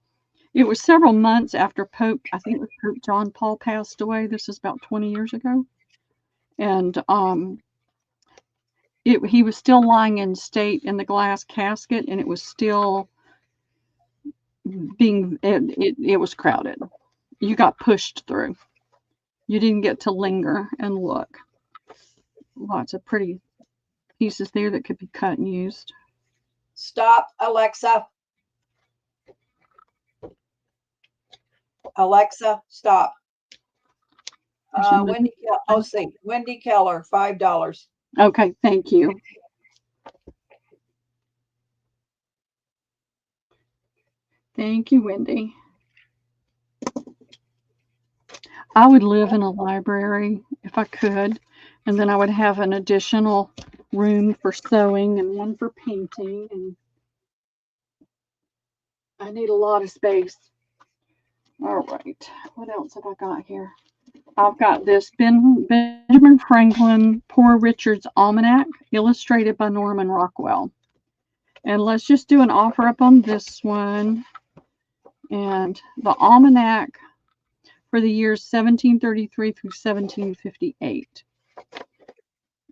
It was several months after Pope, I think it was Pope John Paul passed away. This is about 20 years ago. And he was still lying in state in the glass casket, and it was still it was crowded. You got pushed through. You didn't get to linger and look. Lots of pretty pieces there that could be cut and used. Stop, Alexa. Alexa, stop. Wendy Keller, $5. Okay, thank you. Thank you, Wendy. I would live in a library if I could, and then I would have an additional room for sewing and one for painting, and I need a lot of space. All right, what else have I got here? I've got this Benjamin Franklin Poor Richard's Almanac, illustrated by Norman Rockwell. And let's just do an offer up on this one. And the almanac for the years 1733 through 1758.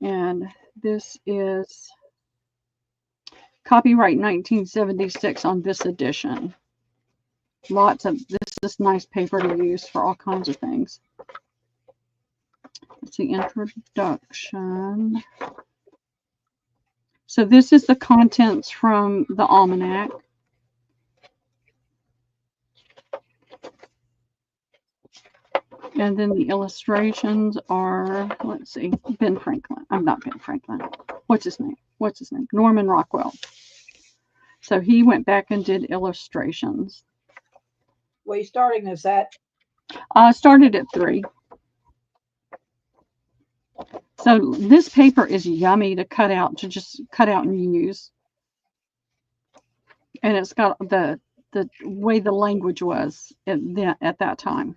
And this is copyright 1976 on this edition. Lots of this is nice paper to use for all kinds of things. That's the introduction. So this is the contents from the almanac. And then the illustrations are, let's see, Ben Franklin. I'm not Ben Franklin. What's his name? Norman Rockwell. So he went back and did illustrations. What are you starting this at? I started at 3. So this paper is yummy to cut out, to just cut out and use. And it's got the way the language was at that time.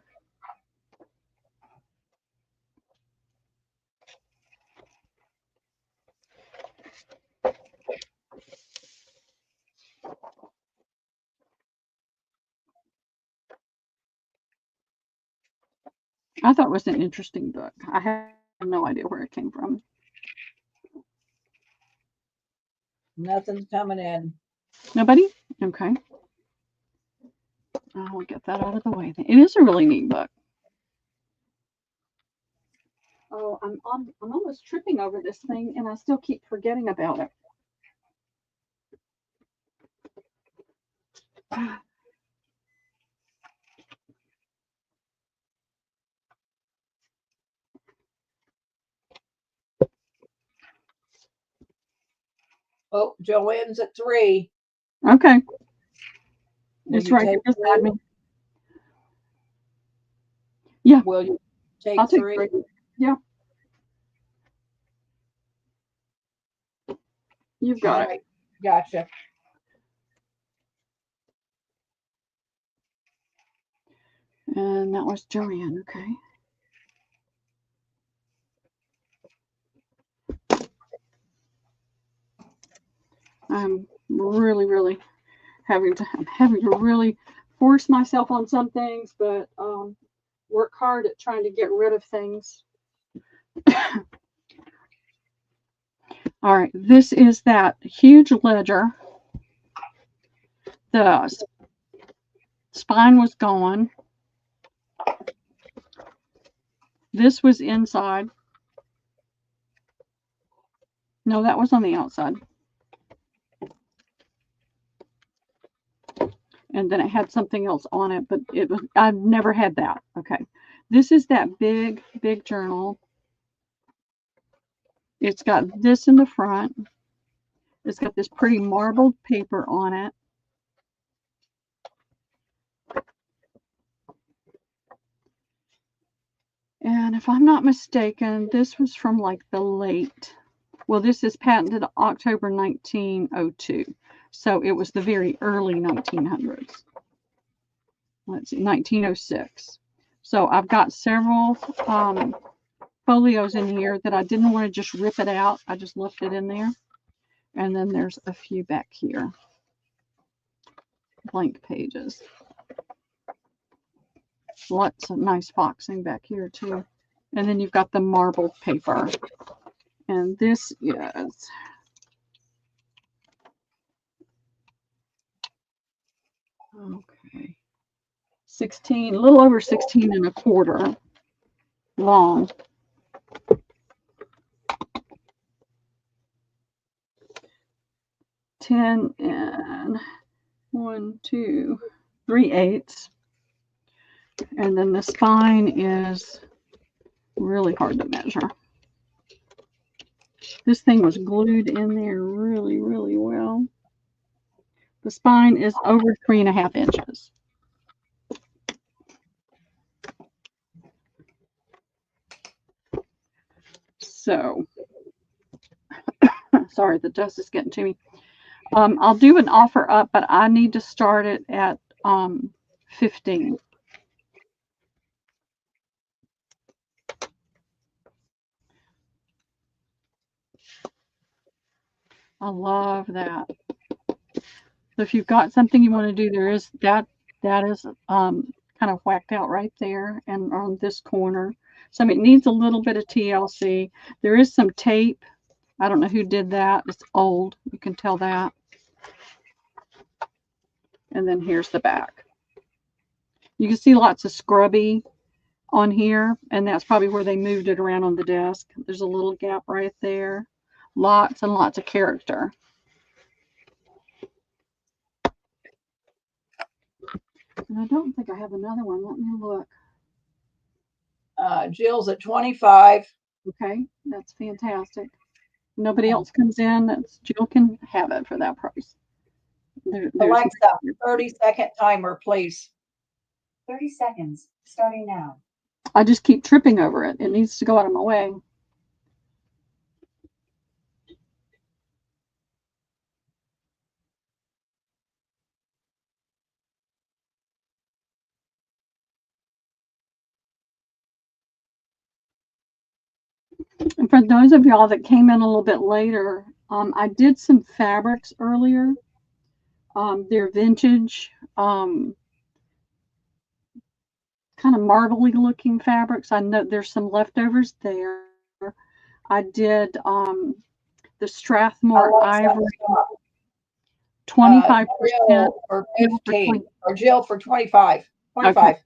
I thought it was an interesting book. I have no idea where it came from. Nothing's coming in. Nobody? Okay. I'll get that out of the way. It is a really neat book. Oh, I'm almost tripping over this thing, and I still keep forgetting about it. Oh, Joanne's at 3. Okay. Will It's you right here take beside 3? me. Yeah, Will you I'll take take 3? 3. Yeah, you've All got it. right. Gotcha. And that was Joanne. Okay. I'm really I'm having to really force myself on some things, but work hard at trying to get rid of things. All right, this is that huge ledger. The spine was gone. This was inside. No, that was on the outside. And then it had something else on it, but I've never had that. Okay. This is that big journal. It's got this in the front. It's got this pretty marbled paper on it. And if I'm not mistaken, this was from like the late, well, this is patented October 1902. So it was the very early 1900s. Let's see, 1906. So I've got several folios in here that I didn't want to just rip it out. I just left it in there. And then there's a few back here, blank pages. Lots of nice boxing back here too. And then you've got the marbled paper. And this is okay. 16, a little over 16 and a quarter long. Ten and 1, 2, 3/8. And then the spine is really hard to measure. This thing was glued in there really well. The spine is over 3.5 inches. So, sorry, the dust is getting to me. I'll do an offer up, but I need to start it at 15. I love that. So if you've got something you want to do, there is that is kind of whacked out right there and on this corner. So it needs a little bit of TLC. There is some tape. I don't know who did that. It's old. You can tell that. And then here's the back. You can see lots of scrubby on here, and that's probably where they moved it around on the desk. There's a little gap right there. Lots and lots of character. And I don't think I have another one. Let me look. Jill's at 25. Okay, that's fantastic. Nobody else comes in. Jill can have it for that price. Alexa, 30-second timer, please. 30 seconds, starting now. I just keep tripping over it. It needs to go out of my way. And for those of y'all that came in a little bit later, I did some fabrics earlier. They're vintage, kind of marbly looking fabrics. I know there's some leftovers there. I did the Strathmore Ivory, 25%. Jill for 15, or Jill for 25. 25. Okay.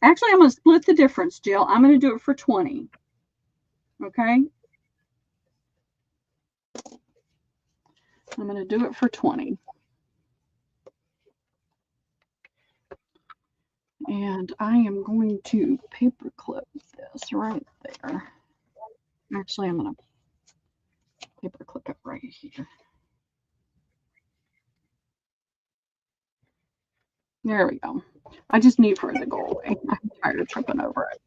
Actually, I'm going to split the difference, Jill. I'm going to do it for 20. Okay. I'm going to do it for 20. And I am going to paper clip this right there. Actually, I'm going to paper clip it right here. There we go. I just need for it to go away. I'm tired of tripping over it.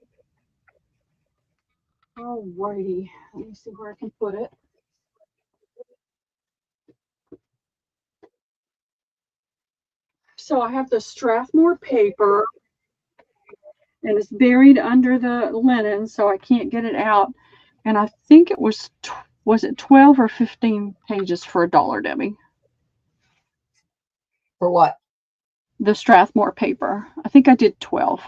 Alrighty. Let me see where I can put it. So I have the Strathmore paper, and it's buried under the linen, so I can't get it out. And I think it was it 12 or 15 pages for $1, Debbie? For what? The Strathmore paper. I think I did 12.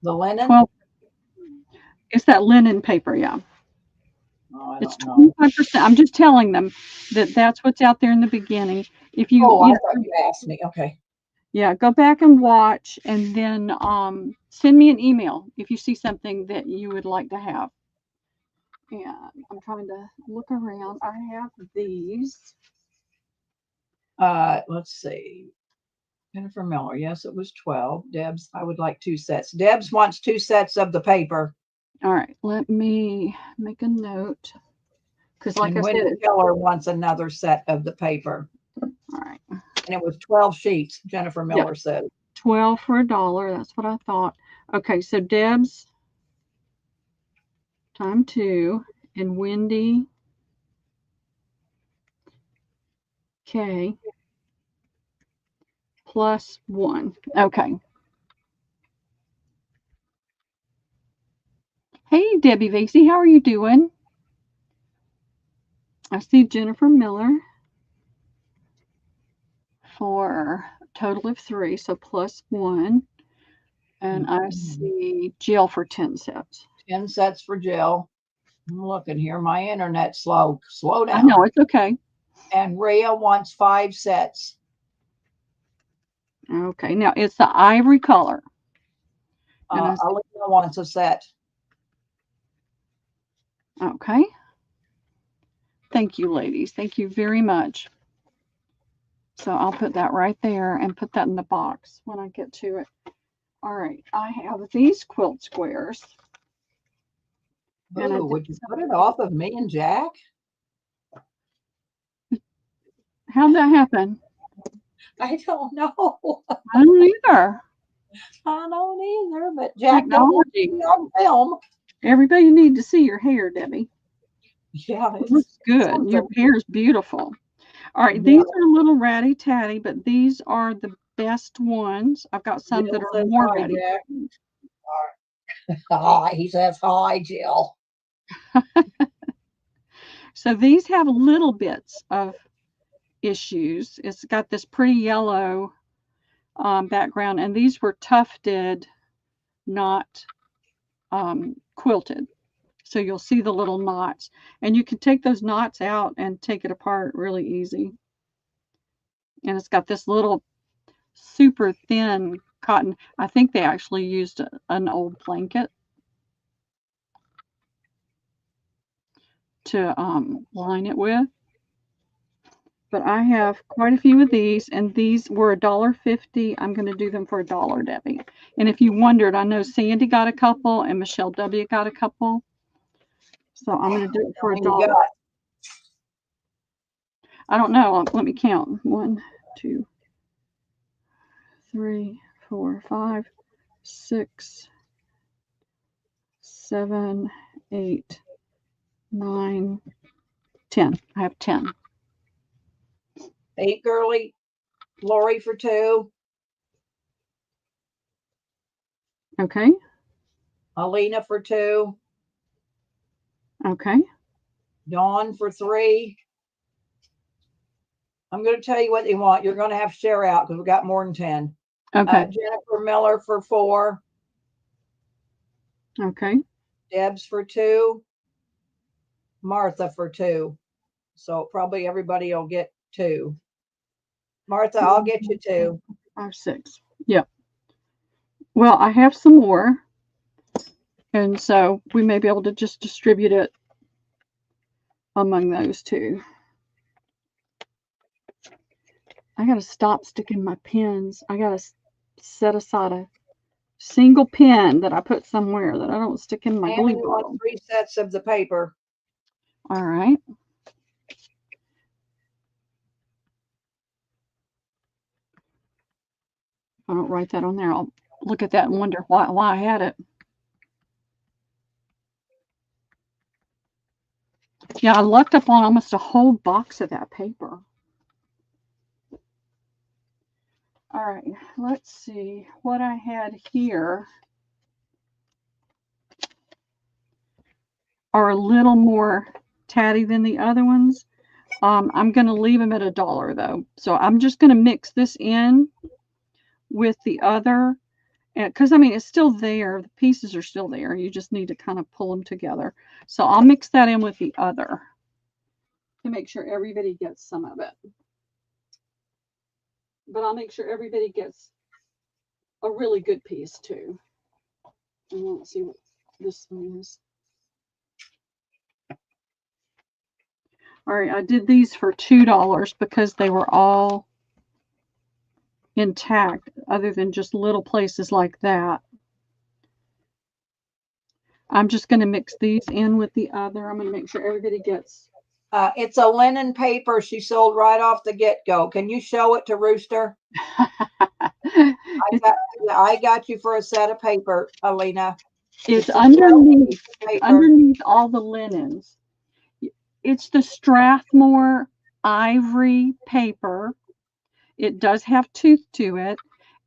The linen? 12. It's that linen paper, yeah. Oh, I It's don't know. 25%. I'm just telling them that that's what's out there in the beginning. If you, Oh, you I know, thought you asked me. Okay. yeah, go back and watch, and then send me an email if you see something that you would like to have. And I'm trying to look around. I have these. Let's see. Jennifer Miller. Yes, it was 12. Deb's, I would like 2 sets. Deb's wants 2 sets of the paper. All right, let me make a note. Because like And I Wendy said, Keller wants another set of the paper. all right. And it was 12 sheets, Jennifer Miller said. 12 for $1. That's what I thought. Okay, so Deb's time 2 and Wendy K plus 1. Okay. Hey, Debbie Vasey, how are you doing? I see Jennifer Miller for a total of 3, so plus 1. And I see Jill for 10 sets. 10 sets for Jill. I'm looking here. My internet's slow. Slow down. I know, it's okay. And Rhea wants 5 sets. Okay, now it's the ivory color. And Alina wants a set. Okay. Thank you, ladies. Thank you very much. So I'll put that right there and put that in the box when I get to it. All right, I have these quilt squares. Ooh, would you put it off of me and Jack? How'd that happen? I don't know. I don't either. I don't either, but Jack Technology. don't on film. Everybody need to see your hair, Debbie. Yeah, It looks good. something. Your hair's beautiful. All right, these are a little ratty tatty, but these are the best ones. I've got some that are more ratty. Hi, he says hi, Jill. So these have little bits of issues. It's got this pretty yellow background, and these were tufted, not quilted. So you'll see the little knots, and you can take those knots out and take it apart really easy. And it's got this little super thin cotton. I think they actually used an old blanket to line it with. But I have quite a few of these, and these were $1.50. I'm going to do them for $1, Debbie. And if you wondered, I know Sandy got a couple and Michelle W. got a couple. So I'm going to do it for $1. I don't know. Let me count. 1, 2, 3, 4, 5, 6, 7, 8, 9, 10. I have 10. 8 girly, Lori for 2. Okay. Alina for 2. Okay. Dawn for 3. I'm going to tell you what they want. You're going to have to share out because we got more than 10. Okay. Jennifer Miller for 4. Okay. Deb's for 2. Martha for 2. So probably everybody will get 2. Martha, I'll get you 2. 5, 6. Yep. Well, I have some more. And so we may be able to just distribute it among those two. I got to stop sticking my pins. I got to set aside a single pin that I put somewhere that I don't stick in my glue bottle. 3 sets of the paper. All right. I don't write that on there, I'll look at that and wonder why I had it. Yeah, I lucked up on almost a whole box of that paper. All right, let's see what I had here. Are a little more tatty than the other ones. I'm going to leave them at $1 though. So I'm just going to mix this in with the other, because I mean, it's still there. The pieces are still there. You just need to kind of pull them together. So I'll mix that in with the other to make sure everybody gets some of it. But I'll make sure everybody gets a really good piece too. And let's see what this one is. All right, I did these for $2 because they were all intact, other than just little places like that. I'm just going to mix these in with the other. I'm going to make sure everybody gets. It's a linen paper she sold right off the get-go. Can you show it to Rooster? I got you for a set of paper, Alina. It's underneath all the linens. It's the Strathmore ivory paper. It does have tooth to it,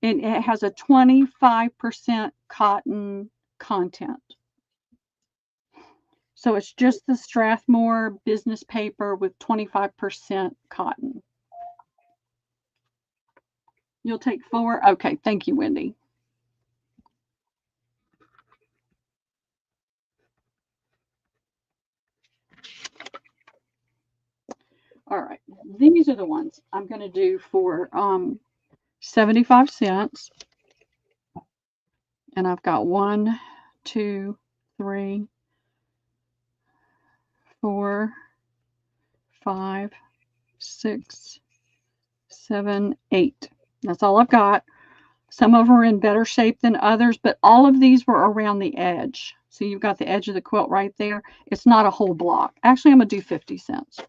and it has a 25% cotton content. So it's just the Strathmore business paper with 25% cotton. You'll take 4? Okay, thank you, Wendy. All right, these are the ones I'm going to do for 75 cents. And I've got 1, 2, 3, 4, 5, 6, 7, 8. That's all I've got. Some of them are in better shape than others, but all of these were around the edge. So you've got the edge of the quilt right there. It's not a whole block. Actually, I'm going to do 50 cents.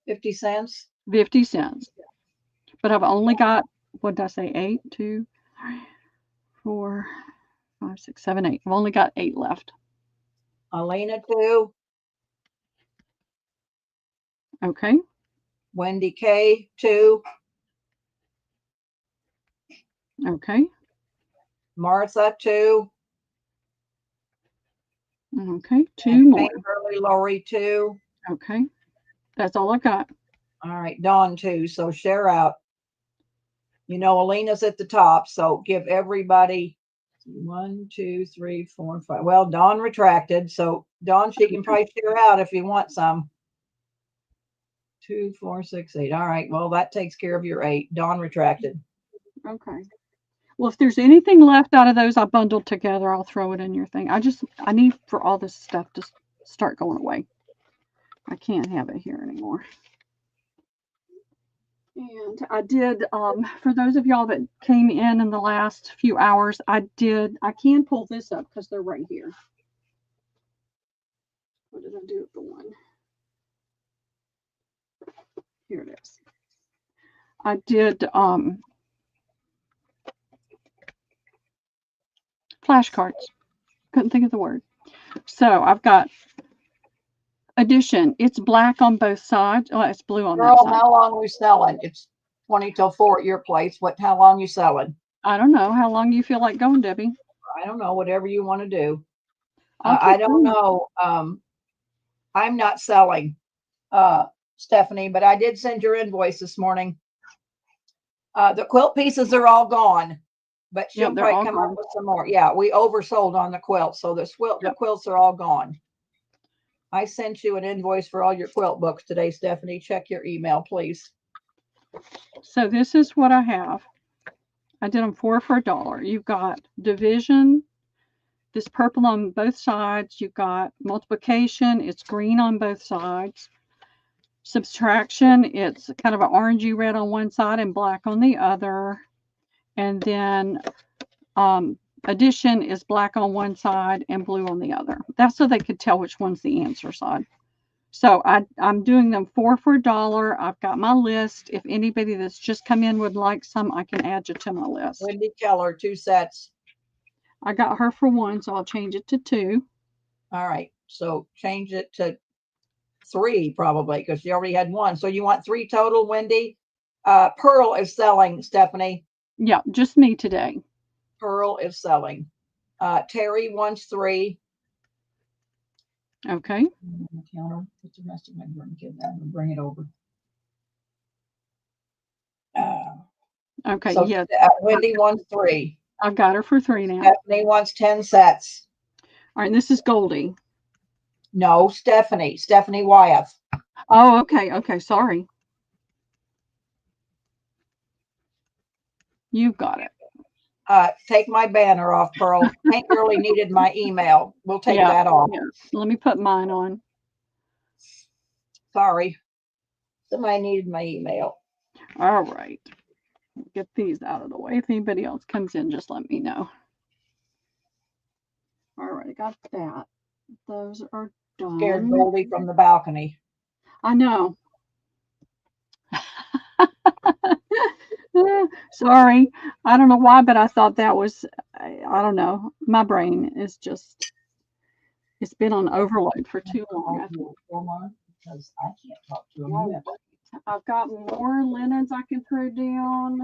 50 cents? 50 cents. But I've only got, what did I say, 8, 2, 3, 4, 5, 6, 7, 8. I've only got 8 left. Alina, 2. Okay. Wendy K, 2. Okay. Martha, 2. Okay. 2 more. Early Lori, 2. Okay. That's all I got. All right. Dawn, 2. So share out. You know, Alina's at the top. So give everybody 1, 2, 3, 4, 5. Well, Dawn retracted. So Dawn, she can probably share out if you want some. 2, 4, 6, 8. All right. Well, that takes care of your 8. Dawn retracted. Okay. Well, if there's anything left out of those I bundled together, I'll throw it in your thing. I need for all this stuff to start going away. I can't have it here anymore. And I did, for those of y'all that came in the last few hours, I can pull this up because they're right here. What did I do with the one? Here it is. I did flashcards. Couldn't think of the word. So I've got edition. It's black on both sides. Oh, it's blue on that side. How long are we selling? It's 20 till 4 at your place. How long you selling? I don't know. How long you feel like going, Debbie? I don't know. Whatever you want to do. I don't know. I'm not selling, Stephanie, but I did send your invoice this morning. The quilt pieces are all gone, but she'll probably come up with some more. Yeah, we oversold on the quilt, so the quilts are all gone. I sent you an invoice for all your quilt books today, Stephanie. Check your email, please. So this is what I have. I did them 4 for $1. You've got division, this purple on both sides. You've got multiplication. It's green on both sides. Subtraction, it's kind of an orangey red on one side and black on the other. And then addition is black on one side and blue on the other. That's so they could tell which one's the answer side. So I'm doing them 4 for $1. I've got my list. If anybody that's just come in would like some, I can add you to my list. Wendy Keller, 2 sets. I got her for 1, so I'll change it to 2. All right. So change it to 3 probably because she already had 1. So you want 3 total, Wendy? Pearl is selling, Stephanie. Yeah, just me today. Pearl is selling. Terry wants 3. Okay. Counter. What's the rest of my grandkid? I'm gonna bring it over. Okay. So Yeah, Wendy wants 3. I've got her for 3 now. Stephanie wants 10 sets. All right, and this is Goldie. No, Stephanie. Stephanie Wyeth. Oh, okay. Okay. Sorry. You've got it. Take my banner off, Pearl. Paint Girly needed my email. We'll take that off. Yeah. Let me put mine on. Sorry. Somebody needed my email. All right. Get these out of the way. If anybody else comes in, just let me know. All right, I got that. Those are done. Scared Goldie from the balcony. I know. Sorry. I don't know why, but I thought that was, I don't know. My brain is just, it's been on overload for too long. Because I can't talk to him. All right. I've got more linens I can throw down.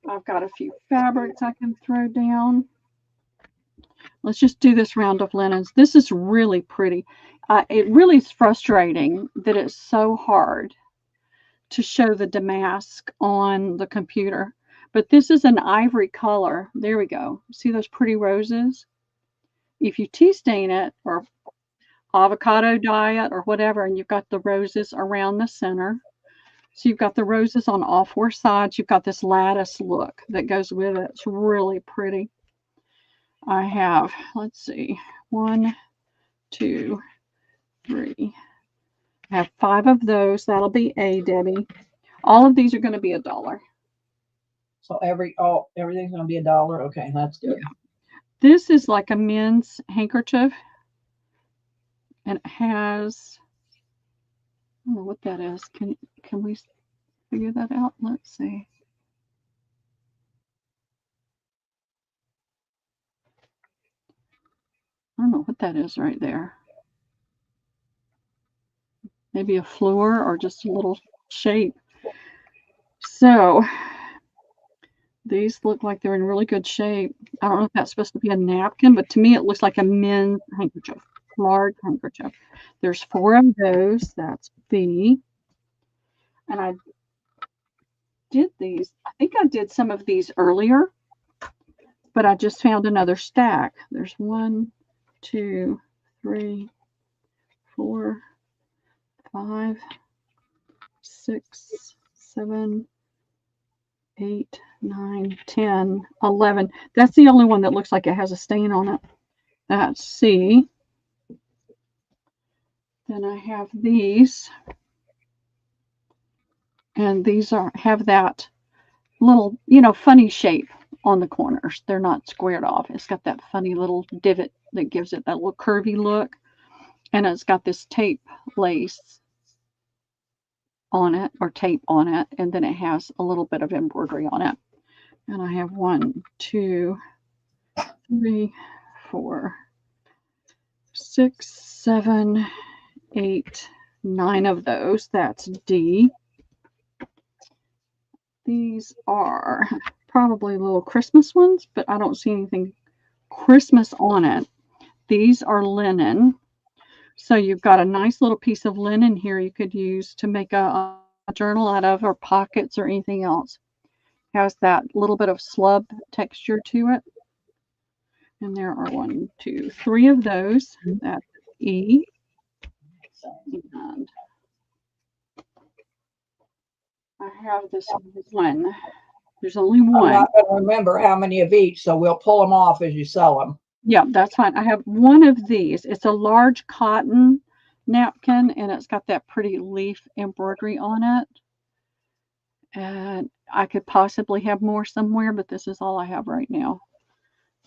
I've got a few fabrics I can throw down. Let's just do this round of linens. This is really pretty. It really is frustrating that it's so hard to show the damask on the computer. But this is an ivory color. There we go. See those pretty roses? If you tea stain it or avocado dye it or whatever, and you've got the roses around the center. So you've got the roses on all 4 sides. You've got this lattice look that goes with it. It's really pretty. I have, let's see, 1, 2, 3. I have 5 of those. That'll be A, Debbie. All of these are going to be $1. So everything's gonna be $1. Okay, that's good. Yeah. This is like a men's handkerchief, and it has, I don't know what that is. Can we figure that out? Let's see. I don't know what that is right there. Maybe a fleur or just a little shape. So these look like they're in really good shape. I don't know if that's supposed to be a napkin, but to me it looks like a men's handkerchief, large handkerchief. There's 4 of those. That's B. And I did these. I think I did some of these earlier, but I just found another stack. There's 1, 2, 3, 4, 5, 6, 7, 8, 9, 10, 11. That's the only one that looks like it has a stain on it. That's C. Then I have these. And these have that little, funny shape on the corners. They're not squared off. It's got that funny little divot that gives it that little curvy look. And it's got this tape lace on it, or tape on it. And then it has a little bit of embroidery on it. And I have 1, 2, 3, 4, 6, 7, 8, 9 of those. That's D. These are probably little Christmas ones, but I don't see anything Christmas on it. These are linen. So you've got a nice little piece of linen here you could use to make a journal out of, or pockets or anything else. Has that little bit of slub texture to it. And there are 1, 2, 3 of those. That's E. And I have this one. There's only one. I'm not going to remember how many of each, so we'll pull them off as you sell them. Yeah, that's fine. I have 1 of these. It's a large cotton napkin, and it's got that pretty leaf embroidery on it. And I could possibly have more somewhere, but this is all I have right now.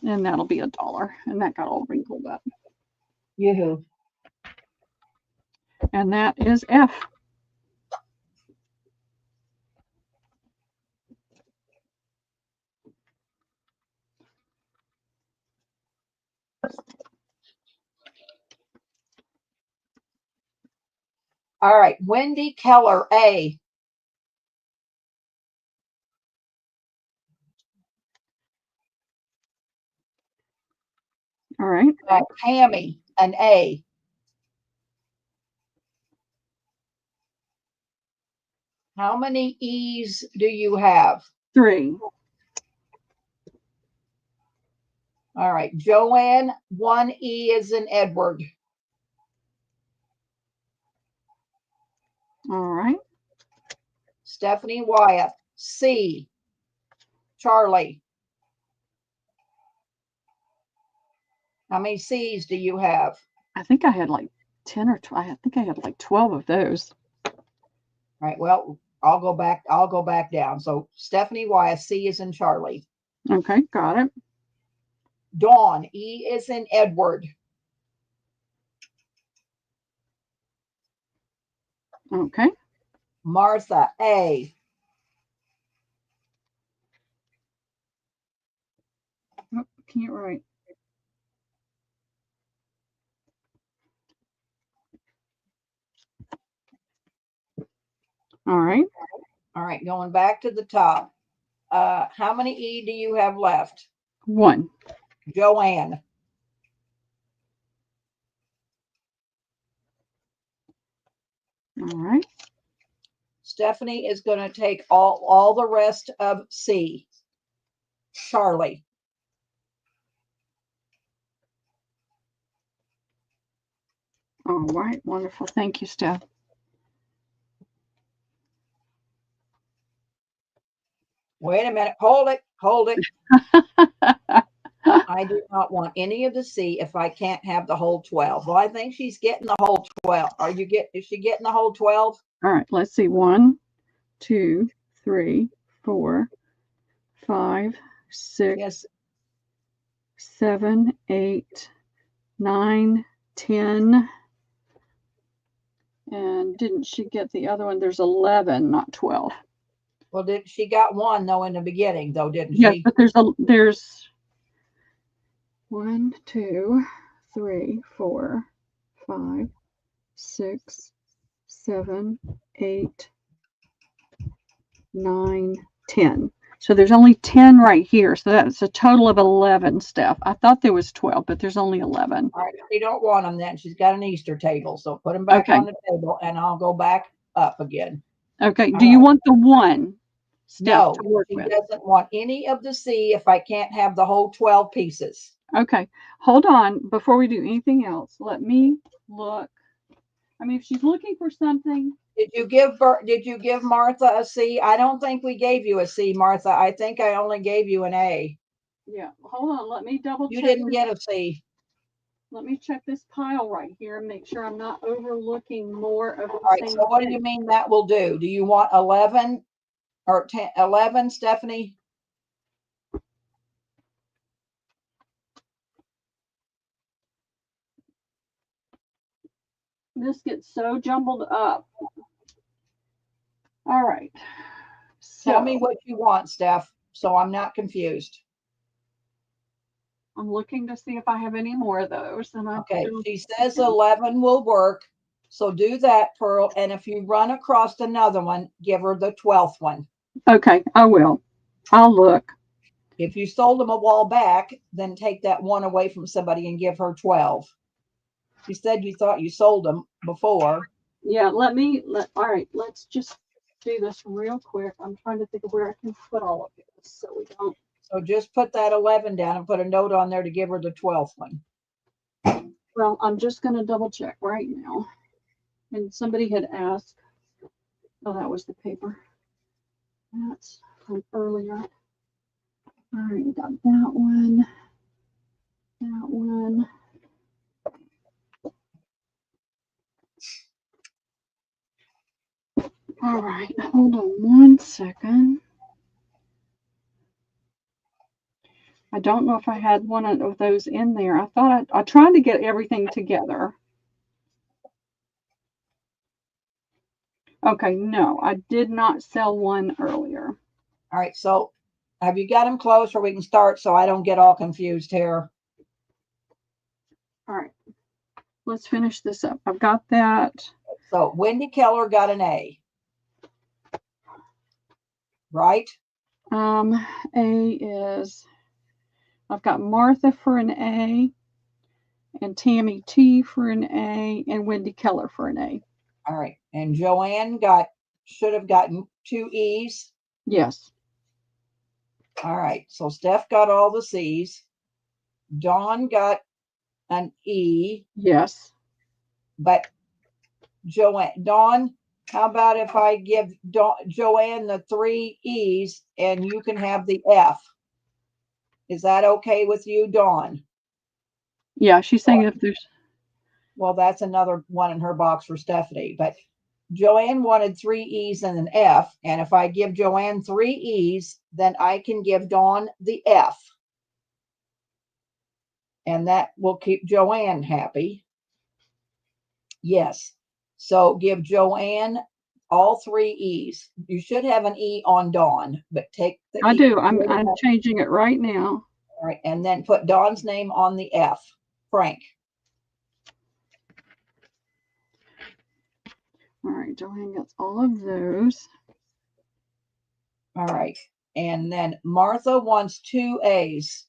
And that'll be $1. And that got all wrinkled up. Yoo-hoo. And that is F. All right, Wendy Keller, A. All right. Pammy, an A. How many E's do you have? 3. All right, Joanne, 1 E is in Edward. All right. Stephanie Wyatt, C. Charlie. How many C's do you have? I think I had like 10 or 12. I think I had like 12 of those. All right, well, I'll go back down. So Stephanie Wyatt, C is in Charlie. Okay, got it. Dawn, E is in Edward. Okay. Martha, A. Oh, can't write. All right. All right, going back to the top. How many E do you have left? 1. Joanne. All right. Stephanie is going to take all the rest of C. Charlie. All right. Wonderful. Thank you, Steph. Wait a minute. Hold it. Hold it. I do not want any of the C if I can't have the whole 12. Well, I think she's getting the whole 12. Is she getting the whole 12? All right. Let's see. 1, 2, 3, 4, 5, 6, Yes. 7, 8, 9, 10. And didn't she get the other one? There's 11, not 12. Well, she got one though in the beginning, though, didn't Yes, she? but there's 1, 2, 3, 4, 5, 6, 7, 8, 9, 10. So there's only 10 right here. So that's a total of 11, Steph. I thought there was 12, but there's only 11. All right, she don't want them then. She's got an Easter table, so put them back on the table, and I'll go back up again. Okay. Do you want the 1, Steph, No, to work she with? doesn't want any of the C if I can't have the whole 12 pieces. Okay. Hold on. Before we do anything else, let me look. I mean, if she's looking for something. Did you give Martha a C? I don't think we gave you a C, Martha. I think I only gave you an A. Yeah. Hold on. Let me double check. You didn't get a C. Let me check this pile right here and make sure I'm not overlooking more of the All right, same so what thing. do you mean that will do? Do you want 11 or 10, 11, Stephanie? This gets so jumbled up. All right. So Tell me what you want, Steph, so I'm not confused. I'm looking to see if I have any more of those. And Okay, she says 11 will work. So do that, Pearl. And if you run across another one, give her the 12th one. Okay, I will. I'll look. If you sold them a while back, then take that one away from somebody and give her 12. You said you thought you sold them before. Yeah, all right, let's just do this real quick. I'm trying to think of where I can put all of this so we don't. So just put that 11 down and put a note on there to give her the 12th one. Well, I'm just going to double check right now. And somebody had asked. Oh, that was the paper. That's from earlier. All right, got that one. That one. All right, hold on one second. I don't know if I had one of those in there. I thought I tried to get everything together. Okay, no, I did not sell one earlier. All right, so have you got them close, or we can start so I don't get all confused here? All right, let's finish this up. I've got that. So Wendy Keller got an A, right? A is, I've got Martha for an A, and Tammy T for an A, and Wendy Keller for an A. All right, and Joanne should have gotten 2 E's. Yes. All right, so Steph got all the C's. Dawn got an E. Yes. But Dawn, how about if I give Joanne the 3 E's and you can have the F? Is that okay with you, Dawn? Yeah, she's saying if there's. Well, that's another one in her box for Stephanie. But Joanne wanted 3 E's and an F. And if I give Joanne 3 E's, then I can give Dawn the F. And that will keep Joanne happy. Yes. So give Joanne all 3 E's. You should have an E on Dawn, but take the I E. do. I'm changing it right now. All right, and then put Dawn's name on the F. Frank. All right, Joanne gets all of those. All right, and then Martha wants 2 A's.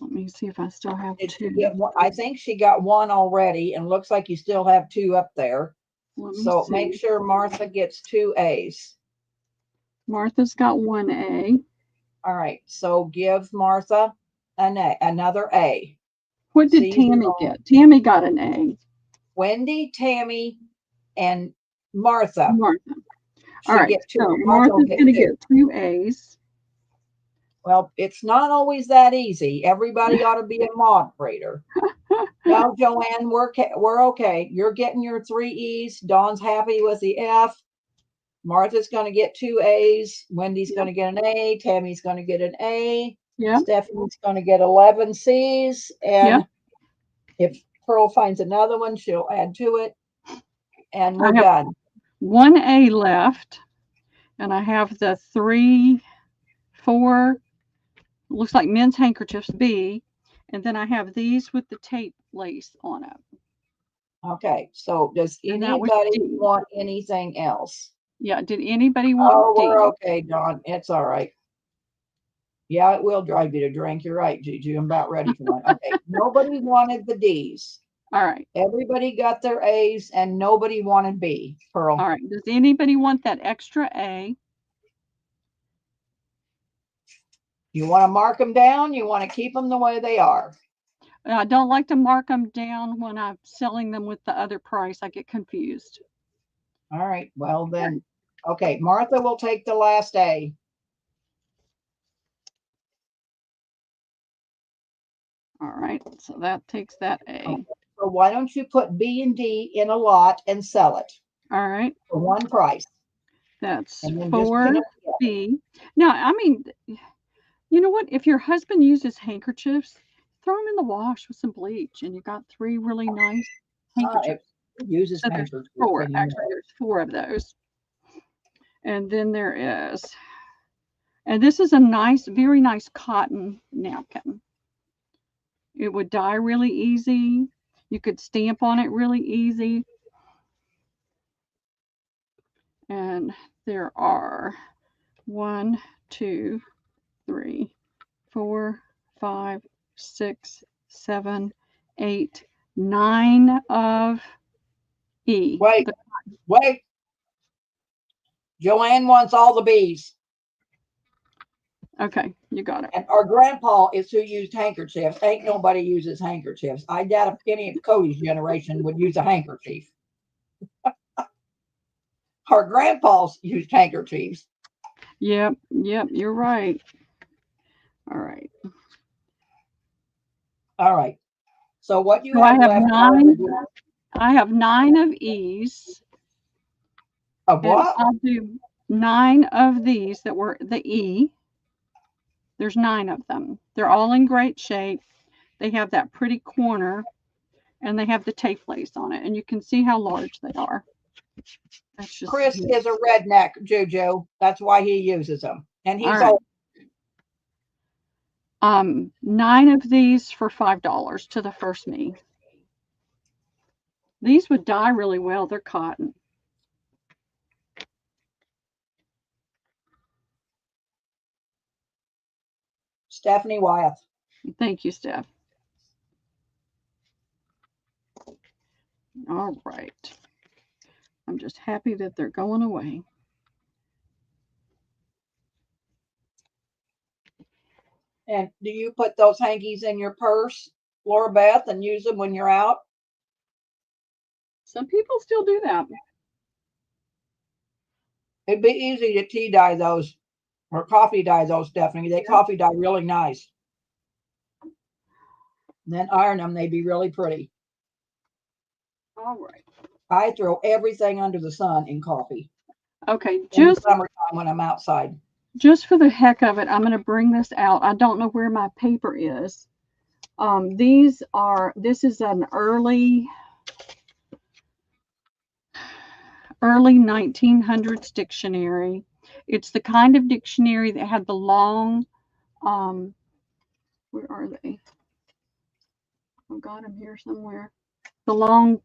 Let me see if I still have Did 2. you get one? I think she got 1 already, and looks like you still have 2 up there. So see. make sure Martha gets 2 A's. Martha's got 1 A. All right, so give Martha another A. What did Tammy get? Tammy got an A. Wendy, Tammy, and Martha. Martha. All right, get 2. so Martha's going to get 2 A's. Well, it's not always that easy. Everybody ought to be a moderator. Now, Joanne, we're okay. You're getting your 3 E's. Dawn's happy with the F. Martha's going to get 2 A's. Wendy's going to get an A. Tammy's going to get an A. Yeah. Stephanie's going to get 11 C's. And if Pearl finds another one, she'll add to it. And we're done. 1 A left. And I have the 3, 4, looks like men's handkerchiefs, B. And then I have these with the tape lace on it. Okay, so does anybody want anything else? Yeah, did anybody want D? We're okay, Dawn. It's all right. Yeah, it will drive you to drink. You're right, Gigi. I'm about ready for one. Okay, nobody wanted the D's. All right. Everybody got their A's and nobody wanted B. Pearl. All right. Does anybody want that extra A? You want to mark them down? You want to keep them the way they are? I don't like to mark them down when I'm selling them with the other price. I get confused. All right. Well, then, okay. Martha will take the last A. All right. So that takes that A. Okay. So why don't you put B and D in a lot and sell it? All right. For one price. That's 4B. Now, I mean, you know what? If your husband uses handkerchiefs, throw them in the wash with some bleach, and you got 3 really nice handkerchiefs. Uses so there's 4. Actually, there's 4 of those. And then there is, and this is a nice, very nice cotton napkin. It would dye really easy. You could stamp on it really easy. And there are 1, 2, 3, 4, 5, 6, 7, 8, 9 of E. Wait. Joanne wants all the B's. Okay, you got it. And our grandpa is who used handkerchiefs. Ain't nobody uses handkerchiefs. I doubt if any of Cody's generation would use a handkerchief. Our grandpas used handkerchiefs. Yep, you're right. All right. So what you so have left? 9. I have 9 of E's. Of what? I'll do 9 of these that were the E. There's 9 of them. They're all in great shape. They have that pretty corner, and they have the tape lace on it, and you can see how large they are. That's just Chris is a redneck, Juju. That's why he uses them. And he's old. 9 of these for $5 to the first me. These would dye really well. They're cotton. Stephanie Wyeth. Thank you, Steph. All right. I'm just happy that they're going away. And do you put those hankies in your purse, Laura Beth, and use them when you're out? Some people still do that. It'd be easy to tea dye those or coffee dye those, Stephanie. They coffee dye really nice. And then iron them, they'd be really pretty. All right. I throw everything under the sun in coffee. Okay, in the summertime when I'm outside. Just for the heck of it, I'm going to bring this out. I don't know where my paper is. This is an early 1900s dictionary. It's the kind of dictionary that had the long, where are they? Oh God, I'm here somewhere. The long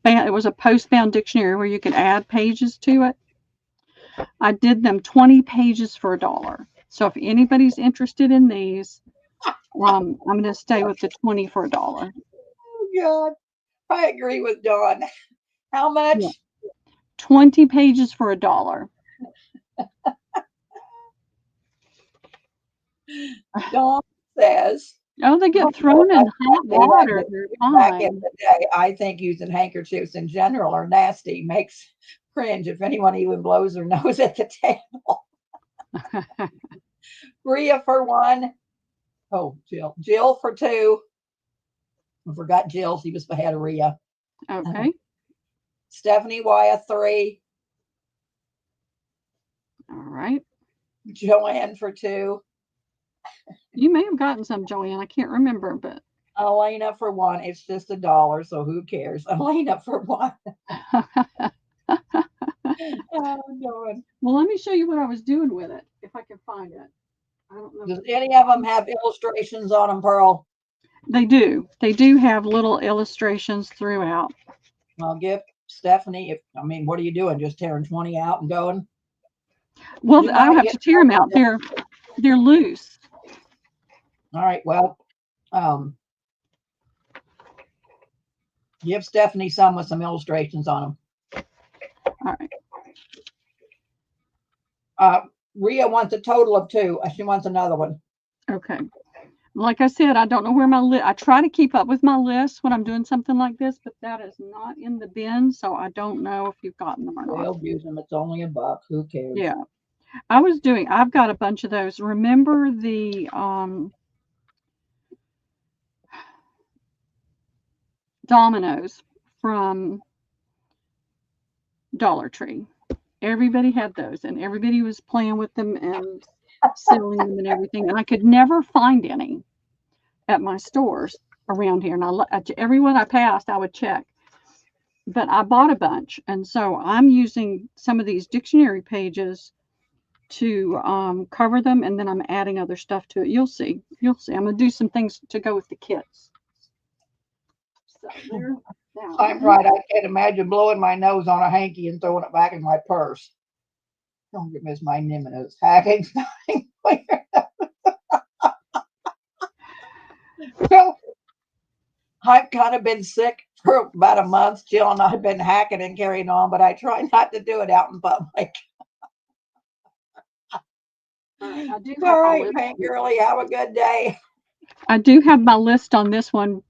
it was a post-bound dictionary where you could add pages to it. I did them 20 pages for $1. So if anybody's interested in these, I'm going to stay with the 20 for $1. Oh God, I agree with Dawn. How much? Yeah. 20 pages for $1. Dawn says, oh, they get thrown in hot water. Back in the day, I think using handkerchiefs in general are nasty. Makes cringe if anyone even blows their nose at the table. Rhea for 1. Oh, Jill for 2. I forgot Jill. She was ahead of Rhea. Okay. Stephanie Wyeth 3. All right. Joanne for 2. You may have gotten some, Joanne. I can't remember, but Elena for 1. It's just $1, so who cares? Elena for 1. Oh, Dawn. Well, let me show you what I was doing with it, if I can find it. I don't know. Does any of them have illustrations on them, Pearl? They do. They do have little illustrations throughout. I'll give Stephanie, what are you doing? Just tearing 20 out and going? Well, I have to tear them out. They're loose. All right. Well, give Stephanie some with some illustrations on them. All right. Rhea wants a total of 2. She wants another one. Okay. Like I said, I don't know where my list. I try to keep up with my list when I'm doing something like this, but that is not in the bin, so I don't know if you've gotten them or not. They'll use them. It's only $1. Who cares? Yeah. I've got a bunch of those. Remember the dominoes from Dollar Tree? Everybody had those, and everybody was playing with them and selling them and everything. And I could never find any at my stores around here. And everyone I passed, I would check. But I bought a bunch, and so I'm using some of these dictionary pages to cover them, and then I'm adding other stuff to it. You'll see. I'm going to do some things to go with the kits. So there. I'm right. I can't imagine blowing my nose on a hanky and throwing it back in my purse. Don't miss my nose. Hacking. So I've kind of been sick for about a month. Jill and I have been hacking and carrying on, but I try not to do it out in public. All right, Hank Girly, have a good day. I do have my list on this one.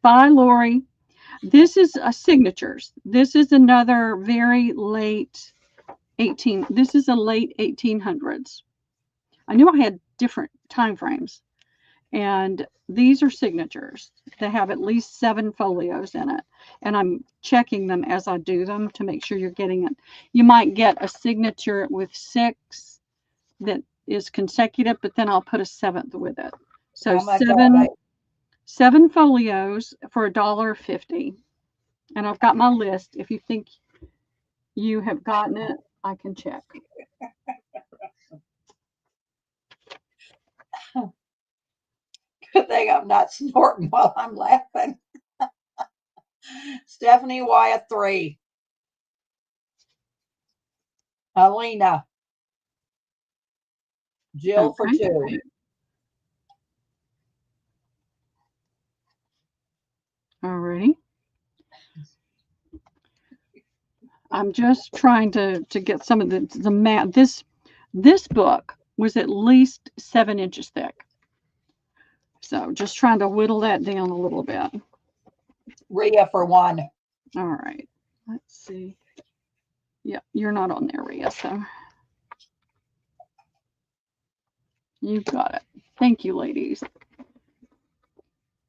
Bye, Lori. This is signatures. This is another very late this is a late 1800s. I knew I had different time frames, and these are signatures. They have at least 7 folios in it, and I'm checking them as I do them to make sure you're getting it. You might get a signature with 6 that is consecutive, but then I'll put a 7th with it. So How much are they? 7 folios for $1.50. And I've got my list. If you think you have gotten it, I can check. Good thing I'm not snorting while I'm laughing. Stephanie Wyatt 3. Alina. Jill for 2. Alrighty. I'm just trying to get some of the mat. This book was at least 7 inches thick. So just trying to whittle that down a little bit. Rhea for 1. All right. Let's see. Yeah, you're not on there, Rhea, so you got it. Thank you, ladies.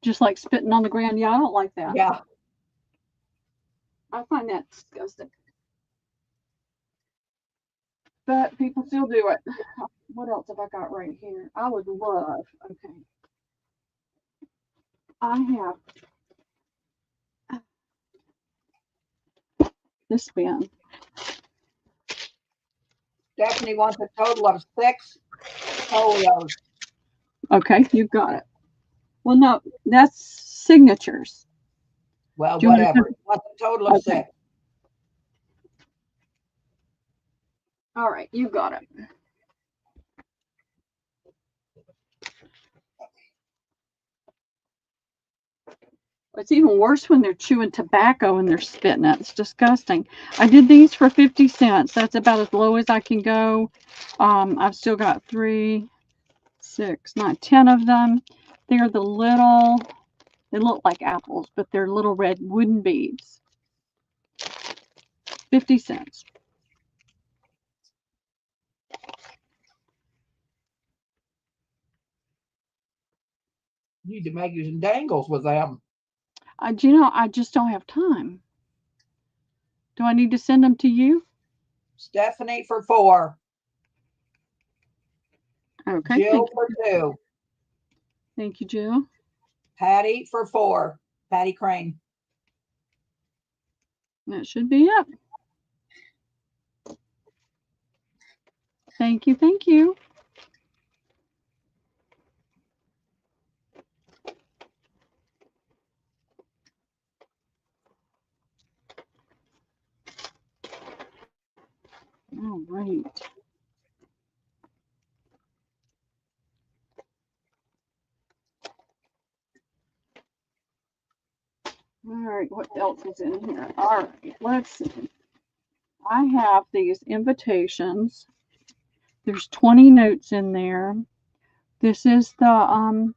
Just like spitting on the ground. Yeah, I don't like that. Yeah. I find that disgusting. But people still do it. What else have I got right here? I would love, okay. I have this bin. Stephanie wants a total of 6 folios. Okay, you got it. Well, no, that's signatures. Well, whatever. What's a total of 6? All right, you got it. It's even worse when they're chewing tobacco and they're spitting it. It's disgusting. I did these for 50 cents. That's about as low as I can go. I've still got 3, 6, 9, 10 of them. They're the little, they look like apples, but they're little red wooden beads. 50 cents. You need to make you some dangles with them. Do you know, I just don't have time. Do I need to send them to you? Stephanie for 4. Okay. Jill for 2. Thank you, Jill. Patty for 4. Patty Crane. That should be it. Thank you. Thank you. All right. All right, what else is in here? All right, let's see. I have these invitations. There's 20 notes in there. This is the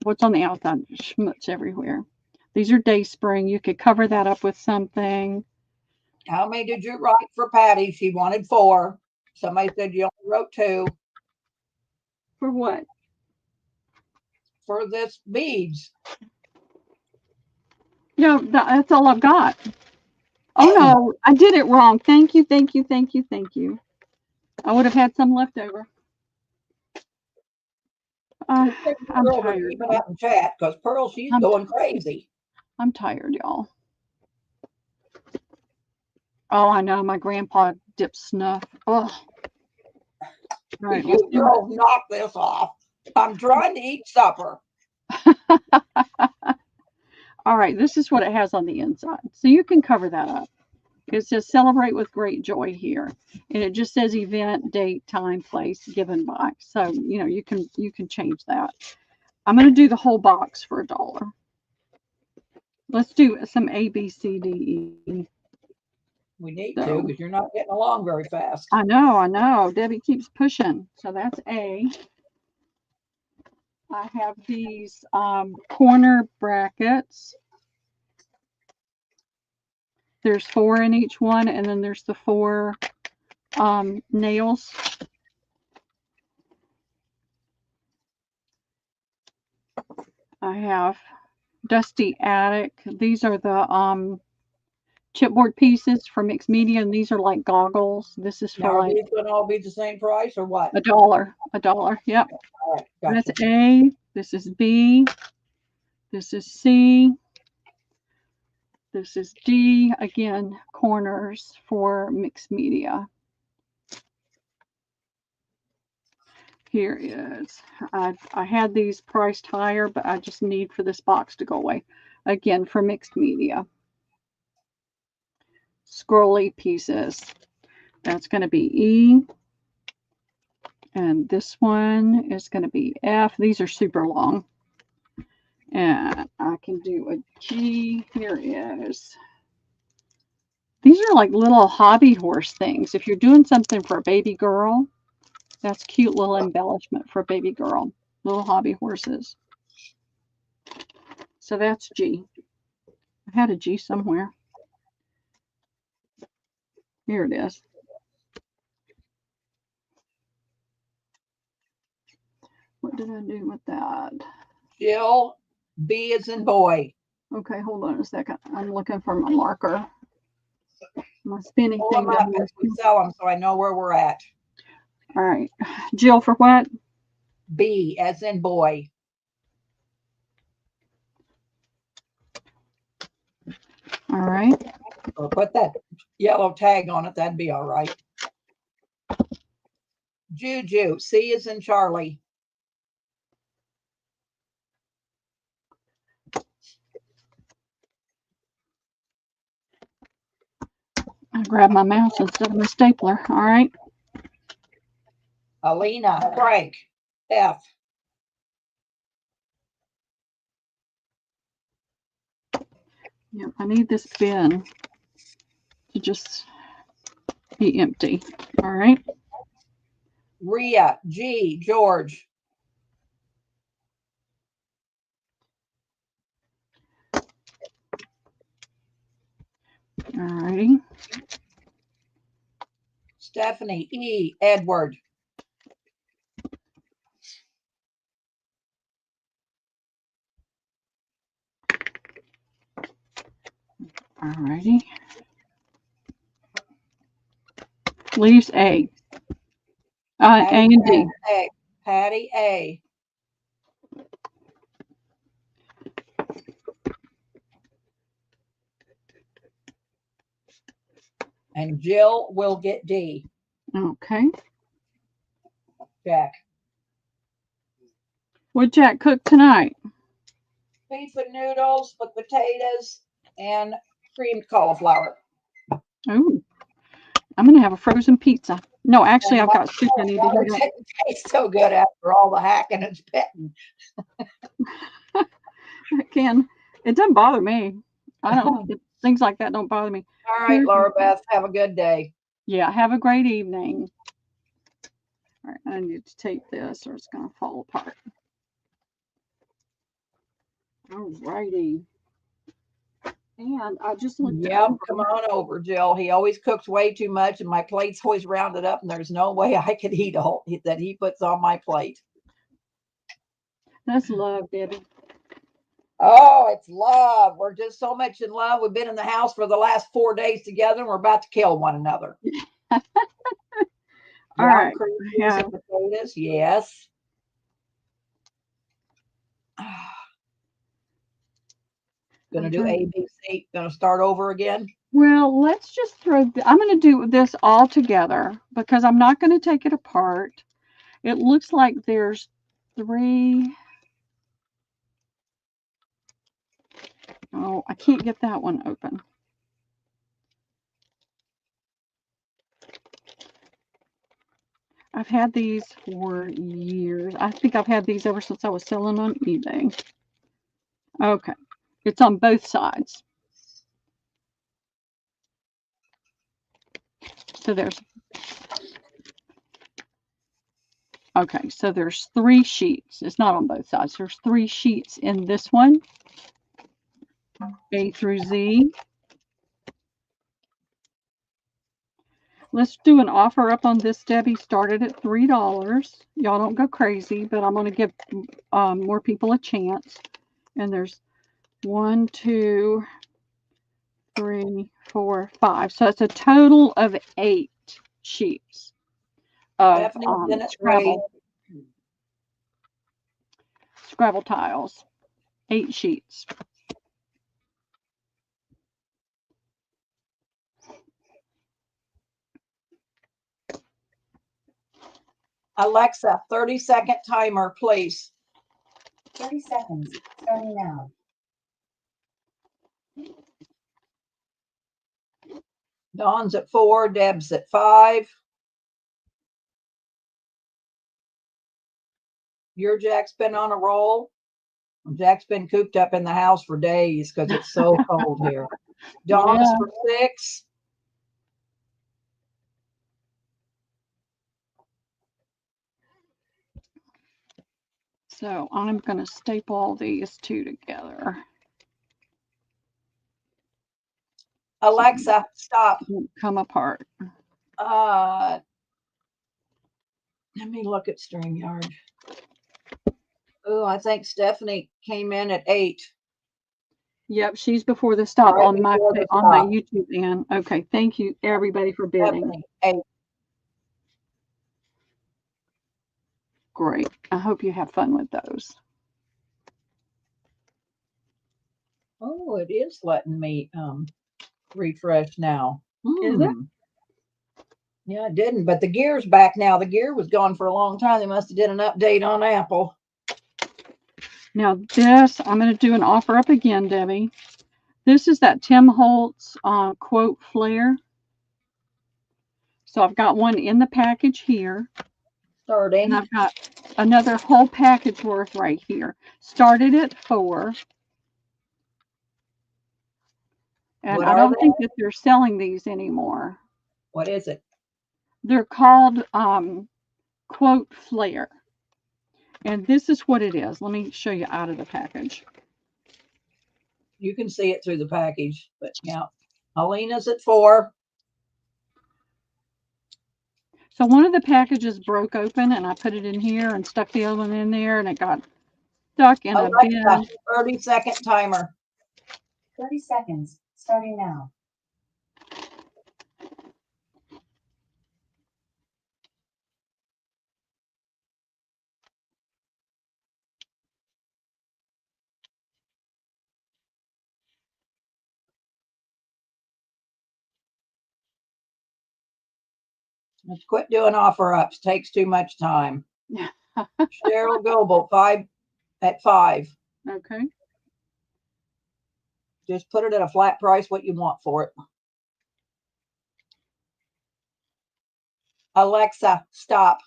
what's on the outside, schmutz everywhere. These are Dayspring. You could cover that up with something. How many did you write for Patty? She wanted 4. Somebody said you only wrote 2. For what? For this beads. Yeah, that's all I've got. Oh no, I did it wrong. Thank you, thank you, thank you, thank you. I would have had some left over. I'm tired. Keep it up in chat because Pearl, she's going crazy. I'm tired, y'all. Oh, I know. My grandpa dipped snuff. Oh. Right, you girls knock this off. I'm trying to eat supper. All right, this is what it has on the inside. So you can cover that up. It says celebrate with great joy here. And it just says event, date, time, place, given by. So, you know, you can change that. I'm going to do the whole box for $1. Let's do some A, B, C, D, E. We need to because you're not getting along very fast. I know. Debbie keeps pushing. So that's A. I have these corner brackets. There's 4 in each one, and then there's the 4 nails. I have Dusty Attic. These are the chipboard pieces for mixed media, and these are like goggles. This is Now, for are like these going to all be the same price or what? $1. $1. Yep. All right, That's gotcha. A. This is B. This is C. This is D. Again, corners for mixed media. Here is, I had these priced higher, but I just need for this box to go away. Again, for mixed media. Scrolly pieces. That's going to be E. And this one is going to be F. These are super long. And I can do a G. Here is. These are like little hobby horse things. If you're doing something for a baby girl, that's cute little embellishment for a baby girl. Little hobby horses. So that's G. I had a G somewhere. Here it is. What did I do with that? Jill, B is in boy. Okay, hold on a second. I'm looking for my marker. My spinning Pull thing them up down as we sell them so I know where we're at. All right. Jill for what? B as in boy. All right. Or put that yellow tag on it. That'd be all right. Juju, C is in Charlie. I grabbed my mouse instead of my stapler. All right. Alina, Frank, F. Yep, I need this bin to just be empty. All right. Rhea, G, George. All righty. Stephanie, E, Edward. All righty. Leaves A. A and D. A. Patty, A. And Jill will get D. Okay. Jack. What Jack cook tonight? Pizza noodles with potatoes and creamed cauliflower. Oh, I'm going to have a frozen pizza. No, actually, I've got soup I need to heat up. It tastes so good after all the hacking and spitting. It doesn't bother me. I don't, things like that don't bother me. All right, Laura Beth, have a good day. Yeah, have a great evening. All right, I need to tape this or it's going to fall apart. All righty. And I just looked Yep, come on over, Jill. He always cooks way too much, and my plate's always rounded up, and there's no way I could eat all that he puts on my plate. That's love, Debbie. Oh, it's love. We're just so much in love. We've been in the house for the last 4 days together, and we're about to kill one another. All right. Yeah. Potatoes, yes. Gonna do A, B, C. Gonna start over again. Well, let's just I'm going to do this all together because I'm not going to take it apart. It looks like there's 3. Oh, I can't get that one open. I've had these for years. I think I've had these ever since I was selling on eBay. Okay. It's on both sides. So there's 3 sheets. It's not on both sides. There's 3 sheets in this one. A through Z. Let's do an offer up on this, Debbie. Started at $3. Y'all don't go crazy, but I'm going to give more people a chance. And there's 1, 2, 3, 4, 5. So it's a total of 8 sheets of Stephanie, minute ready. Scrabble tiles. 8 sheets. Alexa, 30-second timer, please. 30 seconds, starting now. Dawn's at 4, Deb's at 5. Your Jack's been on a roll. Jack's been cooped up in the house for days because it's so cold here. Dawn's Yeah. for 6. So I'm going to staple all these two together. Alexa, stop. Come apart. Let me look at StreamYard. Oh, I think Stephanie came in at 8. Yep, she's before the stop Right on my before the on my stop. YouTube end. Okay, thank you everybody for bidding. Stephanie, 8. Great. I hope you have fun with those. Oh, it is letting me refresh now. Is it? Yeah, it didn't, but the gear's back now. The gear was gone for a long time. They must have did an update on Apple. Now this, I'm going to do an offer up again, Debbie. This is that Tim Holtz quote flare. So I've got one in the package here. Starting. And I've got another whole package worth right here. Started at 4. And What I are don't they? think that they're selling these anymore. What is it? They're called quote flare. And this is what it is. Let me show you out of the package. You can see it through the package, but yeah. Alina's at 4. So one of the packages broke open and I put it in here and stuck the other one in there and it got stuck in a bin. 30-second timer. 30 seconds, starting now. Let's quit doing offer ups. Takes too much time. Cheryl Goebel, 5 at 5. Okay. Just put it at a flat price, what you want for it. Alexa, stop.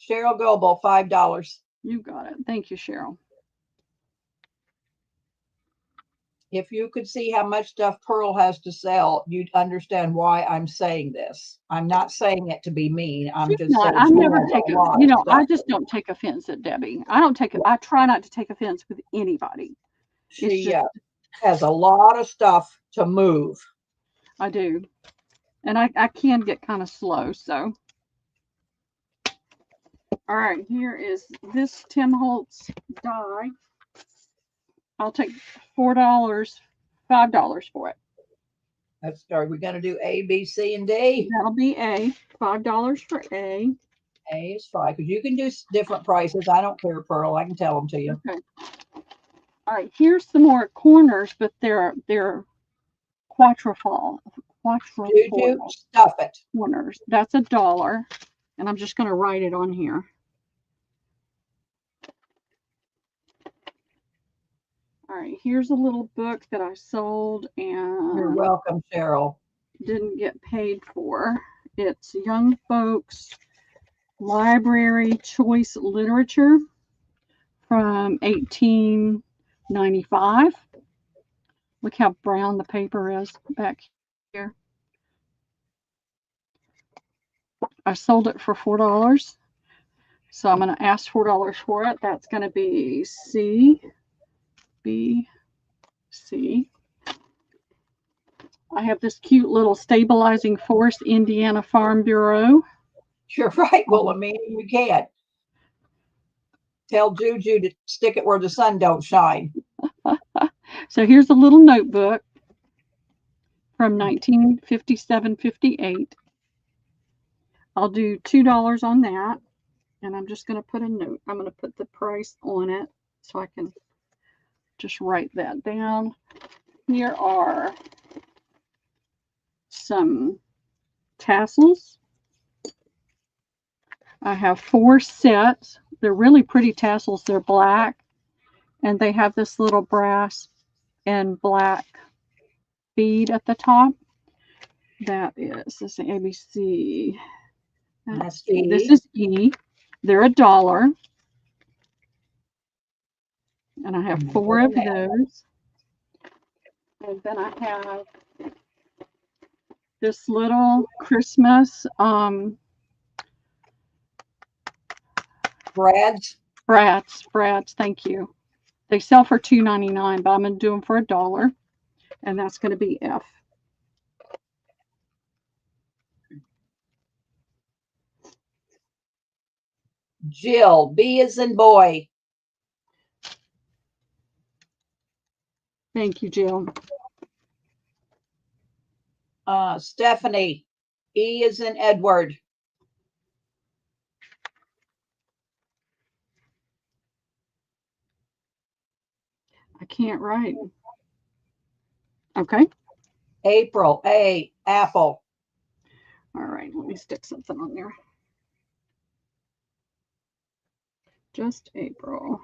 Cheryl Goebel, $5. You got it. Thank you, Cheryl. If you could see how much stuff Pearl has to sell, you'd understand why I'm saying this. I'm not saying it to be mean. I'm just saying I never take a lot you know, of I stuff. just don't take offense at Debbie. I try not to take offense with anybody. She has a lot of stuff to move. I do. And I can get kind of slow, so. All right, here is this Tim Holtz die. I'll take $4, $5 for it. Let's start. We're going to do A, B, C, and D. That'll be A. $5 for A. A is 5 because you can do different prices. I don't care, Pearl. I can tell them to you. Okay. All right, here's some more corners, but they're quatrefoil. Juju, stuff it. Corners. That's $1, and I'm just going to write it on here. All right, here's a little book that I sold and you're welcome, Cheryl. Didn't get paid for. It's Young Folks Library Choice Literature from 1895. Look how brown the paper is back here. I sold it for $4. So I'm going to ask $4 for it. That's going to be C, B, C. I have this cute little Stabilizing Force Indiana Farm Bureau. You're right. Well, I mean, you can't. Tell Juju to stick it where the sun don't shine. So here's a little notebook. from 1957-58. I'll do $2 on that. And I'm just going to put a note. I'm going to put the price on it so I can just write that down. Here are some tassels. I have 4 sets. They're really pretty tassels. They're black, and they have this little brass and black bead at the top. That is, this is ABC. That's E. This is E. They're $1. And I have 4 of those. And then I have this little Christmas Brads, thank you. They sell for $2.99, but I'm going to do them for $1, and that's going to be F. Jill, B as in boy. Thank you, Jill. Stephanie, E as in Edward. I can't write. Okay. April, A, apple. All right, let me stick something on there. Just April.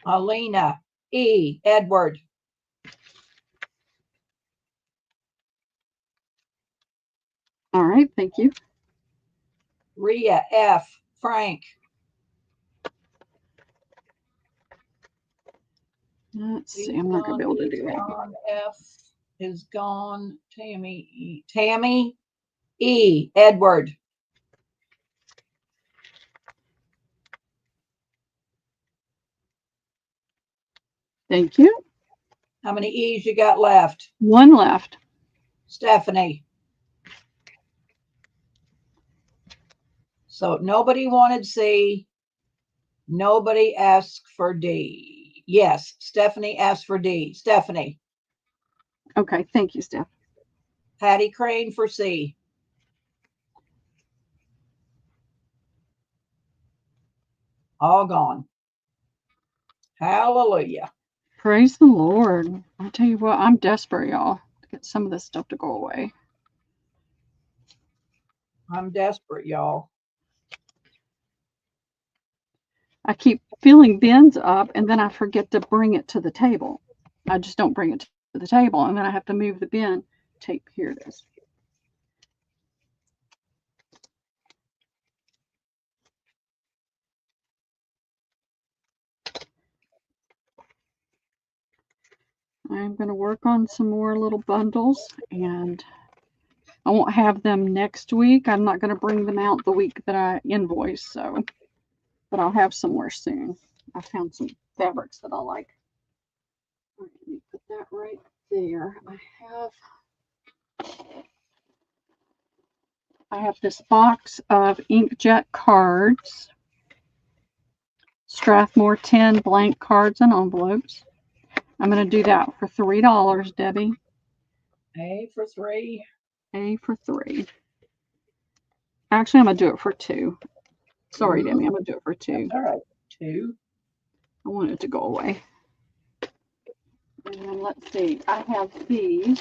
Alina, E, Edward. All right, thank you. Ria, F, Frank. Let's see, I'm not going to be able to do that. F is gone. Tammy, E. Tammy, E, Edward. Thank you. How many E's you got left? 1 left. Stephanie. So nobody wanted C. Nobody asked for D. Yes, Stephanie asked for D. Stephanie. Okay, thank you, Steph. Patty Crane for C. All gone. Hallelujah. Praise the Lord. I tell you what, I'm desperate, y'all, to get some of this stuff to go away. I'm desperate, y'all. I keep filling bins up, and then I forget to bring it to the table. I just don't bring it to the table, and then I have to move the bin tape. Here it is. I'm going to work on some more little bundles, and I won't have them next week. I'm not going to bring them out the week that I invoice, so, but I'll have some more soon. I found some fabrics that I like. All right, let me put that right there. I have this box of inkjet cards, Strathmore 10 blank cards and envelopes. I'm going to do that for $3, Debbie. A for 3. A for 3. Actually, I'm going to do it for 2. Sorry, Debbie, I'm going to do it for 2. All right, 2. I want it to go away. And then let's see, I have these.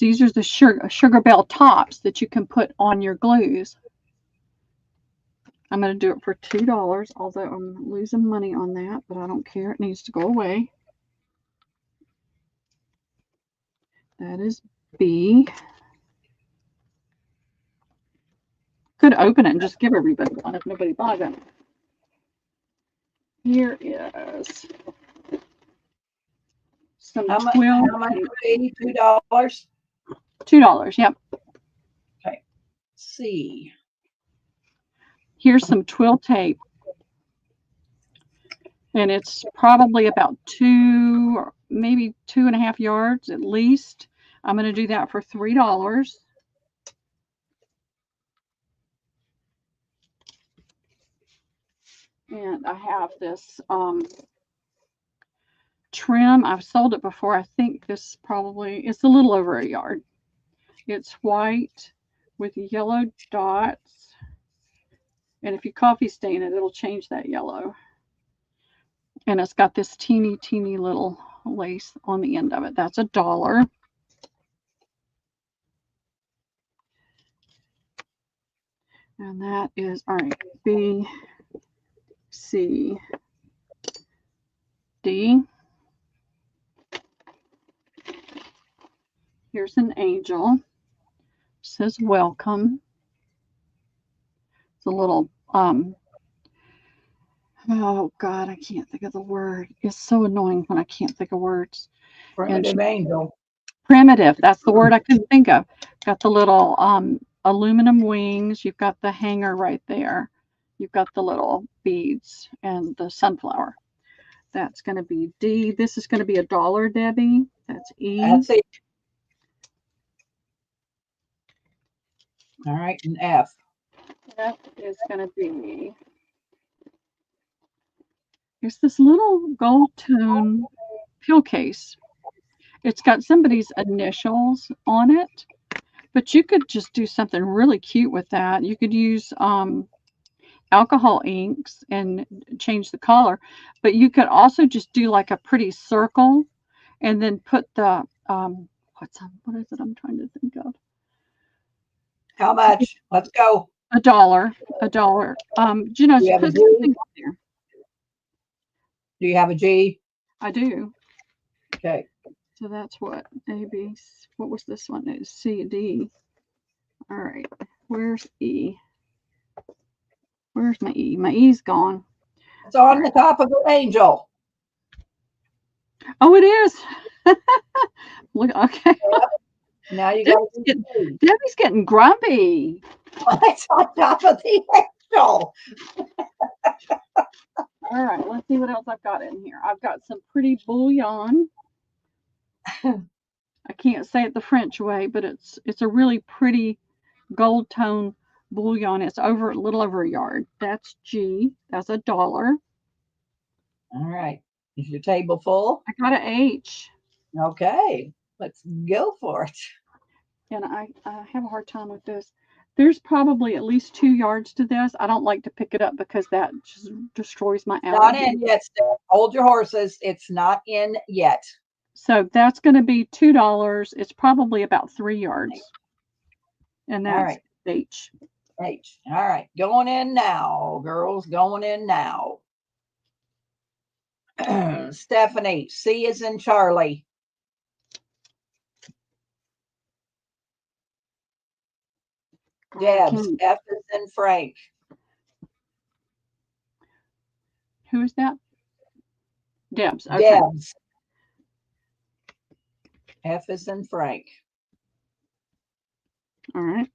These are the sugar bell tops that you can put on your glues. I'm going to do it for $2, although I'm losing money on that, but I don't care. It needs to go away. That is B. Could open it and just give everybody one if nobody buys it. Here is some How much be $2? $2, yep. Okay. C. Here's some twill tape. And it's probably about 2 or maybe 2.5 yards at least. I'm going to do that for $3. And I have this trim. I've sold it before. I think this probably it's a little over a yard. It's white with yellow dots. And if you coffee stain it, it'll change that yellow. And it's got this teeny, teeny little lace on the end of it. That's $1. And that is, all right, B, C, D. Here's an angel. It says welcome. It's a little, oh God, I can't think of the word. It's so annoying when I can't think of words. Primitive angel. Primitive, that's the word I couldn't think of. Got the little aluminum wings. You've got the hanger right there. You've got the little beads and the sunflower. That's going to be D. This is going to be $1, Debbie. That's E. That's it. All right, and F. F is going to be, it's this little gold tone pill case. It's got somebody's initials on it, but you could just do something really cute with that. You could use alcohol inks and change the color, but you could also just do like a pretty circle and then put the what is it I'm trying to think of? How much? Let's go. $1. You know, Do you have a put G? something on there. Do you have a G? I do. Okay. So that's what A, B, what was this one? It's C, D. All right. Where's E? Where's my E? My E's gone. It's on the top of the angel. Oh, it is. Look, okay. Now you got Debbie's getting grumpy. it's on top of the angel. All right, let's see what else I've got in here. I've got some pretty bullion. I can't say it the French way, but it's a really pretty gold tone bullion. It's a little over a yard. That's G. That's $1. All right. Is your table full? I got an H. Okay. Let's go for it. And I have a hard time with this. There's probably at least 2 yards to this. I don't like to pick it up because that just destroys my allergies. Not in yet, Steph. Hold your horses. It's not in yet. So that's going to be $2. It's probably about 3 yards. And that's right. H. H. All right. Going in now, girls. Going in now. Stephanie. C is in Charlie. Debs. F is in Frank. Who is that? Debs. Okay. Debs. F is in Frank. All right.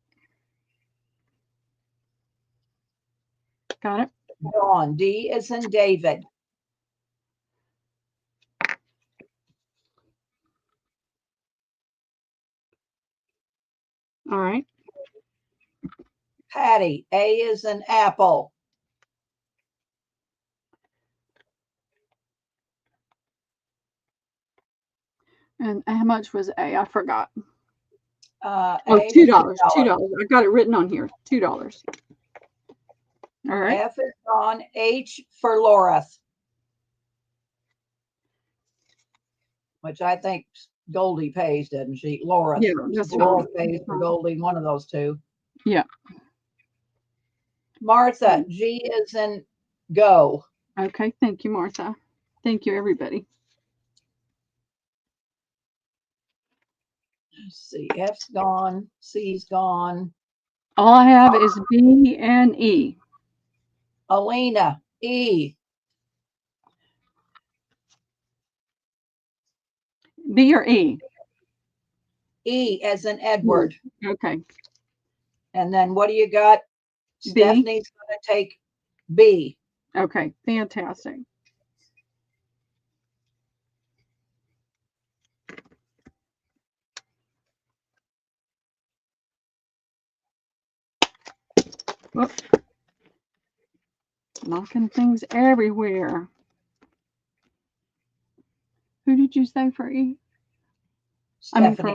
Got it. Dawn. D is in David. All right. Patty. A is in Apple. And how much was A? I forgot. $2. $2. I got it written on here. $2. All right. F is on. H for Laura, which I think Goldie pays, doesn't she? Laura. Yeah, that's Laura pays for Goldie, one of those two. Yeah. Martha. G is in go. Okay. Thank you, Martha. Thank you, everybody. Let's see. F's gone. C's gone. All I have is B and E. Alina. E. B or E? E as in Edward. Okay. And then what do you got? B. Stephanie's going to take B. Okay. Fantastic. Whoop. Knocking things everywhere. did you say for E? I mean for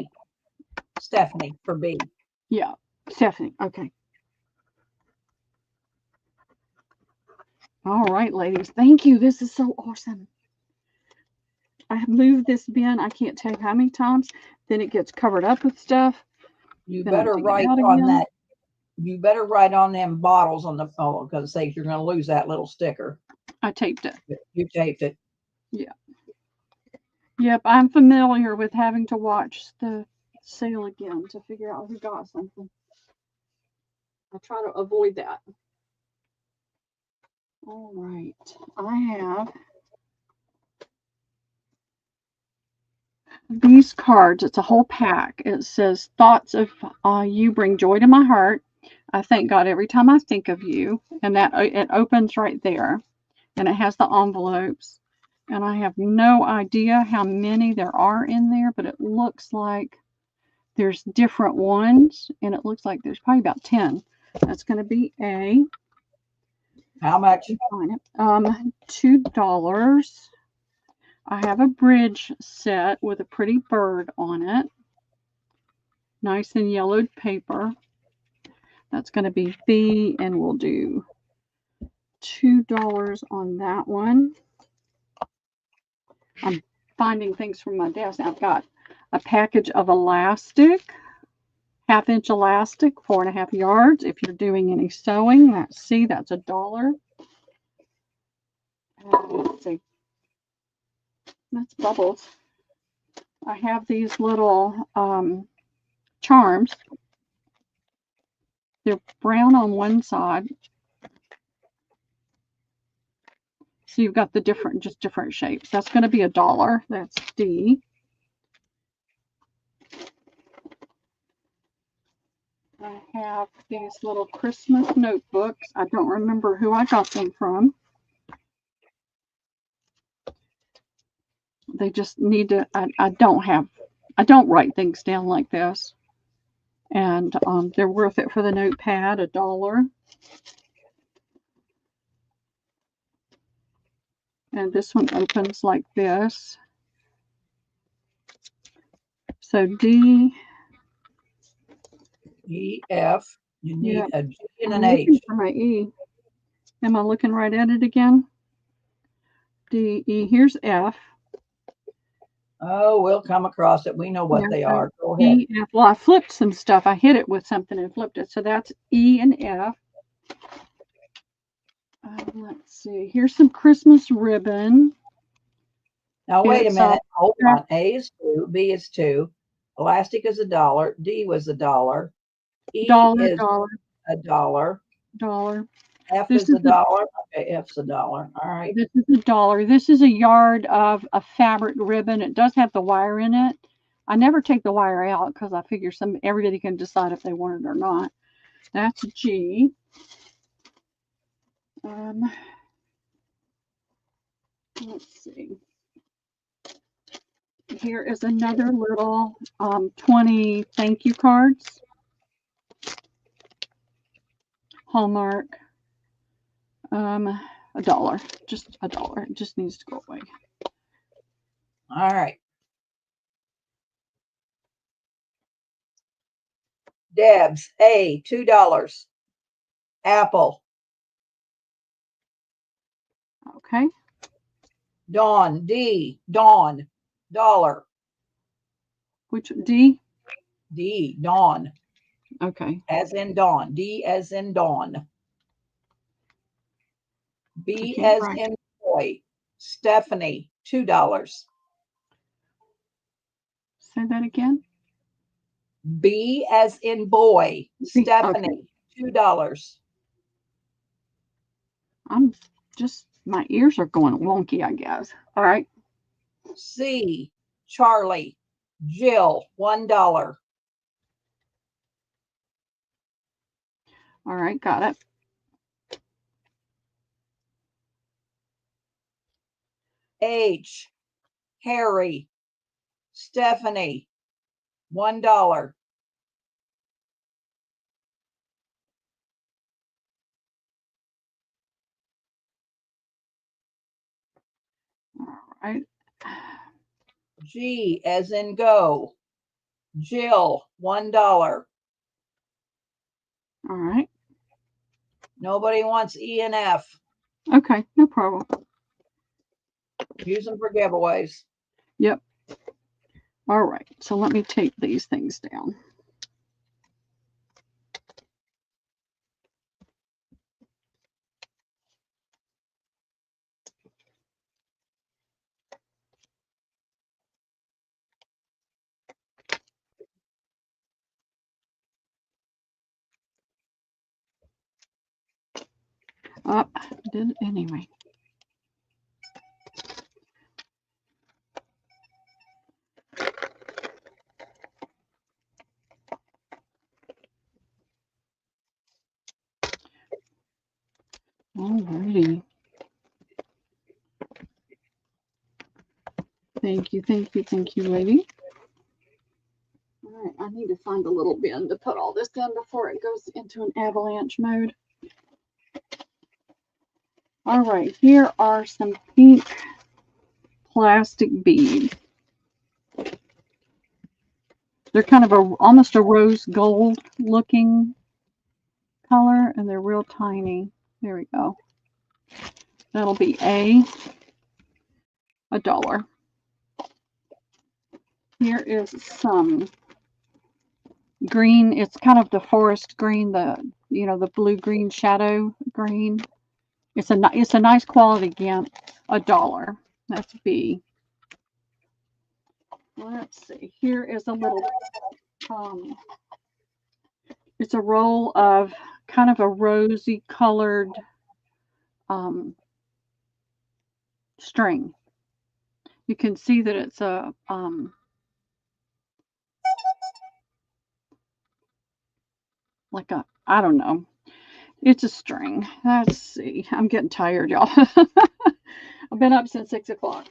Stephanie for B. yeah, Stephanie. Okay. All right, ladies. Thank you. This is so awesome. I have moved this bin. I can't tell you how many times. Then it gets covered up with stuff. You Then I better take it write out on again. that. You better write on them bottles on the phone because say you're going to lose that little sticker. I taped it. You taped it. Yeah. Yep, I'm familiar with having to watch the sale again to figure out who got something. I try to avoid that. All right. I have these cards. It's a whole pack. It says, thoughts of you bring joy to my heart. I thank God every time I think of you. And that it opens right there. And it has the envelopes. And I have no idea how many there are in there, but it looks like there's different ones. And it looks like there's probably about 10. That's going to be A. How much? $2. I have a bridge set with a pretty bird on it. Nice and yellowed paper. That's going to be B, and we'll do $2 on that one. I'm finding things from my desk. I've got a package of elastic, 1/2-inch elastic, 4.5 yards. If you're doing any sewing, that's C, that's $1. Let's see. That's bubbles. I have these little charms. They're brown on one side. So you've got the just different shapes. That's going to be $1. That's D. I have these little Christmas notebooks. I don't remember who I got them from. They just need to, I don't write things down like this. And they're worth it for the notepad, $1. And this one opens like this. So D. E, F. You need Yeah, a G and I'm an looking H. for my E. Am I looking right at it again? D, E. Here's F. Oh, we'll come across it. We know what they Yeah, are. Go ahead. E, F. Well, I flipped some stuff. I hit it with something and flipped it. So that's E and F. Let's see. Here's some Christmas ribbon. Now, wait a It's minute. Hold on. A is 2. B is 2. Elastic is $1. D was $1. E dollar, is $1. dollar. F This is is $1. Okay, F's $1. All right. this is $1. This is a yard of a fabric ribbon. It does have the wire in it. I never take the wire out because I figure everybody can decide if they want it or not. That's G. Let's see. Here is another little 20 thank you cards. Hallmark. $1. Just $1. It just needs to go away. All right. Debs, A, $2. Apple. Okay. Dawn, D, Dawn, $1. Which D? D, Dawn, Okay. as in dawn. D as in dawn. B can't as write. in boy. Stephanie, $2. Say that again. B as in boy. Stephanie, Okay. $2. I'm just, my ears are going wonky, I guess. All right. C, Charlie, Jill, $1. All right. Got it. H, Harry, Stephanie, $1. All right. G as in go. Jill, $1. All right. Nobody wants E and F. Okay, no problem. Use them for giveaways. Yep. All right. So let me take these things down. I did anyway. Alrighty. Thank you, lady. All right, I need to find a little bin to put all this in before it goes into an avalanche mode. All right, here are some pink plastic beads. They're kind of almost a rose gold looking color, and they're real tiny. There we go. That'll be $1. Here is some green. It's kind of the forest green, the blue green shadow green. It's a nice quality gent. $1. That's B. Let's see. Here is a little. It's a roll of kind of a rosy colored string. You can see that it's a like a, I don't know. It's a string. Let's see. I'm getting tired, y'all. I've been up since 6 o'clock.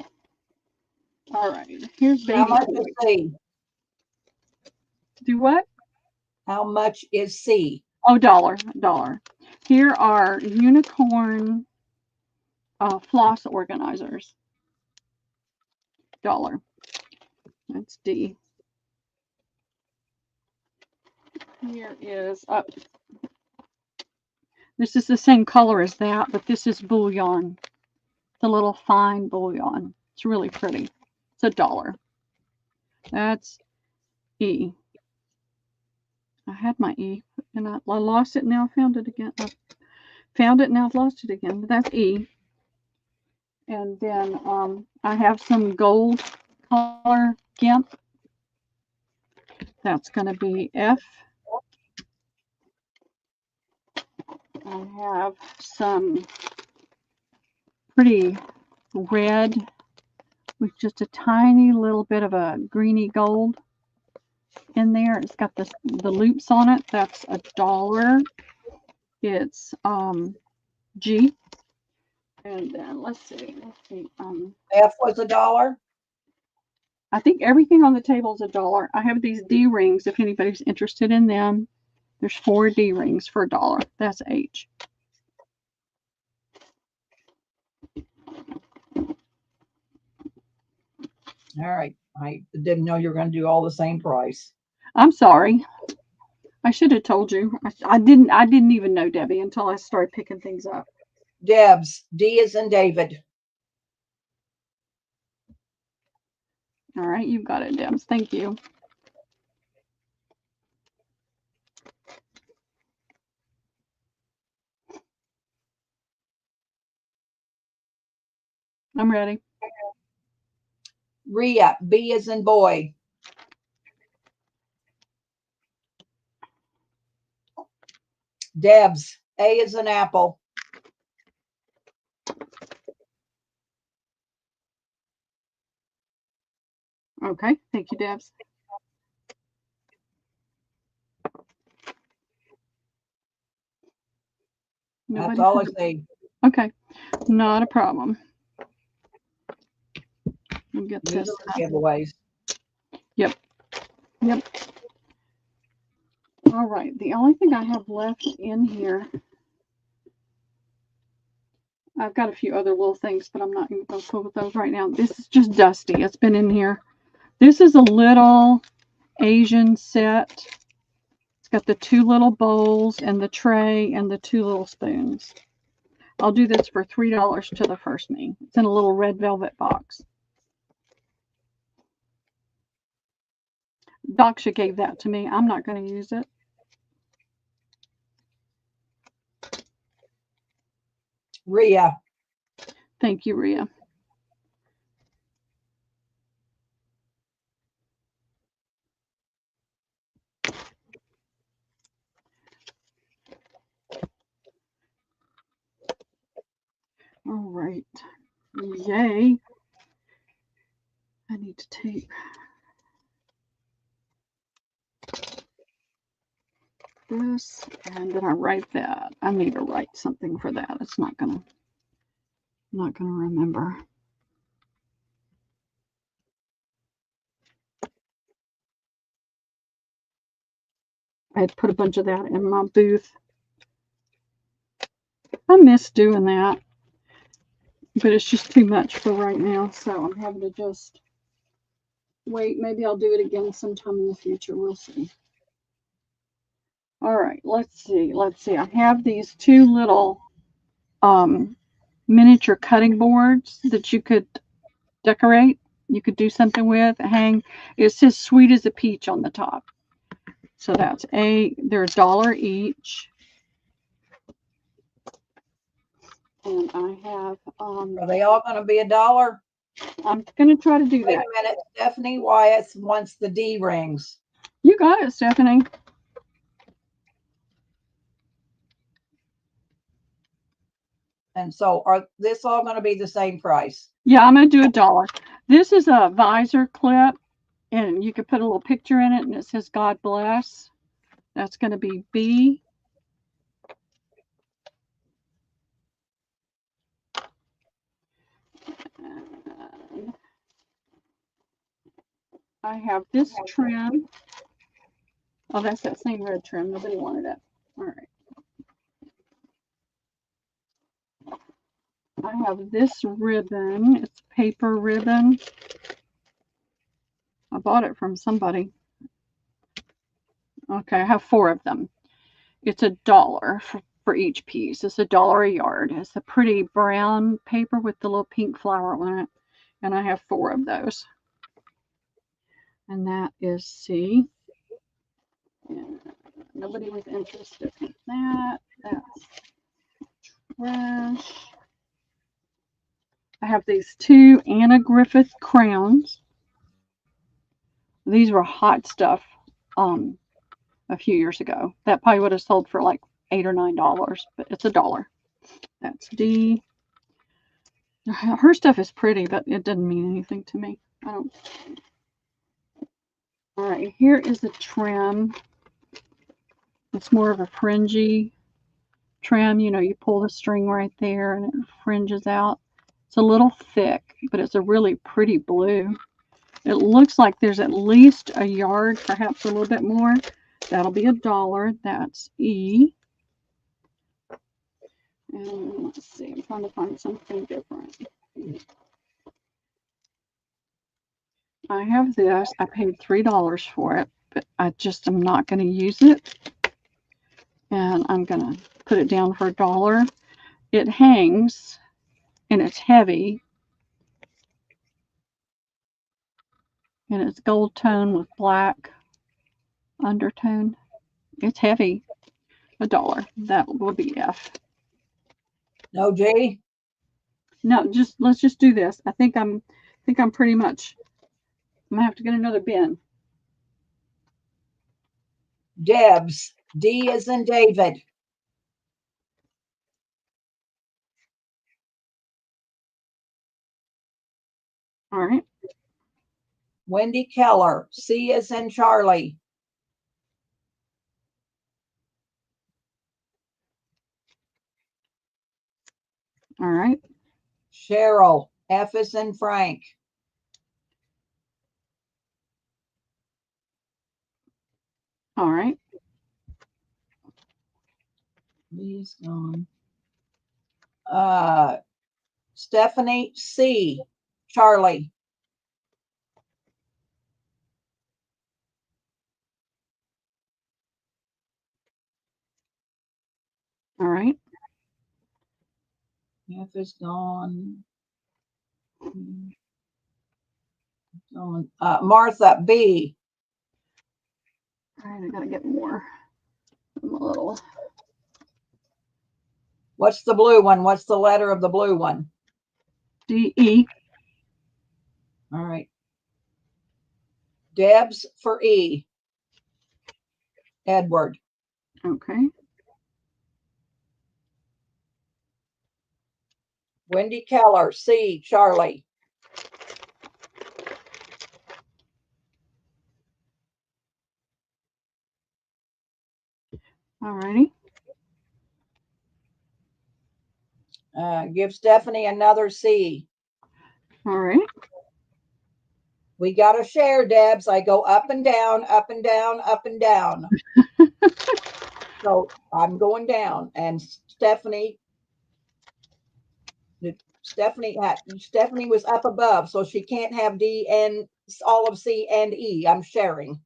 All right. Here's baby. How much is C? Do what? How much is C? Oh, $1. Here are unicorn floss organizers. $1. That's D. Here is this is the same color as that, but this is bullion. It's a little fine bullion. It's really pretty. It's $1. That's E. I had my E and I lost it. Now I found it again. I found it, now I've lost it again. But that's E. And then I have some gold color gent. That's going to be F. I have some pretty red with just a tiny little bit of a greeny gold in there. It's got the loops on it. That's $1. It's G. And then let's see. F was $1. I think everything on the table is $1. I have these D rings if anybody's interested in them. There's 4 D rings for $1. That's H. All right. I didn't know you were going to do all the same price. I'm sorry. I should have told you. I didn't even know, Debbie, until I started picking things up. Debs, D is in David. All right, you've got it, Debs. Thank you. I'm ready. Rhea, B is in boy. Debs, A is in apple. Okay, thank you, Debs. That's all I say. Okay, not a problem. We'll get Use this. Giveaways. Yep. All right, the only thing I have left in here, I've got a few other little things, but I'm not even going to pull with those right now. This is just dusty. It's been in here This is a little Asian set. It's got the 2 little bowls and the tray and the 2 little spoons. I'll do this for $3 to the first me. It's in a little red velvet box. Daksha gave that to me. I'm not going to use it. Rhea. Thank you, Rhea. All right. Yay. I need to tape this, and then I write that. I need to write something for that. It's not gonna remember. I had put a bunch of that in my booth. I miss doing that, but it's just too much for right now, so I'm having to just wait. Maybe I'll do it again sometime in the future. We'll see. All right, let's see. I have these 2 little miniature cutting boards that you could decorate. You could do something with, hang. It says sweet as a peach on the top. So they're $1 each. And I have Are they all going to be $1? I'm gonna try to do Wait that. a minute. Stephanie Wyatt wants the D rings. You got it, Stephanie. And so are this all going to be the same price? Yeah, I'm gonna do $1. This is a visor clip, and you could put a little picture in it, and it says God bless. That's gonna be B. And I have this trim. Oh, that's that same red trim. Nobody wanted it. All right. I have this ribbon. It's paper ribbon. I bought it from somebody. Okay, I have 4 of them. It's $1 for each piece. It's $1 a yard. It's a pretty brown paper with the little pink flower on it. And I have 4 of those. And that is C. And nobody was interested in that. That's trash. I have these 2 Anna Griffith crowns. These were hot stuff a few years ago. That probably would have sold for like $8 or $9, but it's $1. That's D. Her stuff is pretty, but it doesn't mean anything to me. I don't. All right, here is a trim. It's more of a fringy trim. You know, you pull the string right there and it fringes out. It's a little thick, but it's a really pretty blue. It looks like there's at least a yard, perhaps a little bit more. That'll be $1. That's E. And let's see, I'm trying to find something different. I have this. I paid $3 for it, but I just am not going to use it. And I'm going to put it down for $1. It hangs, and it's heavy. And it's gold tone with black undertone. It's heavy. $1. That will be F. No, G? No, let's just do this. I think I'm pretty much. I'm gonna have to get another bin. Debs. D as in David. All right. Wendy Keller. C as in Charlie. All right. Cheryl. F as in Frank. All right. He's gone. Stephanie C. Charlie. All right. F is gone. Martha, B. All right, I gotta get more. I'm a little. What's the blue one? What's the letter of the blue one? D-E. All right. Deb's for E. Edward. Okay. Wendy Keller, C. Charlie. All righty. Give Stephanie another C. All right. We got to share, Debs. I go up and down, up and down, up and down. So I'm going down. And Stephanie was up above, so she can't have D and all of C and E. I'm sharing.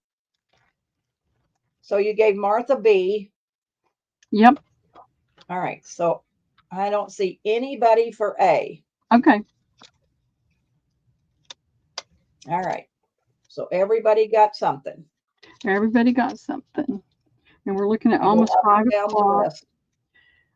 So you gave Martha B. Yep. All right. So I don't see anybody for A. Okay. All right. So everybody got something. Everybody got something. And we're looking at I go almost up 5 and down the o'clock. list.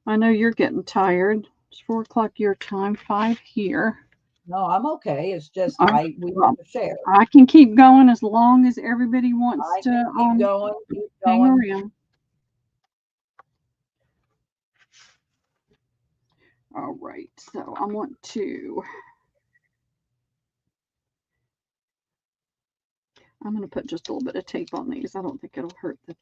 I know you're getting tired. It's 4 o'clock your time, 5 here. No, I'm okay. It's just we well, have to share. I can keep going as long as everybody wants I to can keep going, hang around. All right, so I want to. I'm going to put just a little bit of tape on these. I don't think it'll hurt the.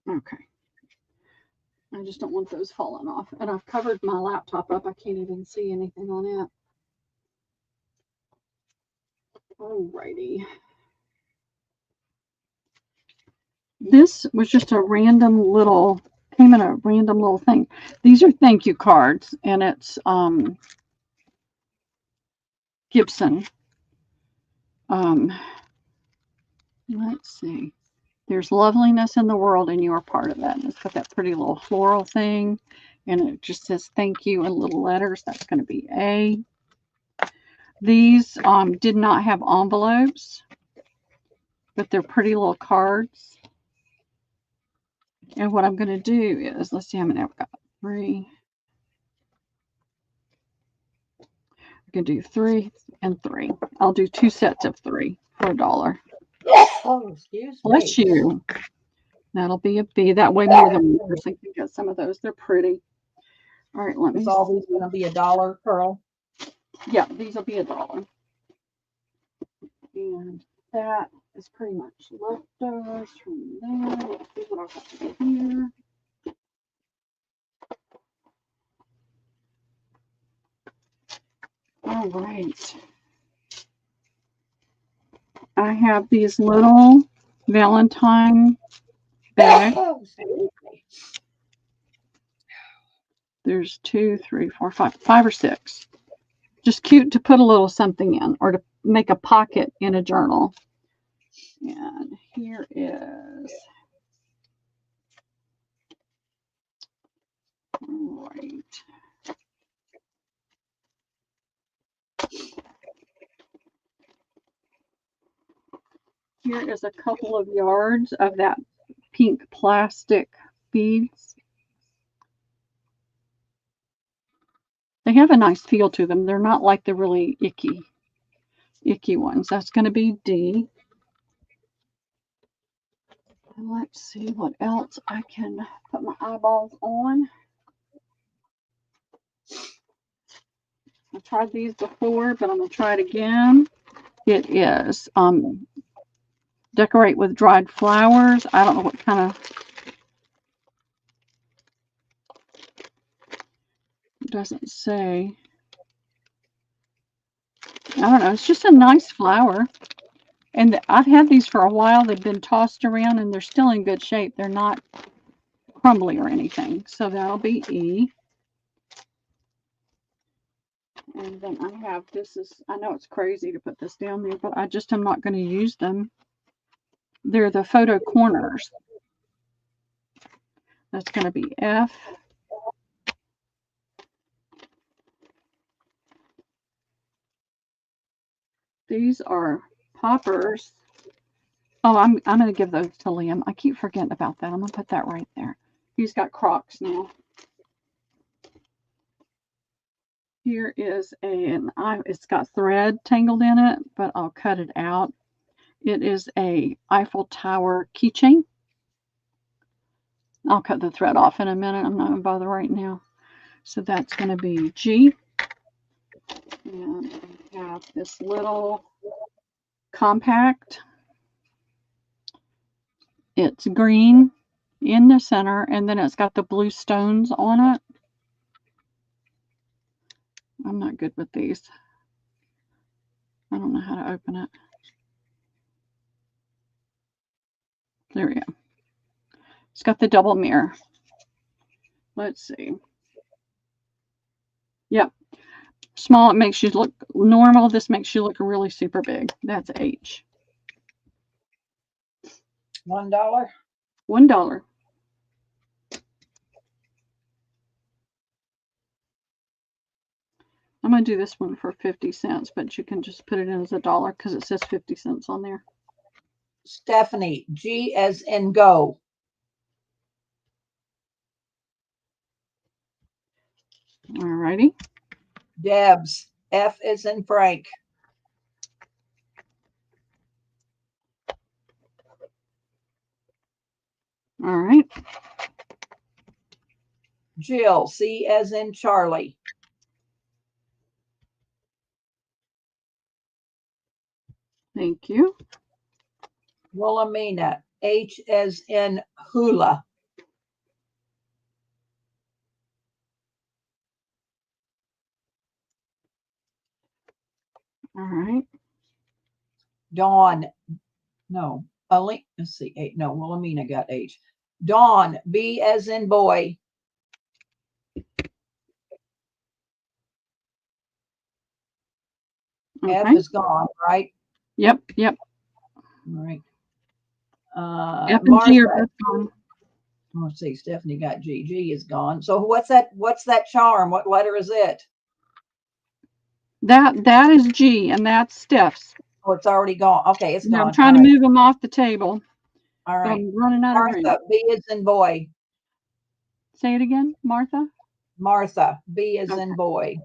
Okay. I just don't want those falling off. And I've covered my laptop up. I can't even see anything on it. Alrighty. This was just a random little, came in a random little thing. These are thank you cards, and it's Gibson. Let's see. There's loveliness in the world, and you're part of that. And it's got that pretty little floral thing, and it just says thank you in little letters. That's going to be A. These did not have envelopes, but they're pretty little cards. And what I'm going to do is, let's see how many I've got. 3. I can do 3 and 3. I'll do 2 sets of 3 for $1. Oh, excuse me. Bless you. That'll be a B. That way more than one person can get some of those. They're pretty. All right, let me. Is all these going to be $1, Pearl? Yeah, these will be $1. And that is pretty much leftovers from there. Let's see what I've got here. All right. I have these little Valentine bags. There's 2, 3, 4, 5, 5 or 6. Just cute to put a little something in or to make a pocket in a journal. And here is. All right. Here is a couple of yards of that pink plastic beads. They have a nice feel to them. They're not like the really icky ones. That's going to be D. And let's see what else I can put my eyeballs on. I tried these before, but I'm going to try it again. It is decorate with dried flowers. I don't know what kind of. It doesn't say. I don't know. It's just a nice flower. And I've had these for a while. They've been tossed around and they're still in good shape. They're not crumbly or anything. So that'll be E. And then I have, I know it's crazy to put this down there, but I just am not going to use them. They're the photo corners. That's going to be F. These are poppers. Oh, I'm going to give those to Liam. I keep forgetting about that. I'm going to put that right there. He's got Crocs now. Here is it's got thread tangled in it, but I'll cut it out. It is a Eiffel Tower keychain. I'll cut the thread off in a minute. I'm not going to bother right now. So that's going to be G. And I have this little compact. It's green in the center, and then it's got the blue stones on it. I'm not good with these. I don't know how to open it. There we go. It's got the double mirror. Let's see. Yep. Small, it makes you look normal. This makes you look really super big. That's H. $1. $1. I'm going to do this one for 50 cents, but you can just put it in as $1 because it says 50 cents on there. Stephanie, G as in go. All righty. Debs, F as in Frank. All right. Jill, C as in Charlie. Thank you. Wilhelmina, H as in hula. All right. Dawn, no, let's see, eight, no, Wilhelmina got H. Dawn, B as in boy. Okay. F is gone, right? Yep. Yep. All right. F and Martha, G are both gone. let's see, Stephanie got G. G is gone. So what's that charm? What letter is it? That is G, and that's Steph's. Oh, it's already gone. Okay, it's gone. I'm trying to move them off the table. All right. I'm running out of room. Martha, B is in boy. Say it again, Martha. Martha, B is in boy.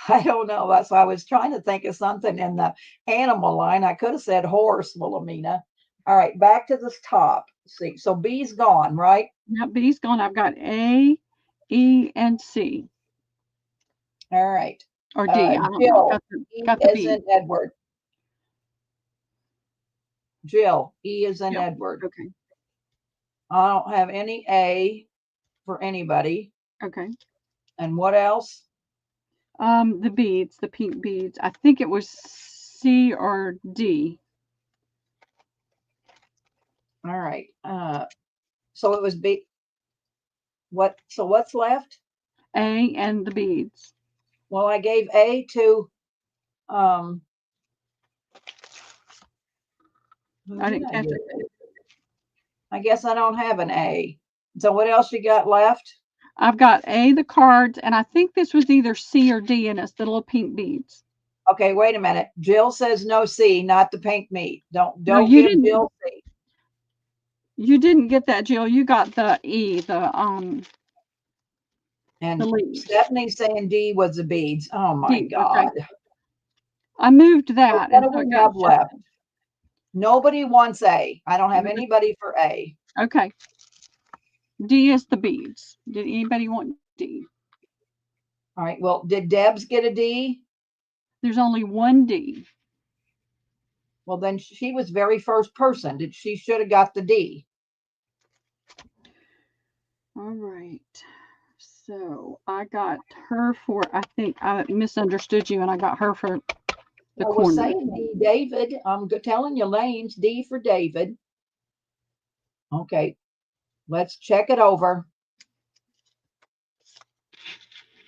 I don't know. That's why I was trying to think of something in the animal line. I could have said horse, Wilhelmina. All right, back to this top. Let's see, so B's gone, right? Yep, B's gone. I've got A, E, and C. All right. Or D. I don't Jill, know. E Got the is B. in Edward. Jill, E is in Yep. Edward. Okay. I don't have any A for anybody. Okay. And what else? The beads, the pink beads. I think it was C or D. All right. So it was B. What? So what's left? A and the beads. Well, I gave A to. I didn't catch it. I guess I don't have an A. So what else you got left? I've got A, the cards, and I think this was either C or D, and it's the little pink beads. Okay, wait a minute. Jill says no C, not the pink meat. Don't you give didn't, Jill C. You didn't get that, Jill. You got the E, and the leaves. Stephanie's saying D was the beads. Oh my D, God. okay. I moved that. What do we have left? Nobody wants A. I don't have anybody for A. Okay. D is the beads. Did anybody want D? All right. Well, did Debs get a D? There's only one D. Well, then she was very first person. She should have got the D. All right. So I got her for, I think I misunderstood you, and I got her for the corner. I was saying D, David. I'm telling you names. D for David. Okay. Let's check it over.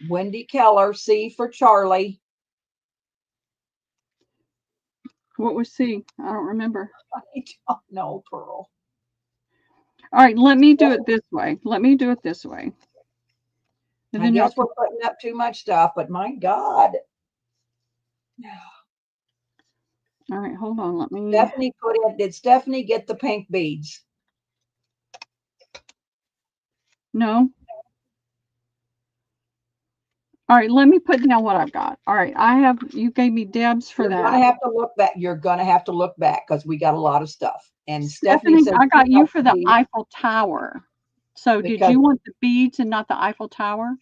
Wendy Keller, C for Charlie. What was C? I don't remember. I don't know, Pearl. All right, let me do it this way. Let me do it this way. And I then guess we're putting up too much stuff, but my God. all right, hold on. Let me. Stephanie put in, did Stephanie get the pink beads? No. All right, let me put down what I've got. All right, you gave me Deb's for You're that. gonna have to look back. You're gonna have to look back because we got a lot of stuff. And Stephanie, said I got you for the beads Eiffel Tower. So did because you want the beads and not the Eiffel Tower?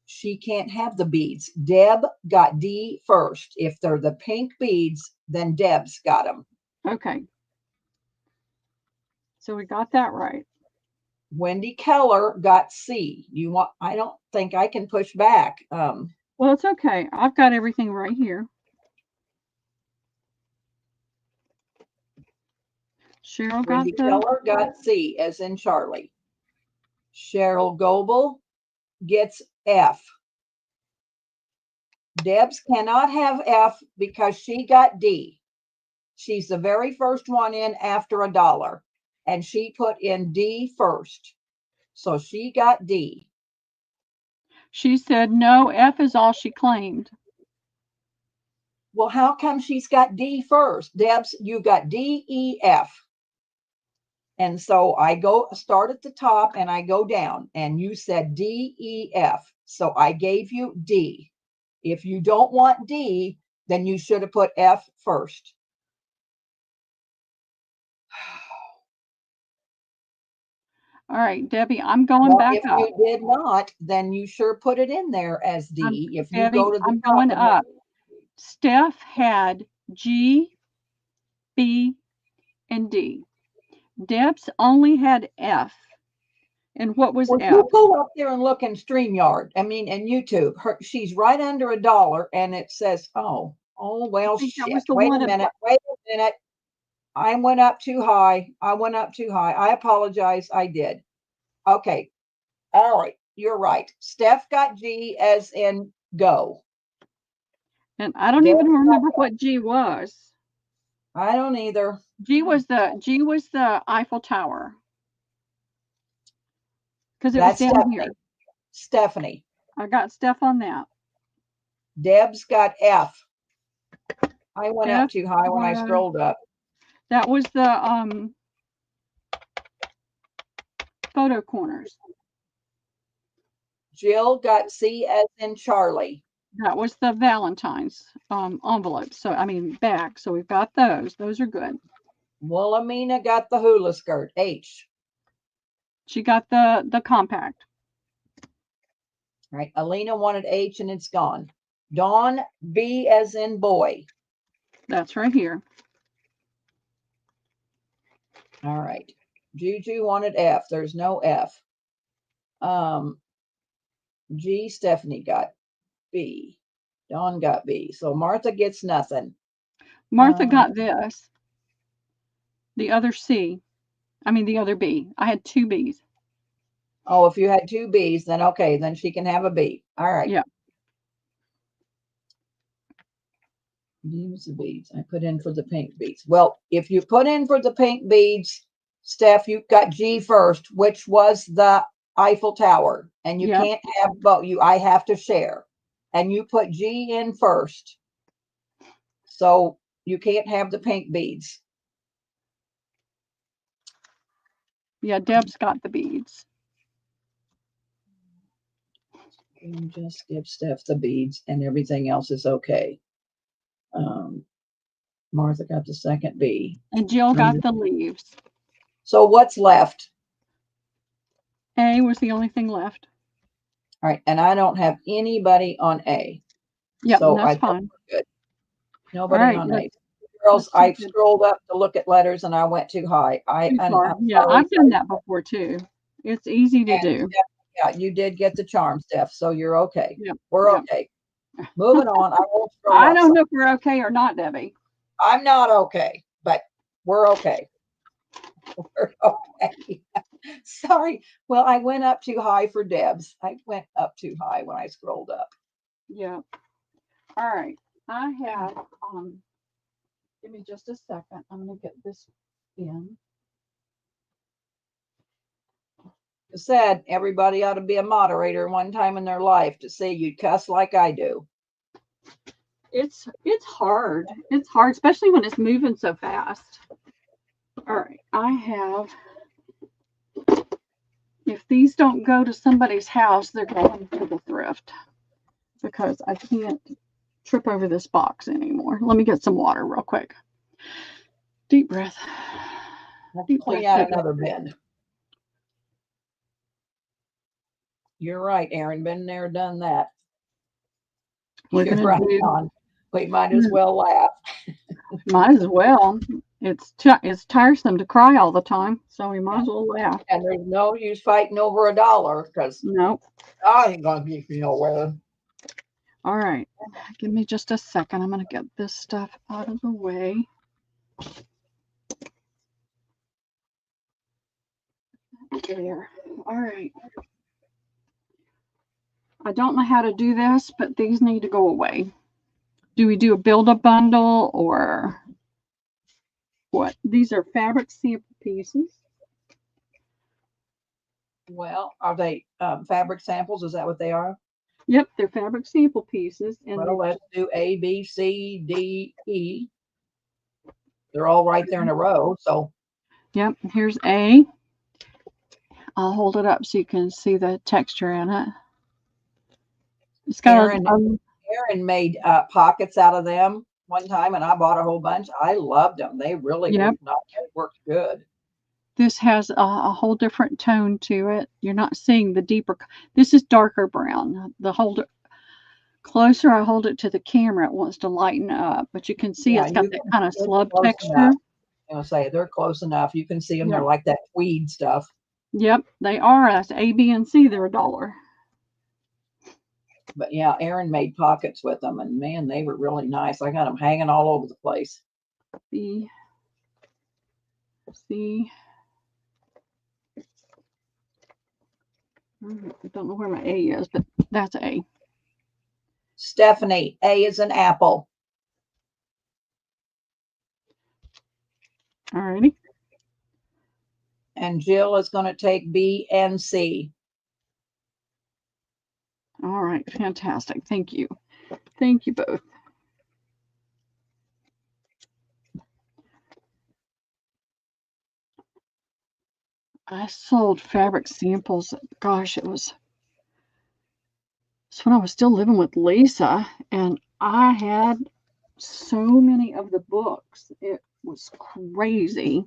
she can't have the beads. Deb got D first. If they're the pink beads, then Deb's got them. Okay. So we got that right. Wendy Keller got C. I don't think I can push back. Well, it's okay. I've got everything right here. Cheryl Wendy Keller got C as in Charlie. Cheryl Goebel gets F. Debs cannot have F because she got D. She's the very first one in after $1, and she put in D first. So she got D. She said no, F is all she claimed. Well, how come she's got D first? Debs, you got D, E, F. And so I start at the top and I go down, and you said D, E, F. So I gave you D. If you don't want D, then you should have put F first. All right, Debbie, I'm going back if up. you did not, then you sure put it in there as D. If you Debbie, go to the I'm top going of up. Steph had G, B, and D. Deb's only had F. And what was Well, F? you go up there and look in StreamYard. I mean, in YouTube. She's right under $1, and it says, "Oh, well, shit. Wait a minute. I went up too high. I apologize. I did. Okay. All right. You're right. Steph got G as in go. And I don't even remember what G was. I don't either. G was the Eiffel Tower. Because it was down Stephanie. here. Stephanie. I got Steph on that. Deb's got F. I went up too high when I scrolled up. That was the photo corners. Jill got C as in Charlie. That was the Valentine's envelopes. So, I mean, back. So we've got those. Those are good. Wilhelmina got the hula skirt, H. She got the compact. All right. Alina wanted H and it's gone. Dawn, B as in boy. That's right here. All right. Juju wanted F. There's no F. G, Stephanie got B. Dawn got B. So Martha gets nothing. Martha got this. The other C. I mean, the other B. I had 2 B's. Oh, if you had 2 B's, then okay. Then she can have a B. All right. Yeah. Use the beads. I put in for the pink beads. Well, if you put in for the pink beads, Steph, you got G first, which was the Eiffel Tower. And you can't have both. I have to share. And you put G in first. So you can't have the pink beads. Yeah, Deb's got the beads. And just give Steph the beads and everything else is okay. Martha got the second B. And Jill got the leaves. So what's left? A was the only thing left. All right. And I don't have anybody on A. Yeah, so that's fine. Good. Nobody on A. Girls, I scrolled up to look at letters and I went too high. I've done that before too. It's easy to do. Yeah, you did get the charm, Steph, so you're okay. Yep. We're okay. Moving on. I won't scroll I don't know if we're okay or not, Debbie. I'm not okay, but we're okay. We're okay. Sorry. Well, I went up too high for Deb's. I went up too high when I scrolled up. Yeah. All right. I have, give me just a second. I'm going to get this in. I said everybody ought to be a moderator one time in their life to see you cuss like I do. It's hard. It's hard, especially when it's moving so fast. All right. I have, if these don't go to somebody's house, they're going to the thrift because I can't trip over this box anymore. Let me get some water real quick. Deep breath. Let's clean out another bin. You're right, Aaron. Been there, done that. You're right on. We might as well laugh. Might as well. It's tiresome to cry all the time, so we might as well laugh. And there's no use fighting over $1 because nope. I ain't gonna get you nowhere. All right, give me just a second. I'm gonna get this stuff out of the way. There. All right. I don't know how to do this, but these need to go away. Do we do a build-up bundle or what? These are fabric sample pieces. Well, are they fabric samples? Is that what they are? Yep, they're fabric sample pieces. And well, let's do A, B, C, D, E. They're all right there in a row. So, yep, here's A. I'll hold it up so you can see the texture in it. It's got Aaron made pockets out of them one time, and I bought a whole bunch. I loved them. They really worked good. This has a whole different tone to it. You're not seeing the deeper. This is darker brown. The closer I hold it to the camera, it wants to lighten up, but you can see it's got that kind of slub texture. I'll say they're close enough. You can see them. They're like that tweed stuff. Yep, they are. That's A, B, and C. They're $1. But yeah, Aaron made pockets with them, and man, they were really nice. I got them hanging all over the place. B, C. I don't know where my A is, but that's A. Stephanie, A is an apple. All righty. And Jill is going to take B and C. All right, fantastic. Thank you. Thank you both. I sold fabric samples. Gosh, it's when I was still living with Lisa, and I had so many of the books. It was crazy.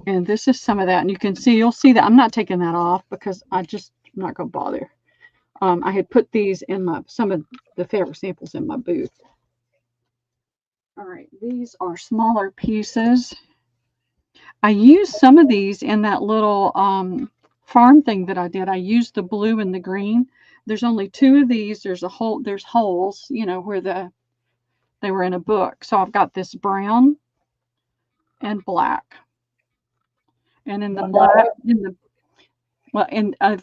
And this is some of that, and you'll see that I'm not taking that off because I'm not going to bother. I had put these in some of the fabric samples in my booth. All right, these are smaller pieces. I used some of these in that little farm thing that I did. I used the blue and the green. There's only 2 of these. There's holes, where they were in a book. So I've got this brown and black. And in the black,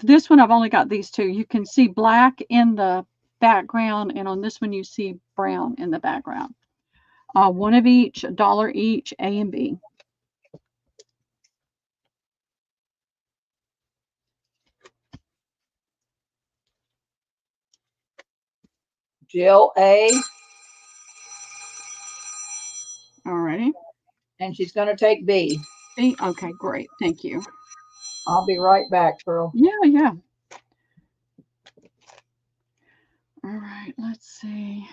this one I've only got these 2. You can see black in the background, and on this one you see brown in the background. One of each, $1 each, A and B. Jill, A. All righty. And she's going to take B. B? Okay, great. Thank you. I'll be right back, girl. Yeah. All right, let's see.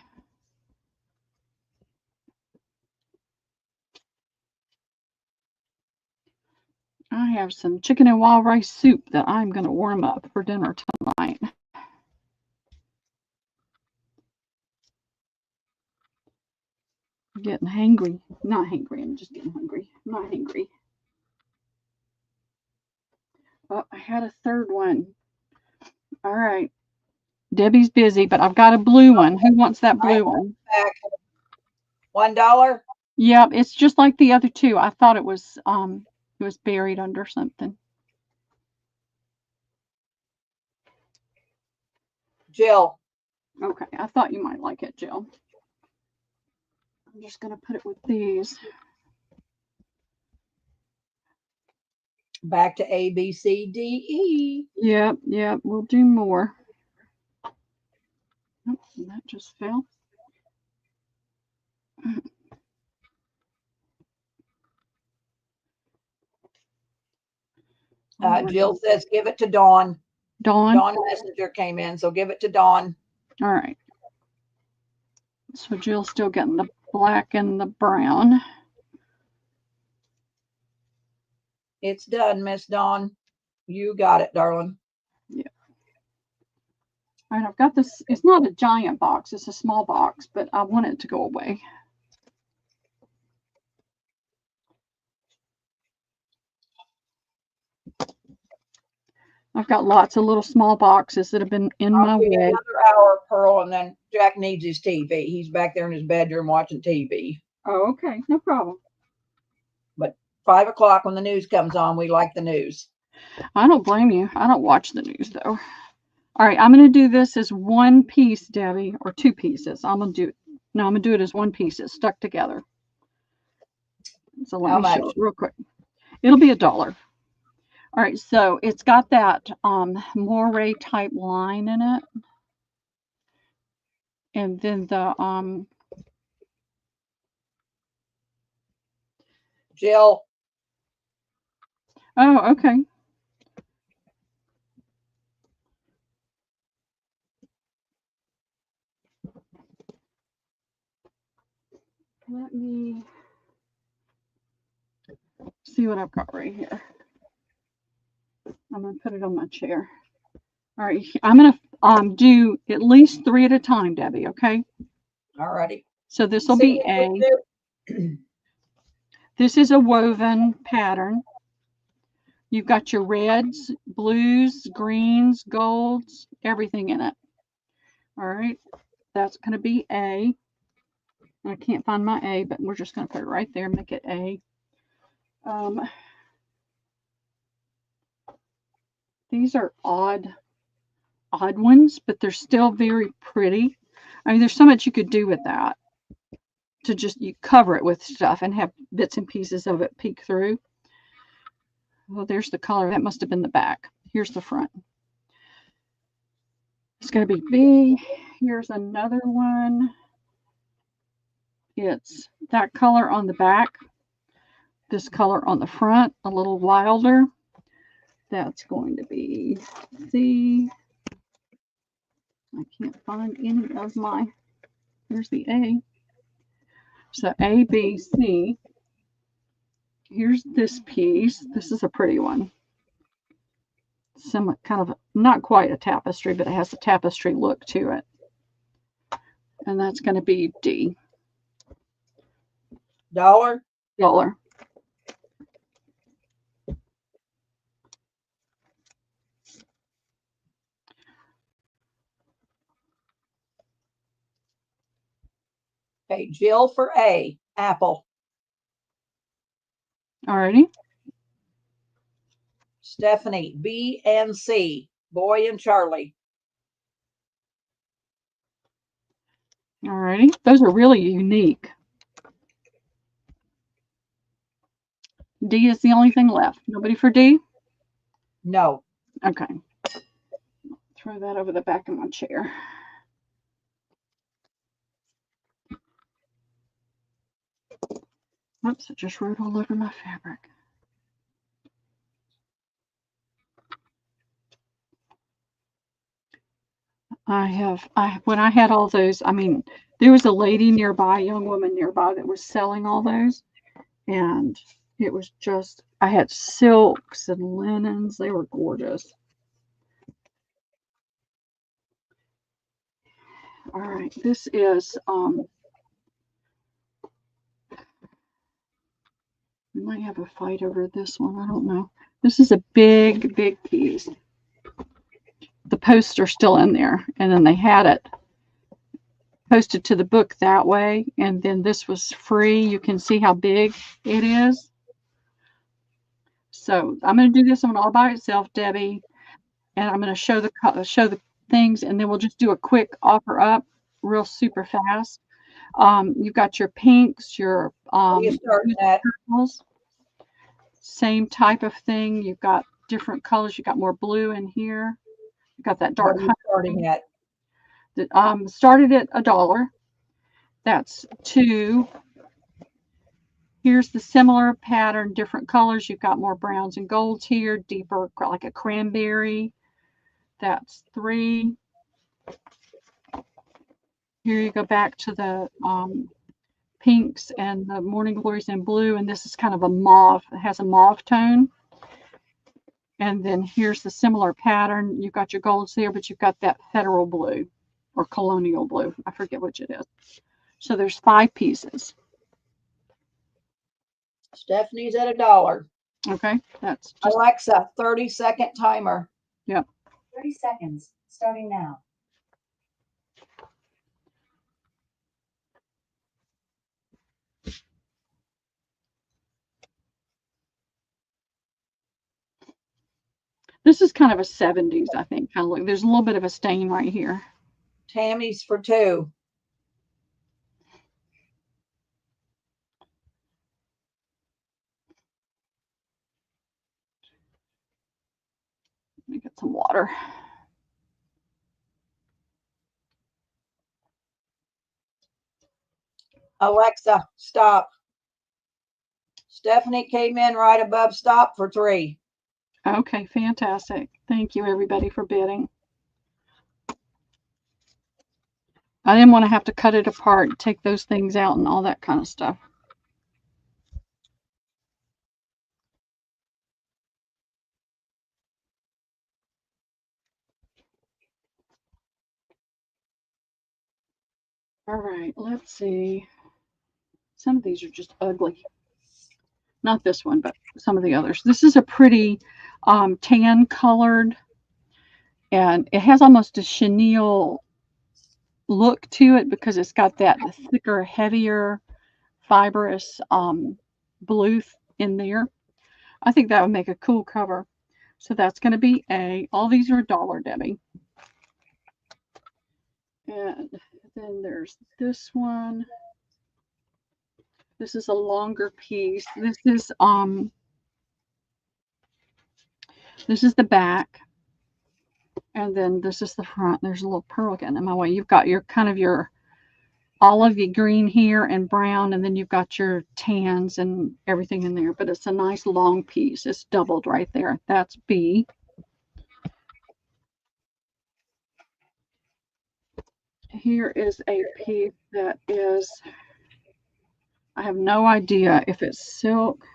I have some chicken and wild rice soup that I'm going to warm up for dinner tonight. I'm getting hangry. Not hangry, I'm just getting hungry. I'm not hangry. Oh, I had a third one. All right. Debbie's busy, but I've got a blue one. Who wants that blue one? $1? Yep, it's just like the other 2. I thought it was It was buried under something. Jill. Okay, I thought you might like it, Jill. I'm just going to put it with these. Back to A, B, C, D, E. Yep, we'll do more. Oh, that just fell. Jill says, give it to Dawn. Dawn? Dawn Messenger came in, so give it to Dawn. All right. So Jill's still getting the black and the brown. It's done, Miss Dawn. You got it, darling. Yeah. All right, I've got this. It's not a giant box. It's a small box, but I want it to go away. I've got lots of little small boxes that have been in my way. Another hour, Pearl, and then Jack needs his TV. He's back there in his bedroom watching TV. Oh, okay. No problem. But 5 o'clock when the news comes on, we like the news. I don't blame you. I don't watch the news, though. All right, I'm going to do this as one piece, Debbie, or two pieces. I'm going to do it as one piece. It's stuck together. So let me show it real quick. It'll be $1. All right, so it's got that moire type line in it. And then the Jill. Oh, okay. Let me see what I've got right here. I'm going to put it on my chair. All right, I'm going to do at least 3 at a time, Debbie, okay? All righty. So this will be A. This is a woven pattern. You've got your reds, blues, greens, golds, everything in it. All right, that's going to be A. I can't find my A, but we're just going to put it right there, make it A. These are odd ones, but they're still very pretty. I mean, there's so much you could do with that. To just, you cover it with stuff and have bits and pieces of it peek through. Well, there's the color. That must have been the back. Here's the front. It's going to be B. Here's another one. It's that color on the back. This color on the front, a little wilder. That's going to be C. I can't find any of my, here's the A. So A, B, C. Here's this piece. This is a pretty one. Some kind of, not quite a tapestry, but it has a tapestry look to it. And that's going to be D. $1. Okay, Jill for A, apple. Alrighty. Stephanie, B and C, boy and Charlie. Alrighty. Those are really unique. D is the only thing left. Nobody for D? No. Okay. Throw that over the back of my chair. Oops, it just wrote all over my fabric. When I had all those, I mean, there was a lady nearby, a young woman nearby that was selling all those. And it was just, I had silks and linens. They were gorgeous. All right, this is, we might have a fight over this one. I don't know. This is a big, big piece. The posts are still in there. And then they had it posted to the book that way. And then this was free. You can see how big it is. So I'm going to do this one all by itself, Debbie, and I'm going to show the things, and then we'll just do a quick offer up, real super fast. You've got your pinks, your What are you starting at? purples, same type of thing. You've got different colors. You've got more blue in here. You've got that dark What are you starting at? started at $1. That's 2. Here's the similar pattern, different colors. You've got more browns and golds here, deeper, like a cranberry. That's 3. Here you go back to the pinks and the morning glories in blue, and this is kind of a mauve. It has a mauve tone. And then here's the similar pattern. You've got your golds there, but you've got that federal blue or colonial blue. I forget which it is. So there's 5 pieces. Stephanie's at $1. Okay, that's just, Alexa, 30-second timer. Yep. 30 seconds, starting now. This is kind of a 70s, I think, kind of look. There's a little bit of a stain right here. Tammy's for 2. Let me get some water. Alexa, stop. Stephanie came in right above stop for 3. Okay, fantastic. Thank you, everybody, for bidding. I didn't want to have to cut it apart and take those things out and all that kind of stuff. All right, let's see. Some of these are just ugly. Not this one, but some of the others. This is a pretty tan colored, and it has almost a chenille look to it because it's got that thicker, heavier, fibrous blue in there. I think that would make a cool cover. So that's going to be A. All these are $1, Debbie. And then there's this one. This is a longer piece. This is the back. And then this is the front. There's a little pearl getting in my way. You've got your kind of your olivey green here and brown, and then you've got your tans and everything in there. But it's a nice long piece. It's doubled right there. That's B. Here is a piece that is, I have no idea if it's silk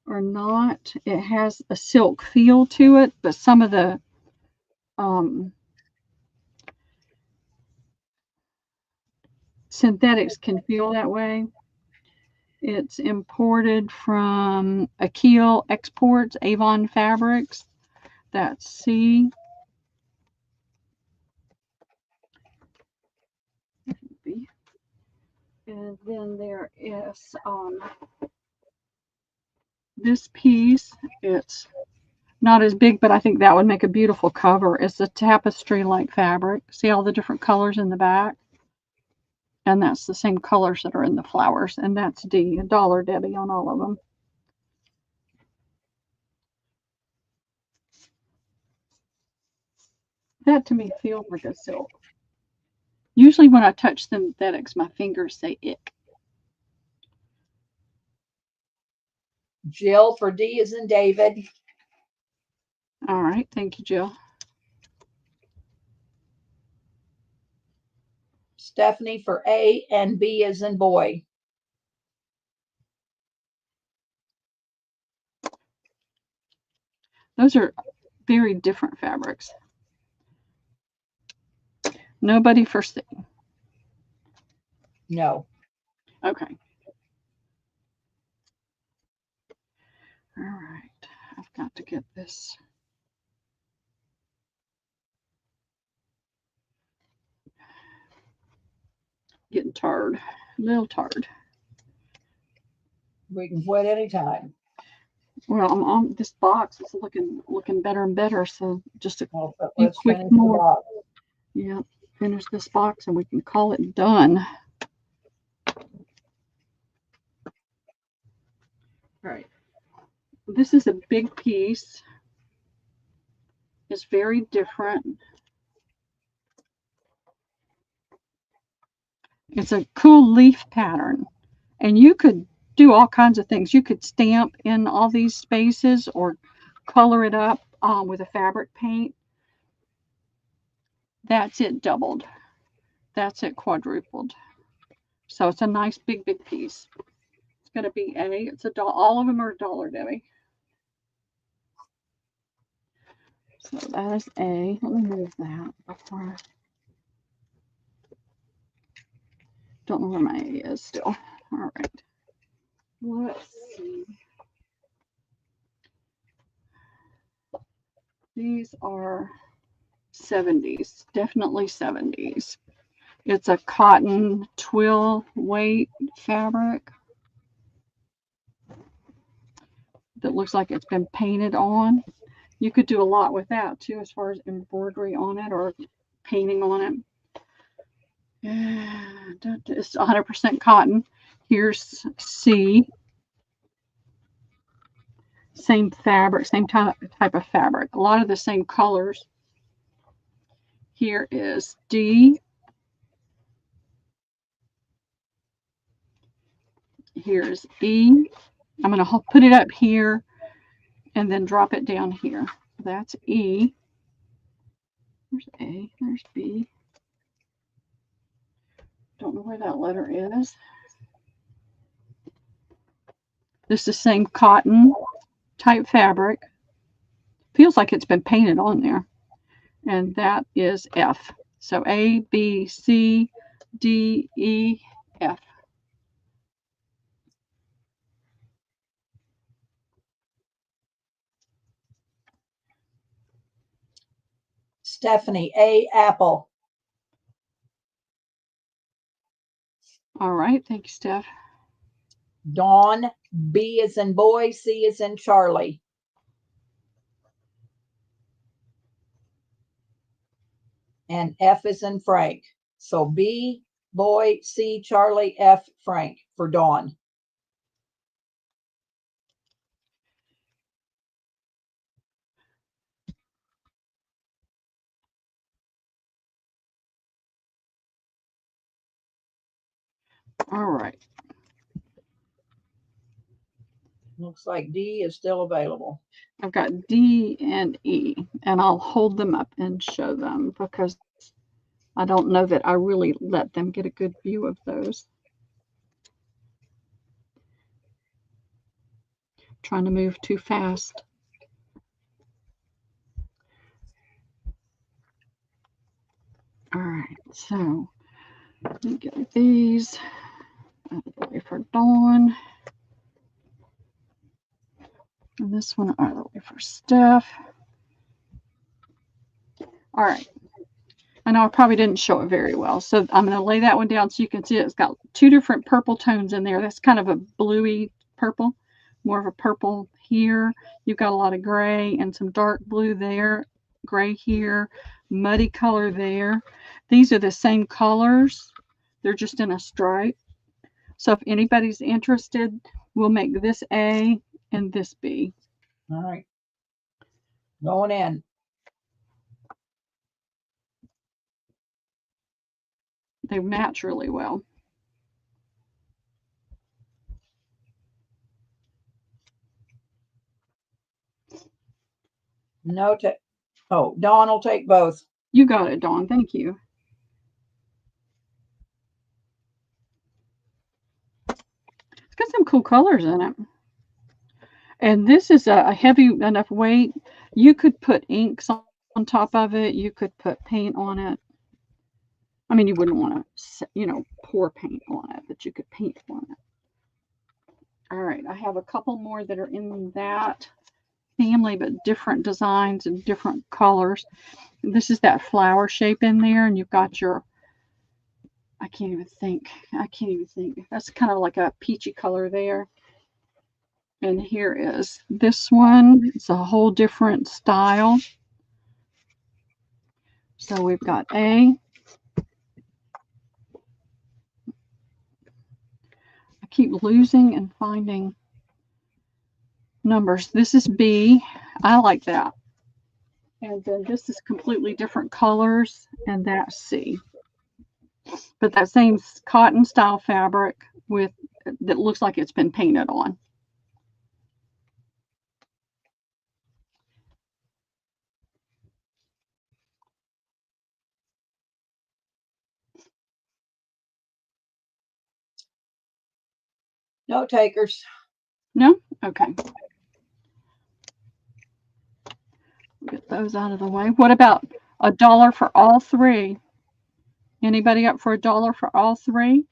or not. It has a silk feel to it, but some of the synthetics can feel that way. It's imported from Akil Exports, Avon Fabrics. That's C. And then there is this piece. It's not as big, but I think that would make a beautiful cover. It's a tapestry-like fabric. See all the different colors in the back? And that's the same colors that are in the flowers. And that's D, $1, Debbie, on all of them. That to me feels like a silk. Usually when I touch synthetics, my fingers say ick. Jill for D as in David. All right. Thank you, Jill. Stephanie for A, and B as in boy. Those are very different fabrics. Nobody for C. No. Okay. All right. I've got to get this. Getting tired. A little tired. We can quit anytime. Well, I'm on this box. It's looking better and better. So just a Well, but few let's quick finish the more. box. Yeah, finish this box and we can call it done. All right. This is a big piece. It's very different. It's a cool leaf pattern. And you could do all kinds of things. You could stamp in all these spaces or color it up with a fabric paint. That's it doubled. That's it quadrupled. So it's a nice big piece. It's going to be it's a dollar. All of them are $1, Debbie. So that is A. Let me move that before I don't know where my A is still. All right. Let's see. These are 70s, definitely 70s. It's a cotton twill weight fabric that looks like it's been painted on. You could do a lot with that too, as far as embroidery on it or painting on it. It's 100% cotton. Here's C. Same fabric, same type of fabric. A lot of the same colors. Here is D. Here's E. I'm going to put it up here and then drop it down here. That's E. There's A. There's B. Don't know where that letter is. This is the same cotton type fabric. Feels like it's been painted on there. And that is F. So A, B, C, D, E, F. Stephanie, A, apple. All right. Thank you, Steph. Dawn, B is in boy, C is in Charlie. And F is in Frank. So B, boy, C, Charlie, F, Frank for Dawn. All right. Looks like D is still available. I've got D and E, and I'll hold them up and show them because I don't know that I really let them get a good view of those. Trying to move too fast. All right, so let me get these out of the way for Dawn. And this one out of the way for Steph. All right. I know I probably didn't show it very well. So I'm going to lay that one down so you can see it. It's got two different purple tones in there. That's kind of a bluey purple, more of a purple here. You've got a lot of gray and some dark blue there, gray here, muddy color there. These are the same colors. They're just in a stripe. So if anybody's interested, we'll make this A and this B. All right. Going in. They match really well. No, oh, Dawn will take both. You got it, Dawn. Thank you. It's got some cool colors in it. And this is a heavy enough weight. You could put inks on top of it. You could put paint on it. I mean, you wouldn't want to, pour paint on it, but you could paint on it. All right, I have a couple more that are in that family, but different designs and different colors. This is that flower shape in there, and you've got your, I can't even think. That's kind of like a peachy color there. And here is this one. It's a whole different style. So we've got A. I keep losing and finding numbers. This is B. I like that. And then this is completely different colors, and that's C. But that same cotton style fabric with that looks like it's been painted on. No takers. No? Okay. Get those out of the way. What about $1 for all three? Anybody up for $1 for all three?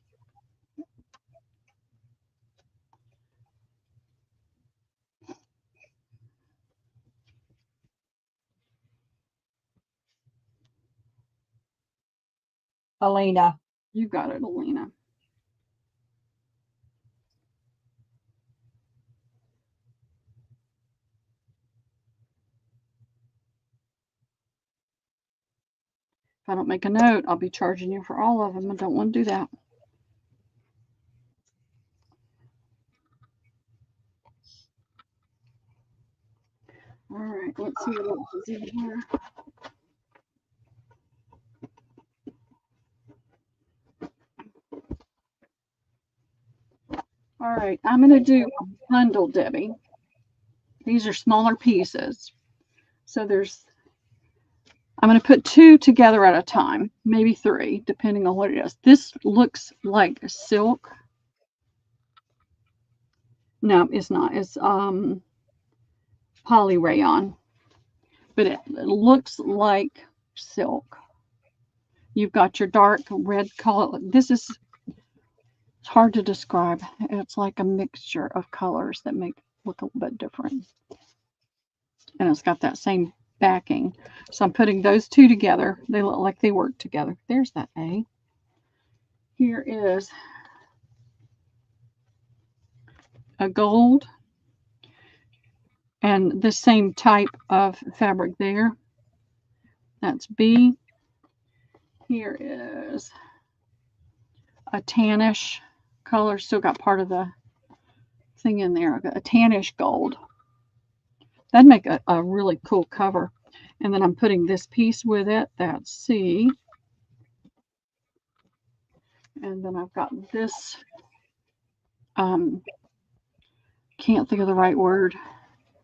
Alina. You got it, Alina. If I don't make a note, I'll be charging you for all of them. I don't want to do that. All right, let's see what else is in here. All right, I'm going to do a bundle, Debbie. These are smaller pieces. So I'm going to put 2 together at a time, maybe 3, depending on what it is. This looks like silk. No, it's not. It's poly rayon, but it looks like silk. You've got your dark red color. This is it's hard to describe. It's like a mixture of colors that make it look a little bit different. And it's got that same backing. So I'm putting those 2 together. They look like they work together. There's that A. Here is a gold and the same type of fabric there. That's B. Here is a tannish color. Still got part of the thing in there. I've got a tannish gold. That'd make a really cool cover. And then I'm putting this piece with it. That's C. And then I've got this. Can't think of the right word.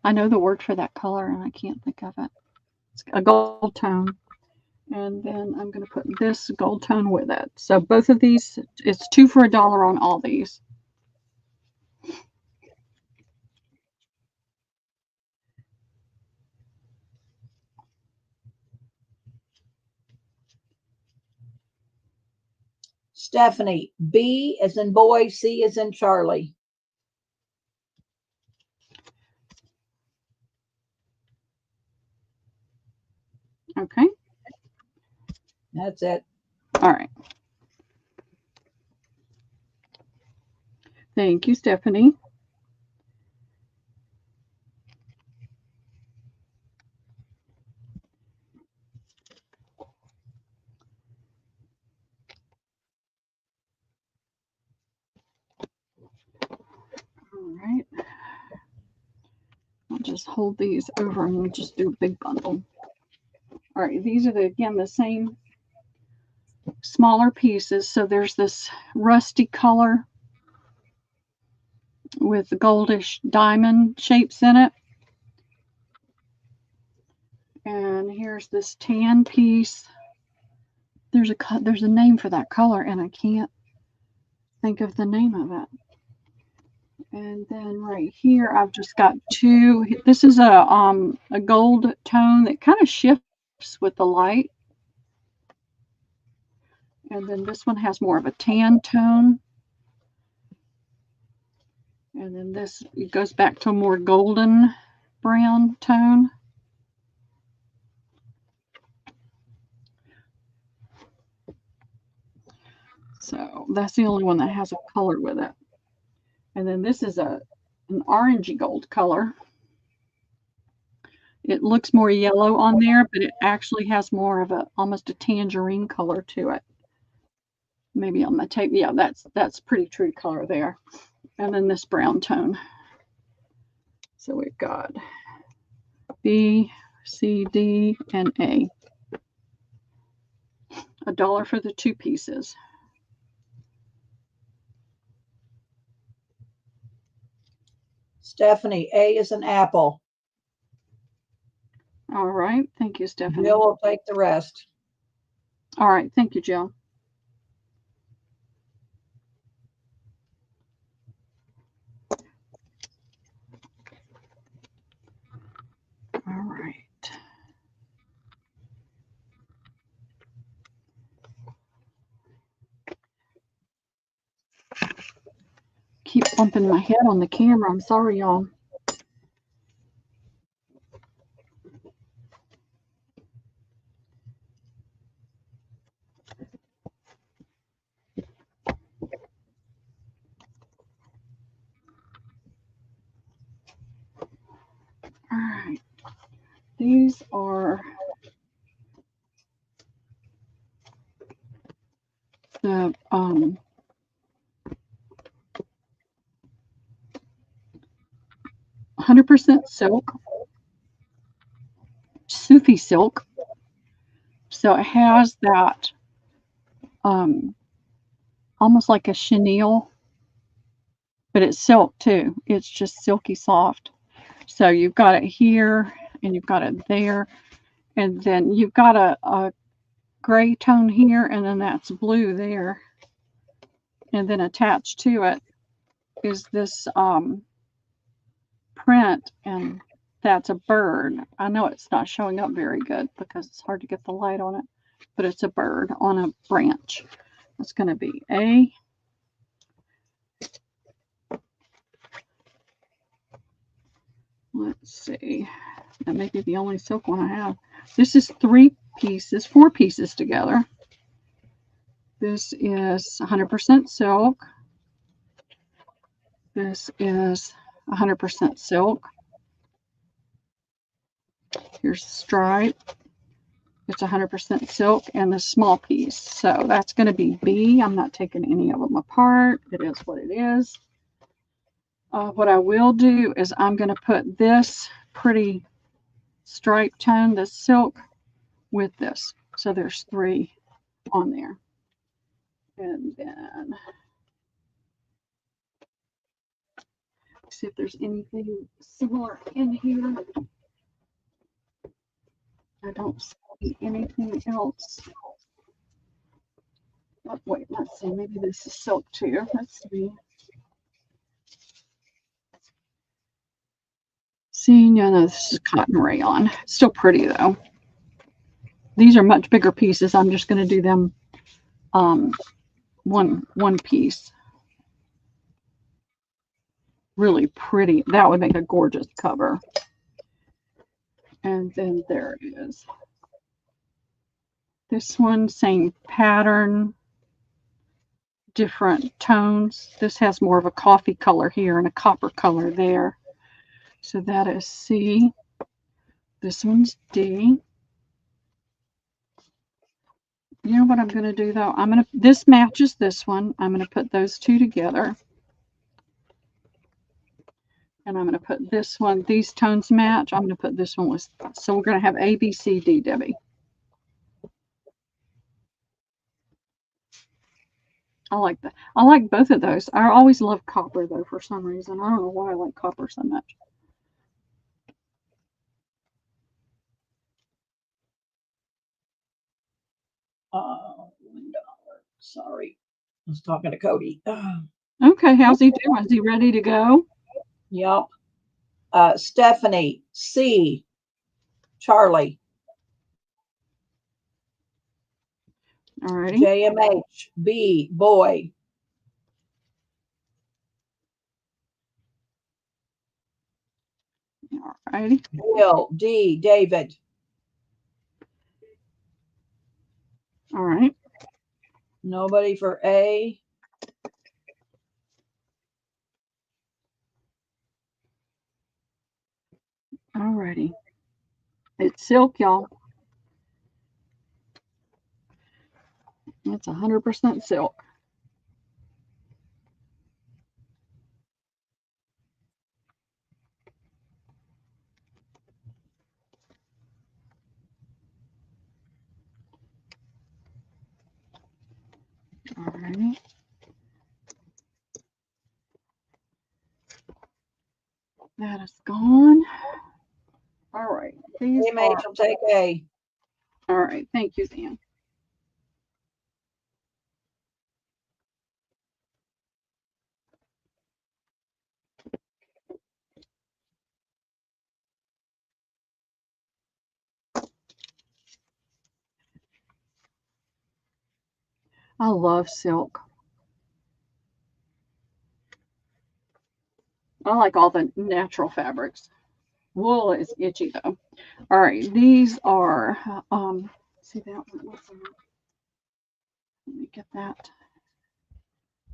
I know the word for that color and I can't think of it. It's a gold tone. And then I'm going to put this gold tone with it. So both of these, it's 2 for $1 on all these. Stephanie. B as in boy, C as in Charlie. Okay. That's it. All right. Thank you, Stephanie. All right. I'll just hold these over and we'll just do a big bundle. All right. These are, again, the same smaller pieces. So there's this rusty color with goldish diamond shapes in it. And here's this tan piece. There's a name for that color and I can't think of the name of it. And then right here I've just got 2. This is a gold tone that kind of shifts with the light. And then this one has more of a tan tone. And then this, it goes back to a more golden brown tone. So that's the only one that has a color with it. And then this is a an orangey gold color. It looks more yellow on there, but it actually has more of almost a tangerine color to it. Maybe on my tape, yeah, that's pretty true color there. And then this brown tone. So we've got B, C, D, and A. $1 for the 2 pieces. Stephanie, A is an apple. All right. Thank you, Stephanie. Jill will take the rest. All right. Thank you, Jill. All right. Keep bumping my head on the camera. I'm sorry, y'all. All right. These are the 100% silk, Sufi silk. So it has that almost like a chenille, but it's silk too. It's just silky soft. So you've got it here and you've got it there. And then you've got a gray tone here, and then that's blue there. And then attached to it is this print, and that's a bird. I know it's not showing up very good because it's hard to get the light on it, but it's a bird on a branch. It's going to be A. Let's see. That may be the only silk one I have. This is 4 pieces together. This is 100% silk. This is 100% silk. Here's the stripe. It's 100% silk and the small piece. So that's going to be B. I'm not taking any of them apart. It is what it is. What I will do is I'm going to put this pretty stripe tone, this silk, with this. So there's 3 on there. And then see if there's anything similar in here. I don't see anything else. Oh, wait, let's see. Maybe this is silk too. Let's see. See, no, this is cotton rayon. Still pretty though. These are much bigger pieces. I'm just going to do them one piece. Really pretty. That would make a gorgeous cover. And then there it is. This one, same pattern, different tones. This has more of a coffee color here and a copper color there. So that is C. This one's D. You know what I'm going to do though? This matches this one. I'm going to put those 2 together. And I'm going to put this one, these tones match. I'm going to put this one with, so we're going to have A, B, C, D, Debbie. I like that. I like both of those. I always love copper though for some reason. I don't know why I like copper so much. $1. Sorry. I was talking to Cody. Okay, how's he doing? Is he ready to go? Yep. Stephanie, C. Charlie. All righty. JMH, B. Boy. All righty. Bill, D. David. All right. Nobody for A. Alrighty. It's silk, y'all. It's 100% silk. Alrighty. That is gone. All right. These Hey, mate, you'll take A. All right. Thank you, Dan. I love silk. I like all the natural fabrics. Wool is itchy though. All right, these are see that one? What's that? Let me get that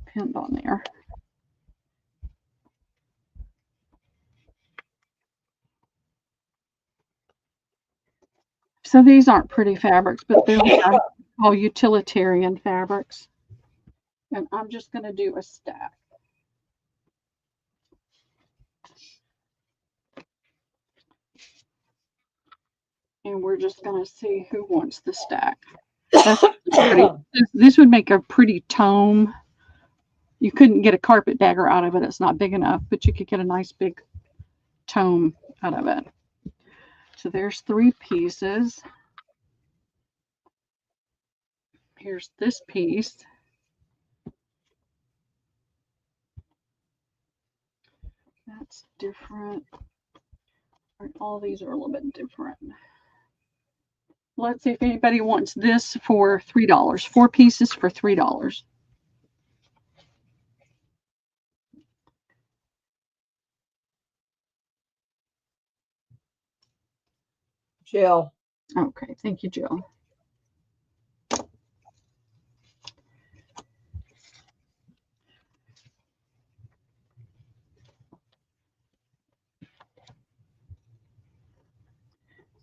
pinned on there. So these aren't pretty fabrics, but they're all utilitarian fabrics. And I'm just going to do a stack. And we're just going to see who wants the stack. This would make a pretty tome. You couldn't get a carpet dagger out of it. It's not big enough, but you could get a nice big tome out of it. So there's 3 pieces. Here's this piece. That's different. All these are a little bit different. Let's see if anybody wants this for $3. 4 pieces for $3. Jill. Okay, thank you, Jill.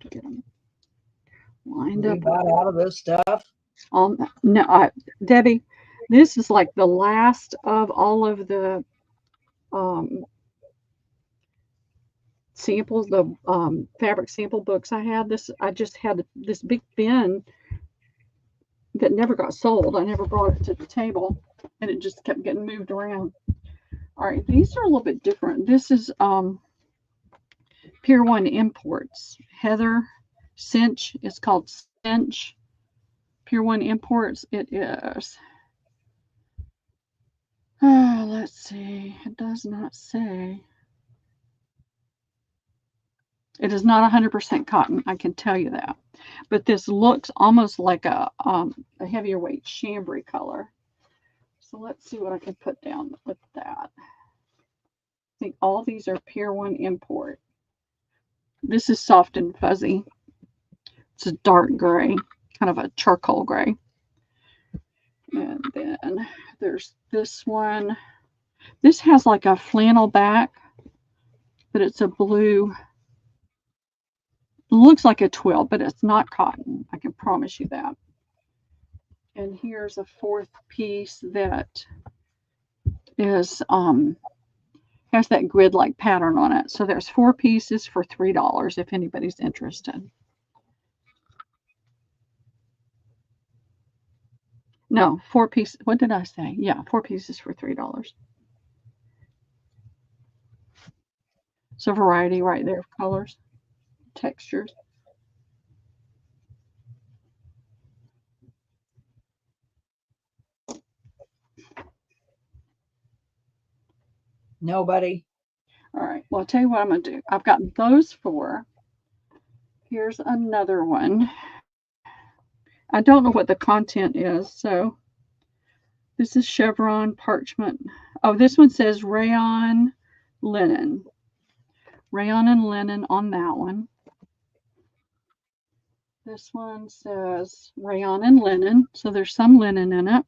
To get them lined up. Got out of this stuff. No, Debbie, this is like the last of all of the samples, the fabric sample books I had. I just had this big bin that never got sold. I never brought it to the table, and it just kept getting moved around. All right, these are a little bit different. This is Pier 1 Imports. Heather Cinch. It's called Cinch. Pier 1 Imports. It is. Let's see. It does not say. It is not 100% cotton, I can tell you that. But this looks almost like a heavier weight chambray color. So let's see what I can put down with that. I think all these are Pier 1 Import. This is soft and fuzzy. It's a dark gray, kind of a charcoal gray. And then there's this one. This has like a flannel back, but it's a blue. It looks like a twill, but it's not cotton. I can promise you that. And here's a 4th piece that is has that grid-like pattern on it. So there's 4 pieces for $3 if anybody's interested. No, 4 pieces. What did I say? Yeah, 4 pieces for $3. It's a variety right there of colors, textures. Nobody. All right. Well, I'll tell you what I'm going to do. I've got those 4. Here's another one. I don't know what the content is, so this is chevron parchment. Oh, this one says rayon linen. Rayon and linen on that one. This one says rayon and linen, so there's some linen in it.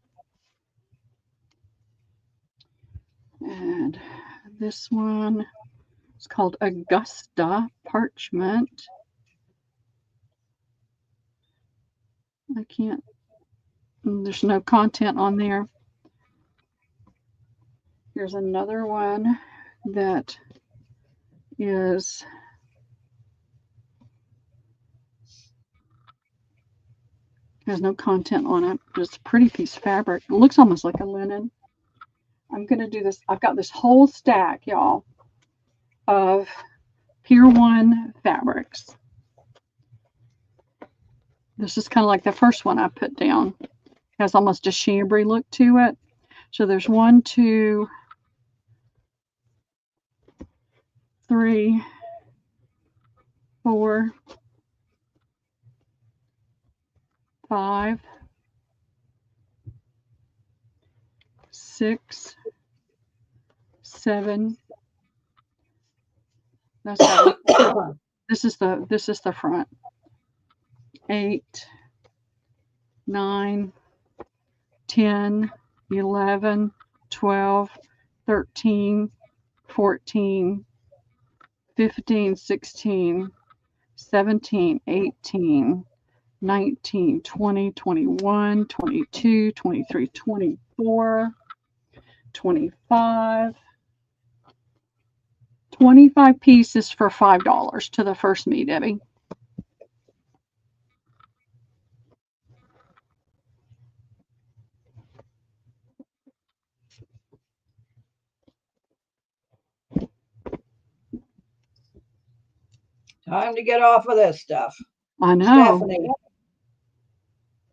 And this one It's called Augusta Parchment. I can't, there's no content on there. Here's another one that is has no content on it. Just a pretty piece of fabric. It looks almost like a linen. I'm going to do this. I've got this whole stack, y'all, of Pier 1 fabrics. This is kind of like the first one I put down. It has almost a chambray look to it. So there's 1, 2, 3, 4, 5, 6, 7. That's this is the front. 8, 9, 10, 11, 12, 13, 14, 15, 16, 17, 18, 19, 20, 21, 22, 23, 24, 25. 25 pieces for $5 to the first me, Debbie. Time to get off of this stuff. I know.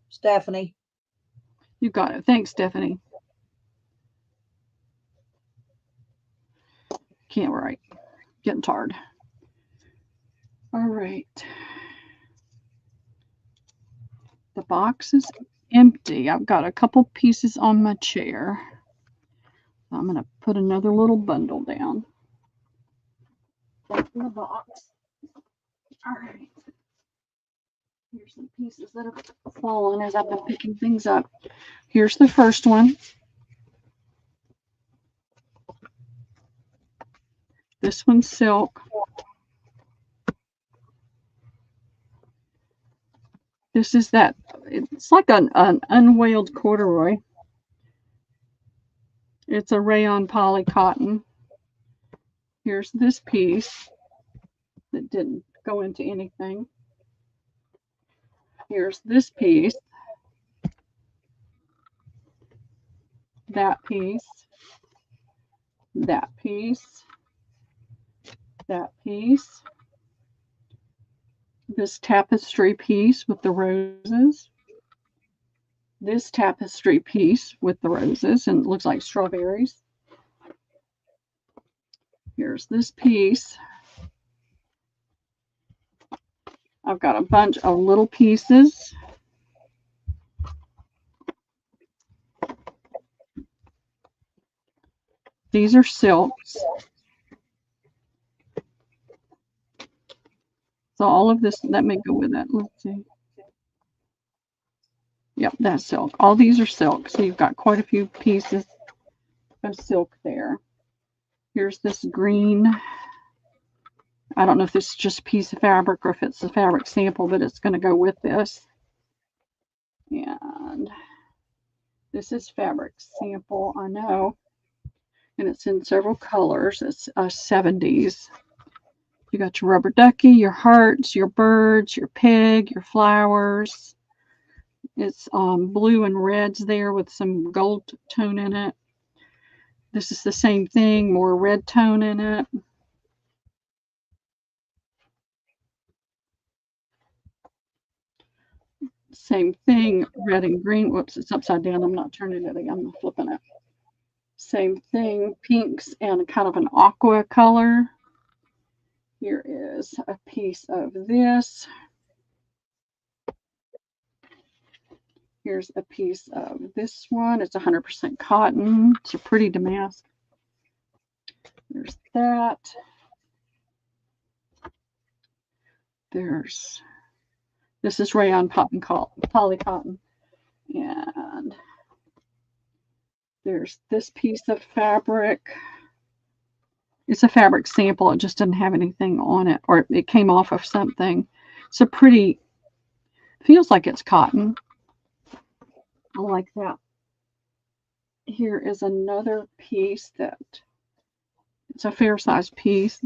Stephanie. You got it. Thanks, Stephanie. Can't write. Getting tired. All right. The box is empty. I've got a couple pieces on my chair. I'm going to put another little bundle down. Back in the box. All right. Here's some pieces that have fallen as I've been picking things up. Here's the first one. This one's silk. This is that, it's like an unwailed corduroy. It's a rayon poly cotton. Here's this piece that didn't go into anything. Here's this piece. That piece. That piece. That piece. This tapestry piece with the roses. This tapestry piece with the roses, and it looks like strawberries. Here's this piece. I've got a bunch of little pieces. These are silks. So all of this, let me go with that. Let's see. Yep, that's silk. All these are silk. So you've got quite a few pieces of silk there. Here's this green. I don't know if this is just a piece of fabric or if it's a fabric sample, but it's going to go with this. And this is fabric sample, I know. And it's in several colors. It's a 70s. You got your rubber ducky, your hearts, your birds, your pig, your flowers. It's blue and reds there with some gold tone in it. This is the same thing, more red tone in it. Same thing, red and green. Whoops, it's upside down. I'm not turning it. I'm flipping it. Same thing, pinks and kind of an aqua color. Here is a piece of this. Here's a piece of this one. It's 100% cotton. It's a pretty damask. There's that. This is rayon poly cotton. And there's this piece of fabric. It's a fabric sample. It just didn't have anything on it, or it came off of something. It's a pretty, feels like it's cotton. I like that. Here is another piece that it's a fair sized piece.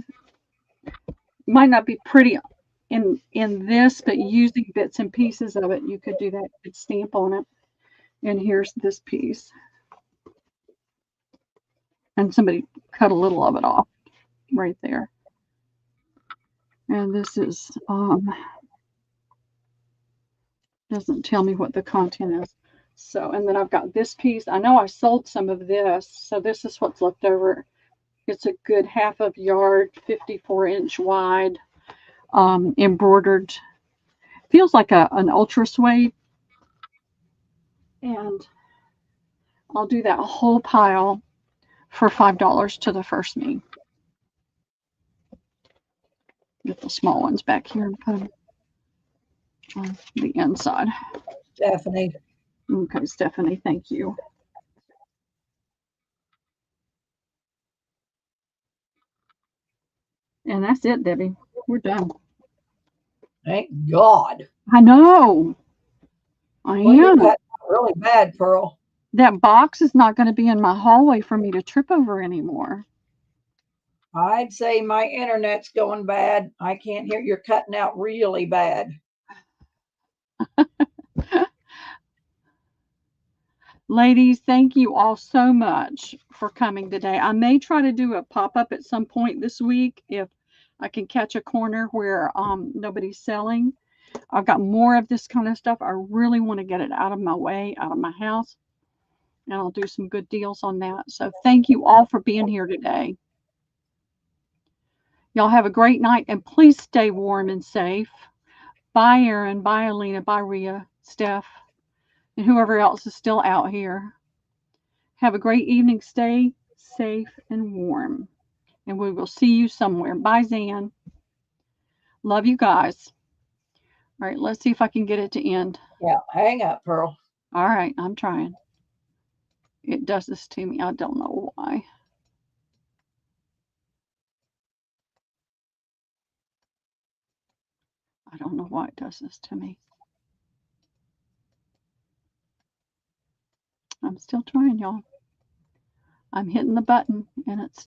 Might not be pretty in this, but using bits and pieces of it, you could do that. You could stamp on it. And here's this piece. And somebody cut a little of it off right there. And this is doesn't tell me what the content is. So, and then I've got this piece. I know I sold some of this, so this is what's left over. It's a good half of yard, 54-inch wide, embroidered. Feels like an ultra suede. And I'll do that whole pile for $5 to the first me. Get the small ones back here and put them on the inside. Stephanie. Okay, Stephanie, thank you. And that's it, Debbie. We're done. Thank God. I know. I Well, you're am. cutting out really bad, Pearl. That box is not going to be in my hallway for me to trip over anymore. I'd say my internet's going bad. I can't hear. You're cutting out really bad. Ladies, thank you all so much for coming today. I may try to do a pop-up at some point this week if I can catch a corner where nobody's selling. I've got more of this kind of stuff. I really want to get it out of my way, out of my house, and I'll do some good deals on that. So thank you all for being here today. Y'all have a great night, and please stay warm and safe. Bye, Erin. Bye, Alina. Bye, Rhea, Steph, and whoever else is still out here. Have a great evening. Stay safe and warm. And we will see you somewhere. Bye, Zan. Love you guys. All right, let's see if I can get it to end. Yeah, hang up, Pearl. All right, I'm trying. It does this to me. I don't know why. I don't know why it does this to me. I'm still trying, y'all. I'm hitting the button and it's